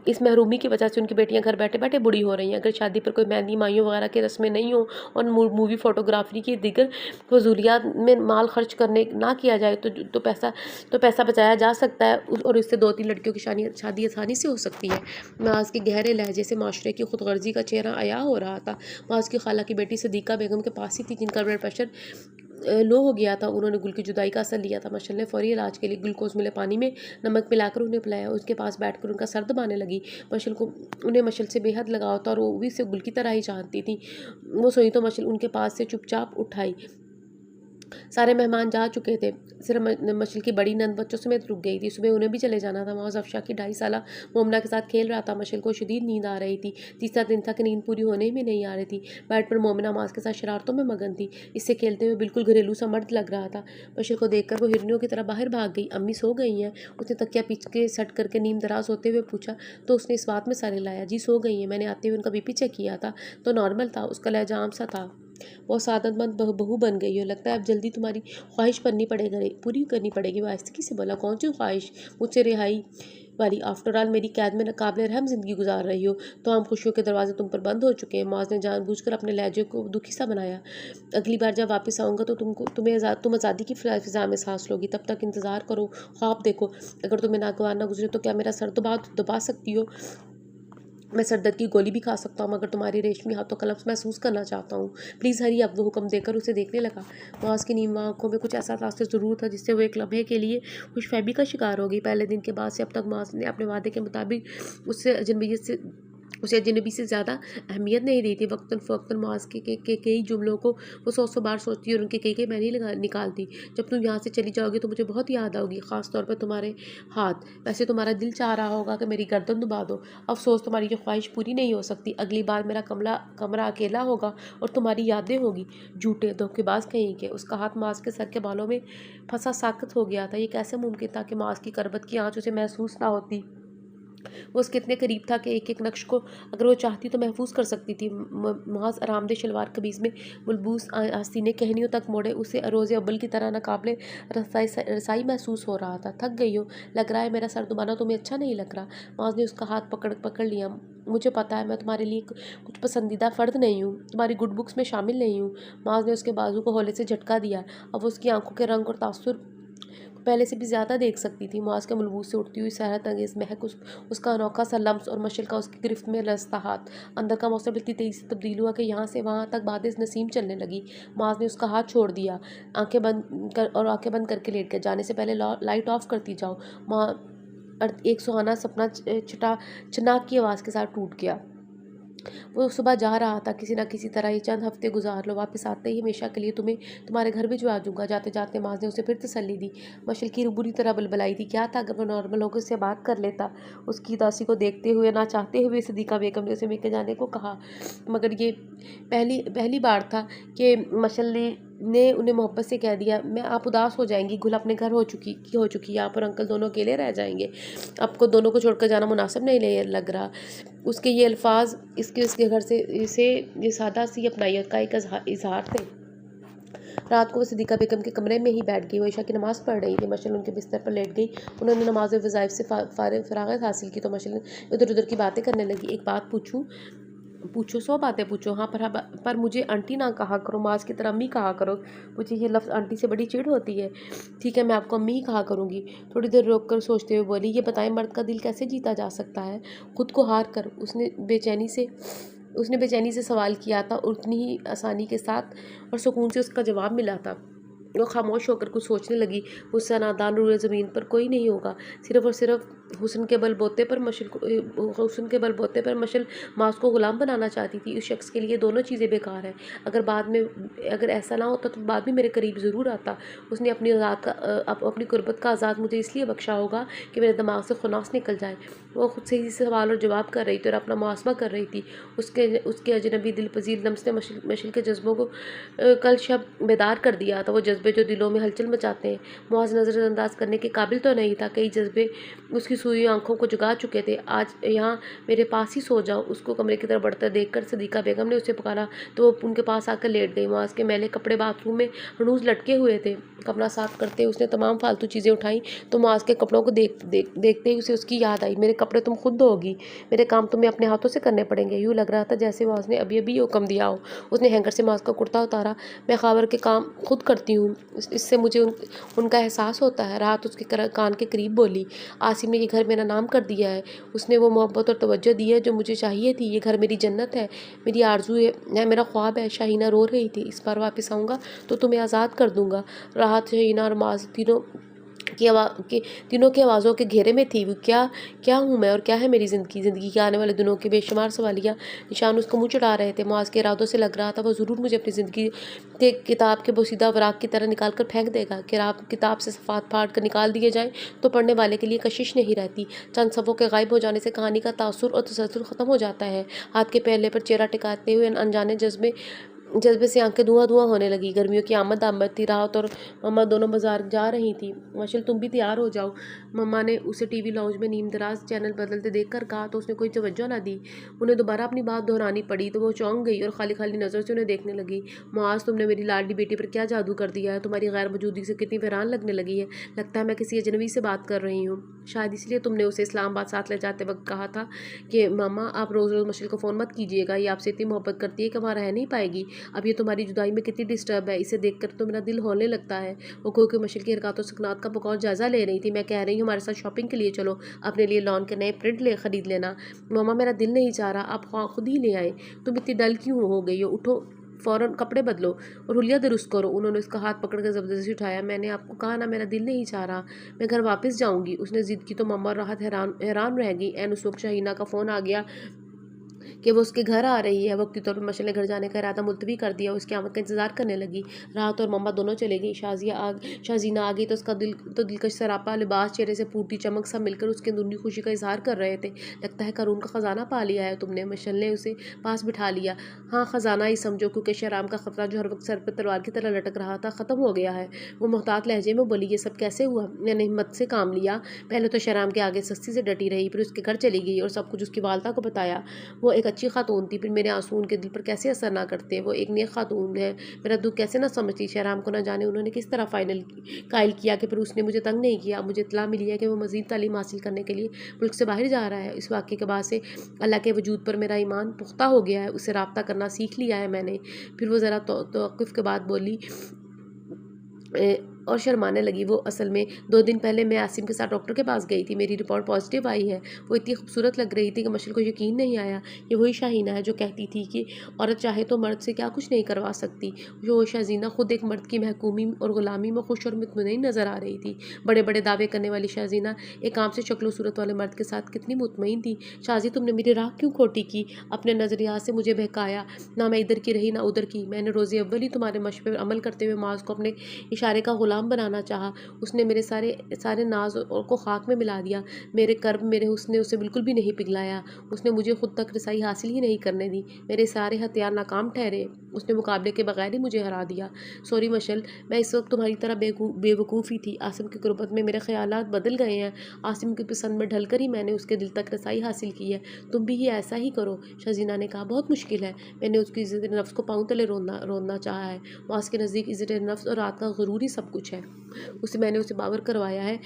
Speaker 1: इस महरूमी की वजह से उनकी बेटियां घर बैठे बैठे बूढ़ी हो रही हैं। अगर शादी पर कोई मेहंदी माइयों वगैरह की रस्में नहीं हो और मूवी फोटोग्राफी की दीगर फजूलियात में माल खर्च करने ना किया जाए तो पैसा बचाया जा सकता है और इससे 2-3 लड़कियों की शादी आसानी से हो सकती है। माज के गहरे लहजे से माशरे की खुदगर्जी का चेहरा अया हो रहा था। माज की खाला की बेटी सदीका बेगम के पास ही थी, जिनका ब्लड प्रेशर लो हो गया था। उन्होंने गुल की जुदाई का असर लिया था। मशल ने फौरी इलाज के लिए ग्लूकोज मिले पानी में नमक मिलाकर उन्हें पिलाया। उसके पास बैठकर उनका सर दबाने लगी। उन्हें मशल से बेहद लगाव था और वो भी से गुल की तरह ही चाहती थी। वो सोई तो मशल उनके पास से चुपचाप उठाई। सारे मेहमान जा चुके थे, सिर्फ मशल की बड़ी नंद बच्चों समेत रुक गई थी। सुबह उन्हें भी चले जाना था। मौज अफशा की 2.5 साला मोमना के साथ खेल रहा था। मशल को शदीद नींद आ रही थी। तीसरा दिन था कि नींद पूरी होने में नहीं आ रही थी। बेड पर मोमिना माज के साथ शरारतों में मगन थी। इससे खेलते हुए बिल्कुल घरेलू सा मर्द लग रहा था। मशल को देखकर वो हिरनियों की तरह बाहर भाग गई। अम्मी सो गई हैं? उसने तकिया पीछ के सट करके नींद दराज होते हुए पूछा तो उसने इस बात में सर हिलाया। जी सो गई हैं, मैंने आते हुए उनका बीपी चेक किया था तो नॉर्मल था। उसका लहजा आम सा था। बहुत सादतमंद बहू बन गई हो, लगता है अब जल्दी तुम्हारी ख्वाहिश पूरी करनी पड़ेगी। वो आहिस्तगी से बोला, कौन सी ख्वाहिश? मुझसे रिहाई वाली। आफ्टर ऑल मेरी कैद में नाकाबिल रहम जिंदगी गुजार रही हो तो हम खुशियों के दरवाजे तुम पर बंद हो चुके हैं। मौज ने जानबूझकर अपने लहजे को दुखी सा बनाया। अगली बार जब वापस आऊँगा तो तुम आज़ादी की फिजा में सांस लोगी। तब तक इंतज़ार करो, ख्वाब देखो। अगर तुम्हें नागवार ना गुजरे तो क्या मेरा सर दबा सकती हो? मैं सरदर्द की गोली भी खा सकता हूँ, मगर तुम्हारी रेशमी हाथों का लफ्ज़ महसूस करना चाहता हूँ। प्लीज़ हरी। अब वो हुक्म देकर उसे देखने लगा। मौज की नीम आंखों में कुछ ऐसा तासुर ज़रूर था जिससे वो एक लम्हे के लिए खुशफहमी का शिकार हो गई। पहले दिन के बाद से अब तक मौज ने अपने वादे के मुताबिक उसे अजनबी से ज़्यादा अहमियत नहीं दी थी। वक्तन फ़वक्तन मौज के कई जुमलों को वो 100 बार सोचती और उनके कई मैंने निकालती। जब तुम यहाँ से चली जाओगी तो मुझे बहुत याद आओगी, ख़ास तौर पर तुम्हारे हाथ। वैसे तुम्हारा दिल चाह रहा होगा कि मेरी गर्दन दुबा दो। अफसोस, तुम्हारी जो ख्वाहिश पूरी नहीं हो सकती। अगली बार मेरा कमरा अकेला होगा और तुम्हारी यादें होगी। झूठे धोखेबाज कहीं के। उसका हाथ माज के सर के बालों में फंसा साकत हो गया था। ये कैसे मुमकिन था कि माज की करबत की आँच उसे महसूस ना होती? वो उसके इतने करीब था कि एक एक नक्श को अगर वो चाहती तो महफूज कर सकती थी। महज आरामदेह शलवार कमीज़ में मुलबूस आस्तीने कहनियों तक मोड़े उसे रोज़े अव्वल की तरह नाकाबिले रसाई महसूस हो रहा था। थक गई हो, लग रहा है मेरा सर दुबाना तुम्हें अच्छा नहीं लग रहा। माज ने उसका हाथ पकड़ लिया। मुझे पता है मैं तुम्हारे लिए कुछ पसंदीदा फ़र्द नहीं हूँ, तुम्हारी गुड बुक्स में शामिल नहीं हूँ। माज ने उसके बाजू को हौले से झटका दिया। अब उसकी आंखों के रंग और तासुर पहले से भी ज़्यादा देख सकती थी। मुआज़ के मलबूस से उठती हुई सहरत अंगेज़ महक, उसका अनोखा सा लम्स और मशल का उसकी गिरफ्त में लरजता हाथ। अंदर का मौसम इतनी तेज़ी से तब्दील हुआ कि यहाँ से वहाँ तक बातें नसीम चलने लगी। मुआज़ ने उसका हाथ छोड़ दिया। आंखें बंद करके लेट गए। जाने से पहले लाइट ऑफ करती जाओ। एक सुहाना सपना चनाक की आवाज़ के साथ टूट गया। वो सुबह जा रहा था, किसी न किसी तरह ये चंद हफ्ते गुजार लो, वापस आते ही हमेशा के लिए तुम्हें तुम्हारे घर भिजवा दूंगा। जाते जाते माज ने उसे फिर तसल्ली दी। मशल की बुरी तरह बलबलाई थी। क्या था अगर वो नॉर्मल होकर उससे बात कर लेता? उसकी उदासी को देखते हुए, ना चाहते हुए सदीका बेगम ने उसे लेकर जाने को कहा, मगर ये पहली बार था कि मशल ने उन्हें मोहब्बत से कह दिया, मैं आप उदास हो जाएंगी, गुल अपने घर हो चुकी यहाँ पर अंकल दोनों अकेले रह जाएंगे। आपको दोनों को छोड़कर जाना मुनासिब नहीं लग रहा। उसके ये अल्फाज इसके घर से इसे ये सादा सी अपनाइत का एक इजहार थे। रात को वो सदीका बेगम के कमरे में ही बैठ गई। वो ईशा की नमाज़ पढ़ रही थी। मशल उनके बिस्तर पर लेट गई। उन्होंने नमाज वज़ाइफ से फ़राग़त हासिल की तो मशल इधर उधर की बातें करने लगी। एक बात पूछूं? पूछो, 100 बातें पूछो। हाँ, पर मुझे आंटी ना कहा करो, माज की तरह अम्मी कहा करो। मुझे ये लफ्ज़ आंटी से बड़ी चिढ़ होती है। ठीक है, मैं आपको अम्मी ही कहा करूँगी। थोड़ी देर रोक कर सोचते हुए बोली, ये बताएं मर्द का दिल कैसे जीता जा सकता है? खुद को हार कर। उसने बेचैनी से सवाल किया था। उतनी ही आसानी के साथ और सुकून से उसका जवाब मिला था। वो खामोश होकर कुछ सोचने लगी। मुझसे नादान रूए ज़मीन पर कोई नहीं होगा। सिर्फ़ और सिर्फ़ हुस्न के बलबूते पर मशल माँस को ग़ुलाम बनाना चाहती थी। उस शख्स के लिए दोनों चीज़ें बेकार हैं। अगर ऐसा ना होता तो बाद में मेरे करीब ज़रूर आता। उसने अपनी गुर्बत का आज़ाद मुझे इसलिए बख्शा होगा कि मेरे दिमाग से खुनास निकल जाए। वो खुद से ही सवाल और जवाब कर रही थी और अपना मुहासबा कर रही थी। उसके अजनबी दिलपज़ीर लम्स ने मशल के जज्बों को कल शब बेदार कर दिया था। वो जज्बे जो दिलों में हलचल मचाते हैं। मुआज़ नज़रअंदाज करने के काबिल तो नहीं था। कई जज्बे उसकी सोई आंखों को जगा चुके थे। आज यहाँ मेरे पास ही सो जाओ। उसको कमरे की तरफ बढ़ता देखकर सदीका बेगम ने उसे पुकारा तो वो उनके पास आकर लेट गई। मुआज़ के मैले कपड़े बाथरूम में हनूज लटके हुए थे। कमरा साफ करते उसने तमाम फालतू चीज़ें उठाई तो मुआज़ के कपड़ों को देखते ही उसे उसकी याद आई। मेरे कपड़े तुम खुद धोगी, मेरे काम तुम्हें अपने हाथों से करने पड़ेंगे। यूँ लग रहा था जैसे मुआज़ ने अभी अभी हुक्म दिया हो। उसने हैंगर से मुआज़ का कुर्ता उतारा। मैं ख़ावर के काम खुद करती हूँ, इससे मुझे उनका एहसास होता है। राहत उसके कान के करीब बोली, आसिम ने ये घर मेरा नाम कर दिया है। उसने वो मोहब्बत और तवज्जो दी है जो मुझे चाहिए थी। ये घर मेरी जन्नत है, मेरी आरजू है, मेरा ख्वाब है। शाहीना रो रही थी। इस बार वापस आऊँगा तो तुम्हें आज़ाद कर दूँगा। राहत, शाहीना और मुआज़ तीनों की आवाज़ों के घेरे में थी। वो क्या हूँ मैं और क्या है मेरी ज़िंदगी के आने वाले दिनों के बेशुमार सवालिया निशान उसको मुँह चढ़ा रहे थे। मुआज़ के इरादों से लग रहा था वो ज़रूर मुझे अपनी ज़िंदगी के किताब के बोसीदा वराक की तरह निकाल कर फेंक देगा। किताब से सफ़ात फाड़ कर निकाल दिए जाएँ तो पढ़ने वाले के लिए कशिश नहीं रहती। चंद सफ़ों के गायब हो जाने से कहानी का तासुर और तसलसल ख़त्म हो जाता है। हाथ के पहले पर चेहरा टिकाते हुए अनजाने जज्बे से आंखें धुआं होने लगी। गर्मियों की आमद थी। राहत और मम्मा दोनों बाजार जा रही थी। मशल तुम भी तैयार हो जाओ, मम्मा ने उसे टीवी लाउंज में नीम दराज चैनल बदलते देखकर कहा तो उसने कोई तवज्जो ना दी। उन्हें दोबारा अपनी बात दोहरानी पड़ी तो वो चौंक गई और खाली खाली नज़र से उन्हें देखने लगी। मुआज़, तुमने मेरी लाडली बेटी पर क्या जादू कर दिया है? तुम्हारी गैर मौजूदगी से कितनी वीरान लगने लगी है। लगता है मैं किसी अजनबी से बात कर रही हूँ। शायद इसलिए तुमने उसे इस्लामाबाद साथ ले जाते वक्त कहा था कि मामा आप रोज़ रोज़ मशल को फ़ोन मत कीजिएगा, ये आपसे इतनी मोहब्बत करती है कि वहाँ रह नहीं पाएगी। अब ये तुम्हारी जुदाई में कितनी डिस्टर्ब है, इसे देखकर तो मेरा दिल होने लगता है। वो कोई मशल की हरकतों सुकनात का बकौल जायज़ा ले रही थी। मैं कह रही हूँ हमारे साथ शॉपिंग के लिए चलो, अपने लिए लॉन के नए प्रिंट खरीद लेना। मामा मेरा दिल नहीं चाह रहा, आप खुद ही ले आए। तुम इतनी डल क्यों हो गई हो? उठो, फ़ौरन कपड़े बदलो और हुलिया दुरुस्त करो। उन्होंने उसका हाथ पकड़कर ज़बरदस्ती उठाया। मैंने आपको कहा ना मेरा दिल नहीं चाह रहा, मैं घर वापस जाऊंगी। उसने ज़िद की तो मम्मा और राहत हैरान रह गई। एन उस वक्त शाहीना का फ़ोन आ गया कि वो उसके घर आ रही है। वक्ती तौर पर मशल ने घर जाने का इरादा मुलतवी कर दिया। उसकी आमद का इंतजार करने लगी। राहत और मम्मा दोनों चले गई। शाजीना आ गई तो उसका दिलकश सरापा लिबास, चेहरे से फूटी चमक सब मिलकर उसकी अंदरूनी खुशी का इजहार कर रहे थे। लगता है कानून का ख़जाना पा लिया है तुमने। मशल ने उसे पास बिठा लिया। हाँ, ख़जाना ही समझो, क्योंकि शहराम का खतरा जो हर वक्त सर पर तलवार की तरह लटक रहा था ख़त्म हो गया है। वो मोहतात लहजे में बोली, ये सब कैसे हुआ? मैंने हिम्मत से काम लिया। पहले तो शहराम के आगे सस्ती से डटी रही, फिर उसके घर चली गई और सब कुछ उसकी वालदा को बताया। वो एक अच्छी खातून थी, फिर मेरे आंसू उनके दिल पर कैसे असर ना करते। वो एक नेक खातून है, मेरा दुख कैसे ना समझती। शहराम को ना जाने उन्होंने किस तरह कायल किया कि फिर उसने मुझे तंग नहीं किया। मुझे इत्तला मिली है कि वो मज़ीद तालीम हासिल करने के लिए मुल्क से बाहर जा रहा है। इस वाक़े के बाद से अल्लाह के वजूद पर मेरा ईमान पुख्ता हो गया है। उससे रब्ता करना सीख लिया है मैंने। फिर वो ज़रा तवक़्क़ुफ़ के बाद बोली और शर्माने लगी। वो असल में 2 दिन पहले मैं आसिम के साथ डॉक्टर के पास गई थी। मेरी रिपोर्ट पॉजिटिव आई है। वो इतनी खूबसूरत लग रही थी कि मशल को यकीन नहीं आया। ये वही शाहीना है जो कहती थी कि औरत चाहे तो मर्द से क्या कुछ नहीं करवा सकती। जो शाजीना खुद एक मर्द की महकूमी और ग़ुलामी में खुश और मुतमईन नज़र आ रही थी। बड़े बड़े दावे करने वाली शाजीना एक आम से शक्ल सूरत वाले मर्द के साथ कितनी मुतमईन थी। शाजी, तुमने मेरी राह क्यों खोटी की? अपने नज़रिया से मुझे बहकाया। ना मैं इधर की रही ना उधर की। मैंने रोज़े अव्वल ही तुम्हारे मशवरे पर अमल करते हुए माज को अपने इशारे का ग़ुलाम बनाना चाहा। उसने मेरे सारे नाज को खाक में मिला दिया। मेरे कर्ब, मेरे हुस्न ने उसे बिल्कुल भी नहीं पिघलाया। उसने मुझे खुद तक रसाई हासिल ही नहीं करने दी। मेरे सारे हथियार नाकाम ठहरे। उसने मुकाबले के बगैर ही मुझे हरा दिया। सॉरी मशल, मैं इस वक्त तुम्हारी तरह बेवकूफ़ी थी। आसिम की गुर्बत में मेरे ख्यालात बदल गए हैं। आसिम की पसंद में ढलकर ही मैंने उसके दिल तक रसाई हासिल की है। तुम भी ही ऐसा ही करो। शजीना ने कहा, बहुत मुश्किल है। मैंने उसकी इज़्ज़त नफ्स को पाँव तले रोनना चाहा है। वास के नज़दीक इज़्ज़त नफ्स और रात का गुरूर ही सब कुछ है। मैंने उसे बावर करवाया है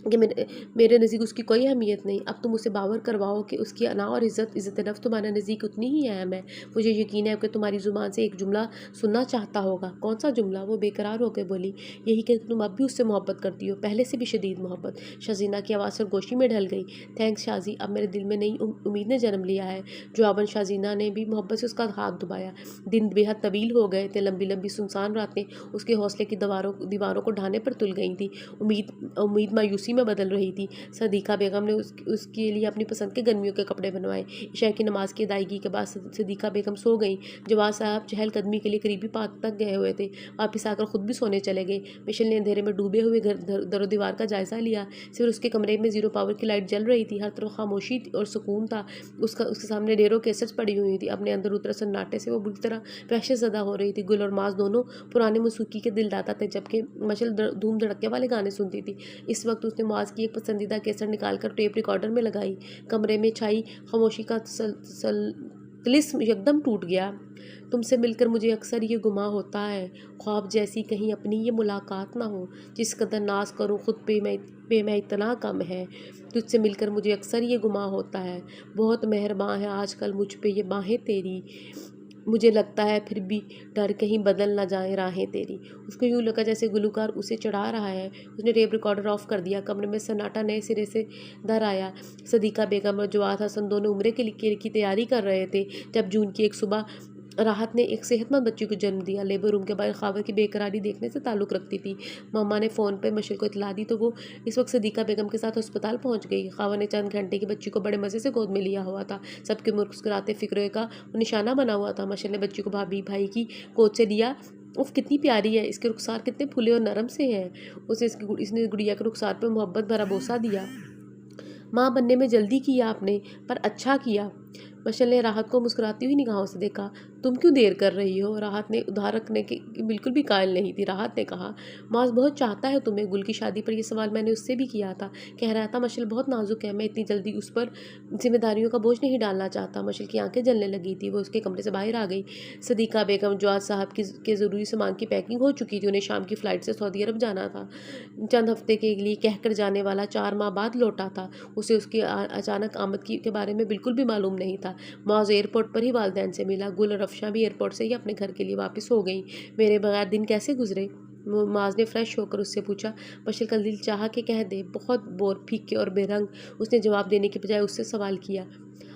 Speaker 1: कि मेरे नज़दीक उसकी कोई अहमियत नहीं। अब तुम उसे बावर करवाओ कि उसकी अना और इज़्ज़त नफ़्स तुम्हारे नज़दीक उतनी ही अहम है। मुझे यकीन है कि तुम्हारी ज़ुबान से एक जुमला सुनना चाहता होगा। कौन सा जुमला? वो बेकरार होकर बोली। यही कि तुम अब भी उससे मोहब्बत करती हो, पहले से भी शदीद मोहब्बत। शज़ीना की आवाज़ सरगोशी में ढल गई। थैंक्स शाज़ी, अब मेरे दिल में नई उम्मीद ने जन्म लिया है। जवाबन शाज़ीना ने भी मोहब्बत से उसका हाथ दबाया। दिन बेहद तवील हो गए थे। लंबी लंबी सुनसान रातें उसके हौसले की दीवारों को ढाने पर तुल गई थी। उम्मीद उम्मीद मायूसी में बदल रही थी। सदीक़ा बेगम ने उसके लिए अपनी पसंद के गर्मियों के कपड़े बनवाए। इशा की नमाज की अदायगी के बाद सदीक़ा बेगम सो गई। जवाद साहब चहलकदमी के लिए करीबी पार्क तक गए हुए थे। वापस आकर खुद भी सोने चले गए। मिशेल ने अंधेरे में डूबे हुए घर दरो दीवार का जायजा लिया। सिर्फ उसके कमरे में 0 पावर की लाइट जल रही थी। हर तरफ खामोशी और सुकून था। उसके सामने ढेरों कैसेट्स पड़ी हुई थी। अपने अंदर उतर सन्नाटे से वो बुरी तरह वहशत ज़दा हो रही थी। गुल और माज दोनों पुराने मौसीकी के दिलदाता थे, जबकि मशल धूम धड़के वाले गाने सुनती थी। इस वक्त उसने मुआज़ की एक पसंदीदा कैसेट निकालकर टेप रिकॉर्डर में लगाई। कमरे में छाई खामोशी का तिलिस्म एकदम टूट गया। तुमसे मिलकर मुझे अक्सर ये गुमा होता है, ख्वाब जैसी कहीं अपनी ये मुलाकात ना हो। जिस कदर नाज करूँ खुद पे मैं इतना कम है। तुझसे मिलकर मुझे अक्सर ये गुमा होता है, बहुत मेहरबान है आजकल मुझ पे ये बाहें तेरी। मुझे लगता है फिर भी डर कहीं बदल ना जाए राहें तेरी। उसको यूँ लगा जैसे गुलूकार उसे चढ़ा रहा है। उसने टेप रिकॉर्डर ऑफ कर दिया। कमरे में सन्नाटा नए सिरे से दर आया। सदीक़ा बेगम और जवाद हसन दोनों उम्रे की तैयारी कर रहे थे जब जून की एक सुबह राहत ने एक सेहतमंद बच्ची को जन्म दिया। लेबर रूम के बाहर ख़ावर की बेकरारी देखने से ताल्लुक़ रखती थी। मम्मा ने फ़ोन पर मशल को इतला दी तो वो इस वक्त सदीक़ा बेगम के साथ अस्पताल पहुंच गई। ख़ावर ने चंद घंटे की बच्ची को बड़े मज़े से गोद में लिया हुआ था। सबके मुस्कुराते फ़िक्रे का निशाना बना हुआ था। मशल ने बच्ची को भाभी भाई की गोद से लिया। उफ कितनी प्यारी है, इसके रुखसार कितने फूले और नरम से हैं। इसने गुड़िया के रुखसार पर मोहब्बत भरा बोसा दिया। माँ बनने में जल्दी किया आपने, पर अच्छा किया। मशल ने राहत को मुस्कुराती हुई निगाहों से देखा। तुम क्यों देर कर रही हो? राहत ने उधार रखने की बिल्कुल भी कायल नहीं थी। राहत ने कहा, माज बहुत चाहता है तुम्हें। गुल की शादी पर यह सवाल मैंने उससे भी किया था। कह रहा था मशल बहुत नाजुक है, मैं इतनी जल्दी उस पर जिम्मेदारियों का बोझ नहीं डालना चाहता। मशल की आंखें जलने लगी थी। वो उसके कमरे से बाहर आ गई। सदीक़ा बेगम जवाद साहब के ज़रूरी सामान की पैकिंग हो चुकी थी। उन्हें शाम की फ़्लाइट से सऊदी अरब जाना था। चंद हफ्ते के लिए कहकर जाने वाला 4 माह बाद लौटा था। उसे उसकी अचानक आमद के बारे में बिल्कुल भी मालूम नहीं था। मौज एयरपोर्ट पर ही वालिदैन से मिला। गुल और अफशा भी एयरपोर्ट से ही अपने घर के लिए वापस हो गई। मेरे बगैर दिन कैसे गुजरे? माज ने फ्रेश होकर उससे पूछा। मशल का दिल चाहा कि कह दे, बहुत बोर, फीके और बेरंग। उसने जवाब देने के बजाय उससे सवाल किया,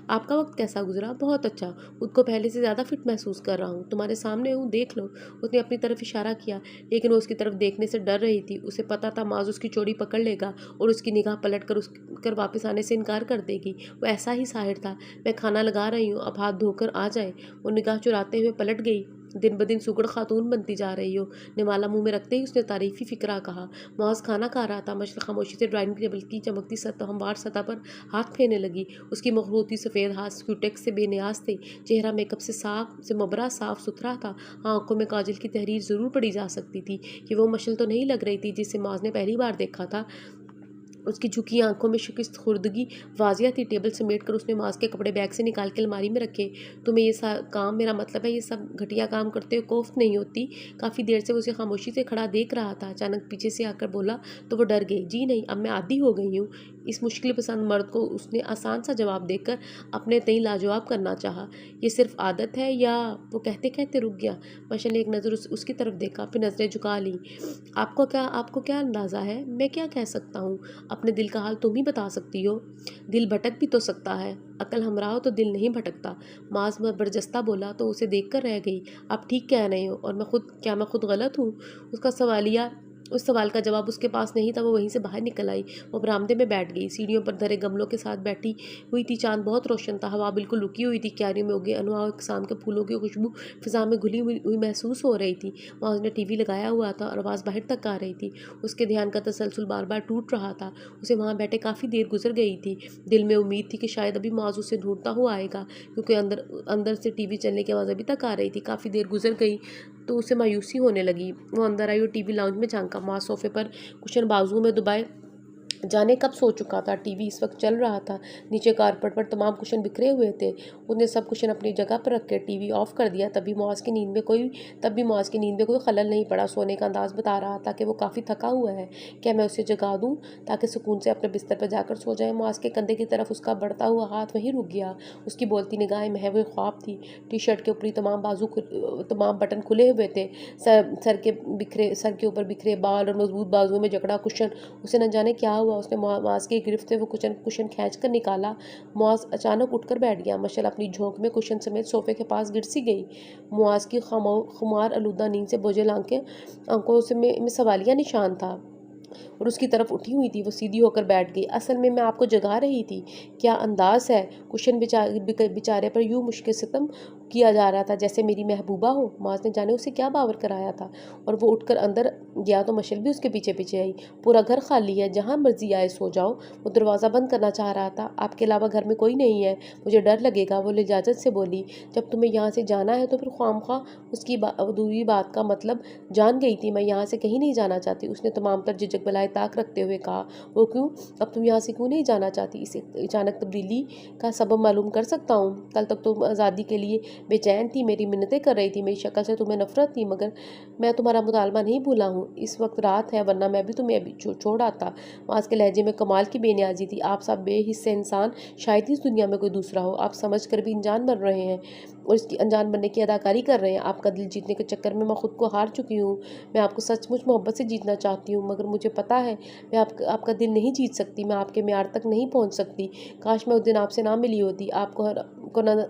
Speaker 1: आपका वक्त कैसा गुजरा? बहुत अच्छा, खुद को पहले से ज़्यादा फिट महसूस कर रहा हूँ। तुम्हारे सामने हूँ, देख लो। उसने अपनी तरफ इशारा किया, लेकिन वो उसकी तरफ देखने से डर रही थी। उसे पता था माज उसकी चोटी पकड़ लेगा और उसकी निगाह पलट कर वापस आने से इनकार कर देगी। वो ऐसा ही साहिर था। मैं खाना लगा रही हूँ, अब हाथ धोकर आ जाए। वो निगाह चुराते हुए पलट गई। दिन ब दिन सुगड़ खातून बनती जा रही हो, निवाला मुंह में रखते ही उसने तारीफी फिक्रा कहा। मौज खाना खा रहा था। मशल खामोशी से ड्राइंग टेबल की चमकती हमवार सतह पर हाथ फेरने लगी। उसकी मखरूती सफ़ेद हाथ क्यूटेक्स से बेनियाज थे। चेहरा मेकअप से मुबरा साफ सुथरा था। आंखों में काजल की तहरीर ज़रूर पड़ी जा सकती थी कि वो मशल तो नहीं लग रही थी जिसे मौज ने पहली बार देखा था। उसकी झुकी आंखों में शिकस्त खुर्दगी वाजिया थी। टेबल समेट कर उसने माज के कपड़े बैग से निकाल के अलमारी में रखे। तुम्हें ये काम, मेरा मतलब है ये सब घटिया काम करते हुए कोफ्त नहीं होती? काफ़ी देर से उसे खामोशी से खड़ा देख रहा था। अचानक पीछे से आकर बोला तो वो डर गई। जी नहीं, अब मैं आदी हो गई हूँ। इस मुश्किल पसंद मर्द को उसने आसान सा जवाब देकर अपने तई लाजवाब करना चाहा। ये सिर्फ आदत है या? वो कहते कहते रुक गया। मशल ने एक नज़र उसकी तरफ देखा, फिर नज़रें झुका ली। आपको क्या अंदाज़ा है? मैं क्या कह सकता हूँ? अपने दिल का हाल तुम ही बता सकती हो। दिल भटक भी तो सकता है, अकल हमरा हो तो दिल नहीं भटकता। माज बरजस्ता बोला तो उसे देखकर रह गई। आप ठीक कह रहे हो, और मैं खुद गलत हूँ? उस सवाल का जवाब उसके पास नहीं था। वो वहीं से बाहर निकल आई। वो बरामदे में बैठ गई। सीढ़ियों पर धरे गमलों के साथ बैठी हुई थी। चांद बहुत रोशन था। हवा बिल्कुल रुकी हुई थी। क्यारियों में उगे अनवां इकसाम के फूलों की खुशबू फिजा में घुली हुई महसूस हो रही थी। वहाँ उसने टीवी लगाया हुआ था और आवाज़ बाहर तक आ रही थी। उसके ध्यान का तसलसल बार बार टूट रहा था। उसे वहाँ बैठे काफ़ी देर गुजर गई थी। दिल में उम्मीद थी कि शायद अभी माज उसे ढूंढता हुआ आएगा, क्योंकि अंदर से टीवी चलने की आवाज़ अभी तक आ रही थी। काफ़ी देर गुजर गई तो उसे मायूसी होने लगी। वो अंदर आई और टीवी लाउंज में झांका। माँ सोफे पर कुशन बाजुओं में दुबाए जाने कब सो चुका था। टीवी इस वक्त चल रहा था। नीचे कारपेट पर तमाम कुशन बिखरे हुए थे। उसने सब कुशन अपनी जगह पर रख के टीवी ऑफ कर दिया। तब भी मुआज़ की नींद में कोई खलल नहीं पड़ा। सोने का अंदाज़ बता रहा था कि वो काफ़ी थका हुआ है। क्या मैं उसे जगा दूँ ताकि सुकून से अपने बिस्तर पर जाकर सो जाए। मुआज़ के कंधे की तरफ उसका बढ़ता हुआ हाथ वहीं रुक गया। उसकी बोलती निगाहें महव ख्वाब थी। टी शर्ट के ऊपरी तमाम बटन खुले हुए थे। सर के ऊपर बिखरे बाल और मजबूत बाजुओं में जकड़ा कुशन। उसे न जाने क्या हुआ। उसने मुआज़ की गिरफ्त से वो कुशन खींच कर निकाला। मुआज़ अचानक उठकर बैठ गया। मशल अपनी झोंक में कुशन समेत सोफे के पास गिर सी गई। मुआज़ की खुमार आलूदा नींद से बोझिल आंखों से में सवालिया निशान था और उसकी तरफ उठी हुई थी। वो सीधी होकर बैठ गई। असल में मैं आपको जगा रही थी। क्या अंदाज है। कुशन बेचारे पर यूं मुश्किल सितम किया जा रहा था जैसे मेरी महबूबा हो। मुआज़ ने जाने उसे क्या बावर कराया था और वो उठकर अंदर गया तो मशल भी उसके पीछे पीछे आई। पूरा घर खाली है, जहाँ मर्जी आए सो जाओ। वो दरवाज़ा बंद करना चाह रहा था। आपके अलावा घर में कोई नहीं है, मुझे डर लगेगा। वो लिजाजत से बोली। जब तुम्हें यहाँ से जाना है तो फिर ख्वामख्वाह उसकी अधूरी बात का मतलब जान गई थी। मैं यहाँ से कहीं नहीं जाना चाहती। उसने तमाम तर झिझक बलाए ताक रखते हुए कहा। वो क्यों? अब तुम यहाँ से क्यों नहीं जाना चाहती? इस अचानक तब्दीली का सबब मालूम कर सकता हूँ? कल तक तुम आज़ादी के लिए बेचैन थी, मेरी मिन्नतें कर रही थी, मेरी शक्ल से तुम्हें नफरत थी, मगर मैं तुम्हारा मुतालबा नहीं भूला हूँ। इस वक्त रात है, वरना मैं भी तुम्हें अभी छोड़ आता। वहाँ के लहजे में कमाल की बेनियाजी थी। आप सब बेहिस्से इंसान, शायद ही इस दुनिया में कोई दूसरा हो। आप समझ कर भी अनजान बन रहे हैं और इसकी अनजान बनने की अदाकारी कर रहे हैं। आपका दिल जीतने के चक्कर में मैं खुद को हार चुकी हूँ। मैं आपको सचमुच मोहब्बत से जीतना चाहती हूँ, मगर मुझे पता है मैं आपका दिल नहीं जीत सकती। मैं आपके म्यार तक नहीं पहुँच सकती। काश मैं उस दिन आपसे ना मिली होती, आपको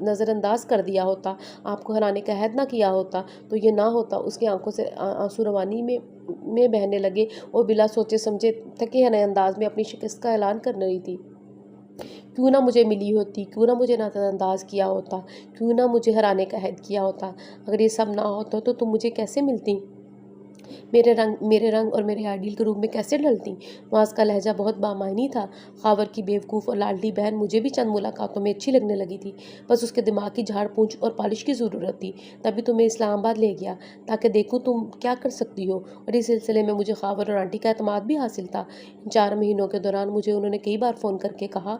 Speaker 1: नज़रअंदाज कर दिया होता, आपको हराने का अहद ना किया होता तो ये ना होता। उसकी आंखों से आंसू रवानी में बहने लगे और बिला सोचे समझे थके नए अंदाज में अपनी शिकस्त का ऐलान कर रही थी। क्यों ना मुझे मिली होती, क्यों ना मुझे नज़रअंदाज किया होता, क्यों ना मुझे हराने का अहद किया होता। अगर ये सब ना होता तो तुम मुझे कैसे मिलती, मेरे रंग और मेरे आइडियल के रूप में कैसे ढलती। मुआज़ का लहजा बहुत बामायनी था। खावर की बेवकूफ़ और लाडली बहन मुझे भी चंद मुलाकातों में अच्छी लगने लगी थी। बस उसके दिमाग की झाड़ पूंछ और पॉलिश की ज़रूरत थी। तभी तुम्हें इस्लामाबाद ले गया ताकि देखूँ तुम क्या कर सकती हो। और इस सिलसिले में मुझे खावर और आंटी का एतमाद भी हासिल था। इन 4 महीनों के दौरान मुझे उन्होंने कई बार फ़ोन करके कहा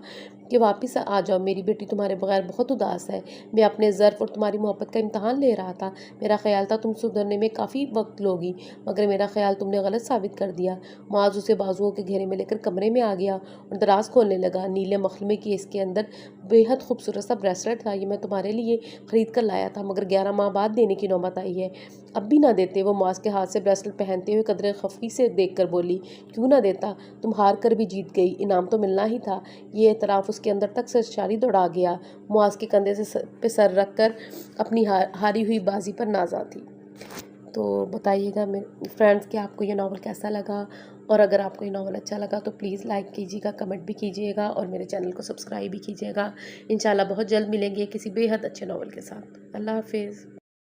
Speaker 1: कि वापस आ जाओ, मेरी बेटी तुम्हारे बगैर बहुत उदास है। मैं अपने ज़र्फ़ और तुम्हारी मोहब्बत का इम्तहान ले रहा था। मेरा ख्याल था तुम सुधरने में काफ़ी वक्त लोगी, मगर मेरा ख्याल तुमने गलत साबित कर दिया। मुआज़ उसे बाजुओं के घेरे में लेकर कमरे में आ गया और दराज खोलने लगा। नीले मखमले की इसके अंदर बेहद खूबसूरत सा ब्रेसलेट था। ये मैं तुम्हारे लिए ख़रीद कर लाया था, मगर 11 माह बाद देने की नौबत आई है। अब भी ना देते। वो मुआज़ के हाथ से ब्रेसलेट पहनते हुए कदरे खफी से देख कर बोली। क्यों ना देता? तुम हार कर भी जीत गई, इनाम तो मिलना ही था। ये एतराफ़ उसके अंदर तक से शारी दौड़ा गया। मुआज़ के कंधे पे सर रख कर अपनी हारी हुई बाजी पर नाज़ा थी। तो बताइएगा मेरे फ्रेंड्स कि आपको ये नावल कैसा लगा, और अगर आपको ये नावल अच्छा लगा तो प्लीज़ लाइक कीजिएगा, कमेंट भी कीजिएगा और मेरे चैनल को सब्सक्राइब भी कीजिएगा। इंशाल्लाह बहुत जल्द मिलेंगे किसी बेहद अच्छे नावल के साथ। अल्लाह हाफ़िज़।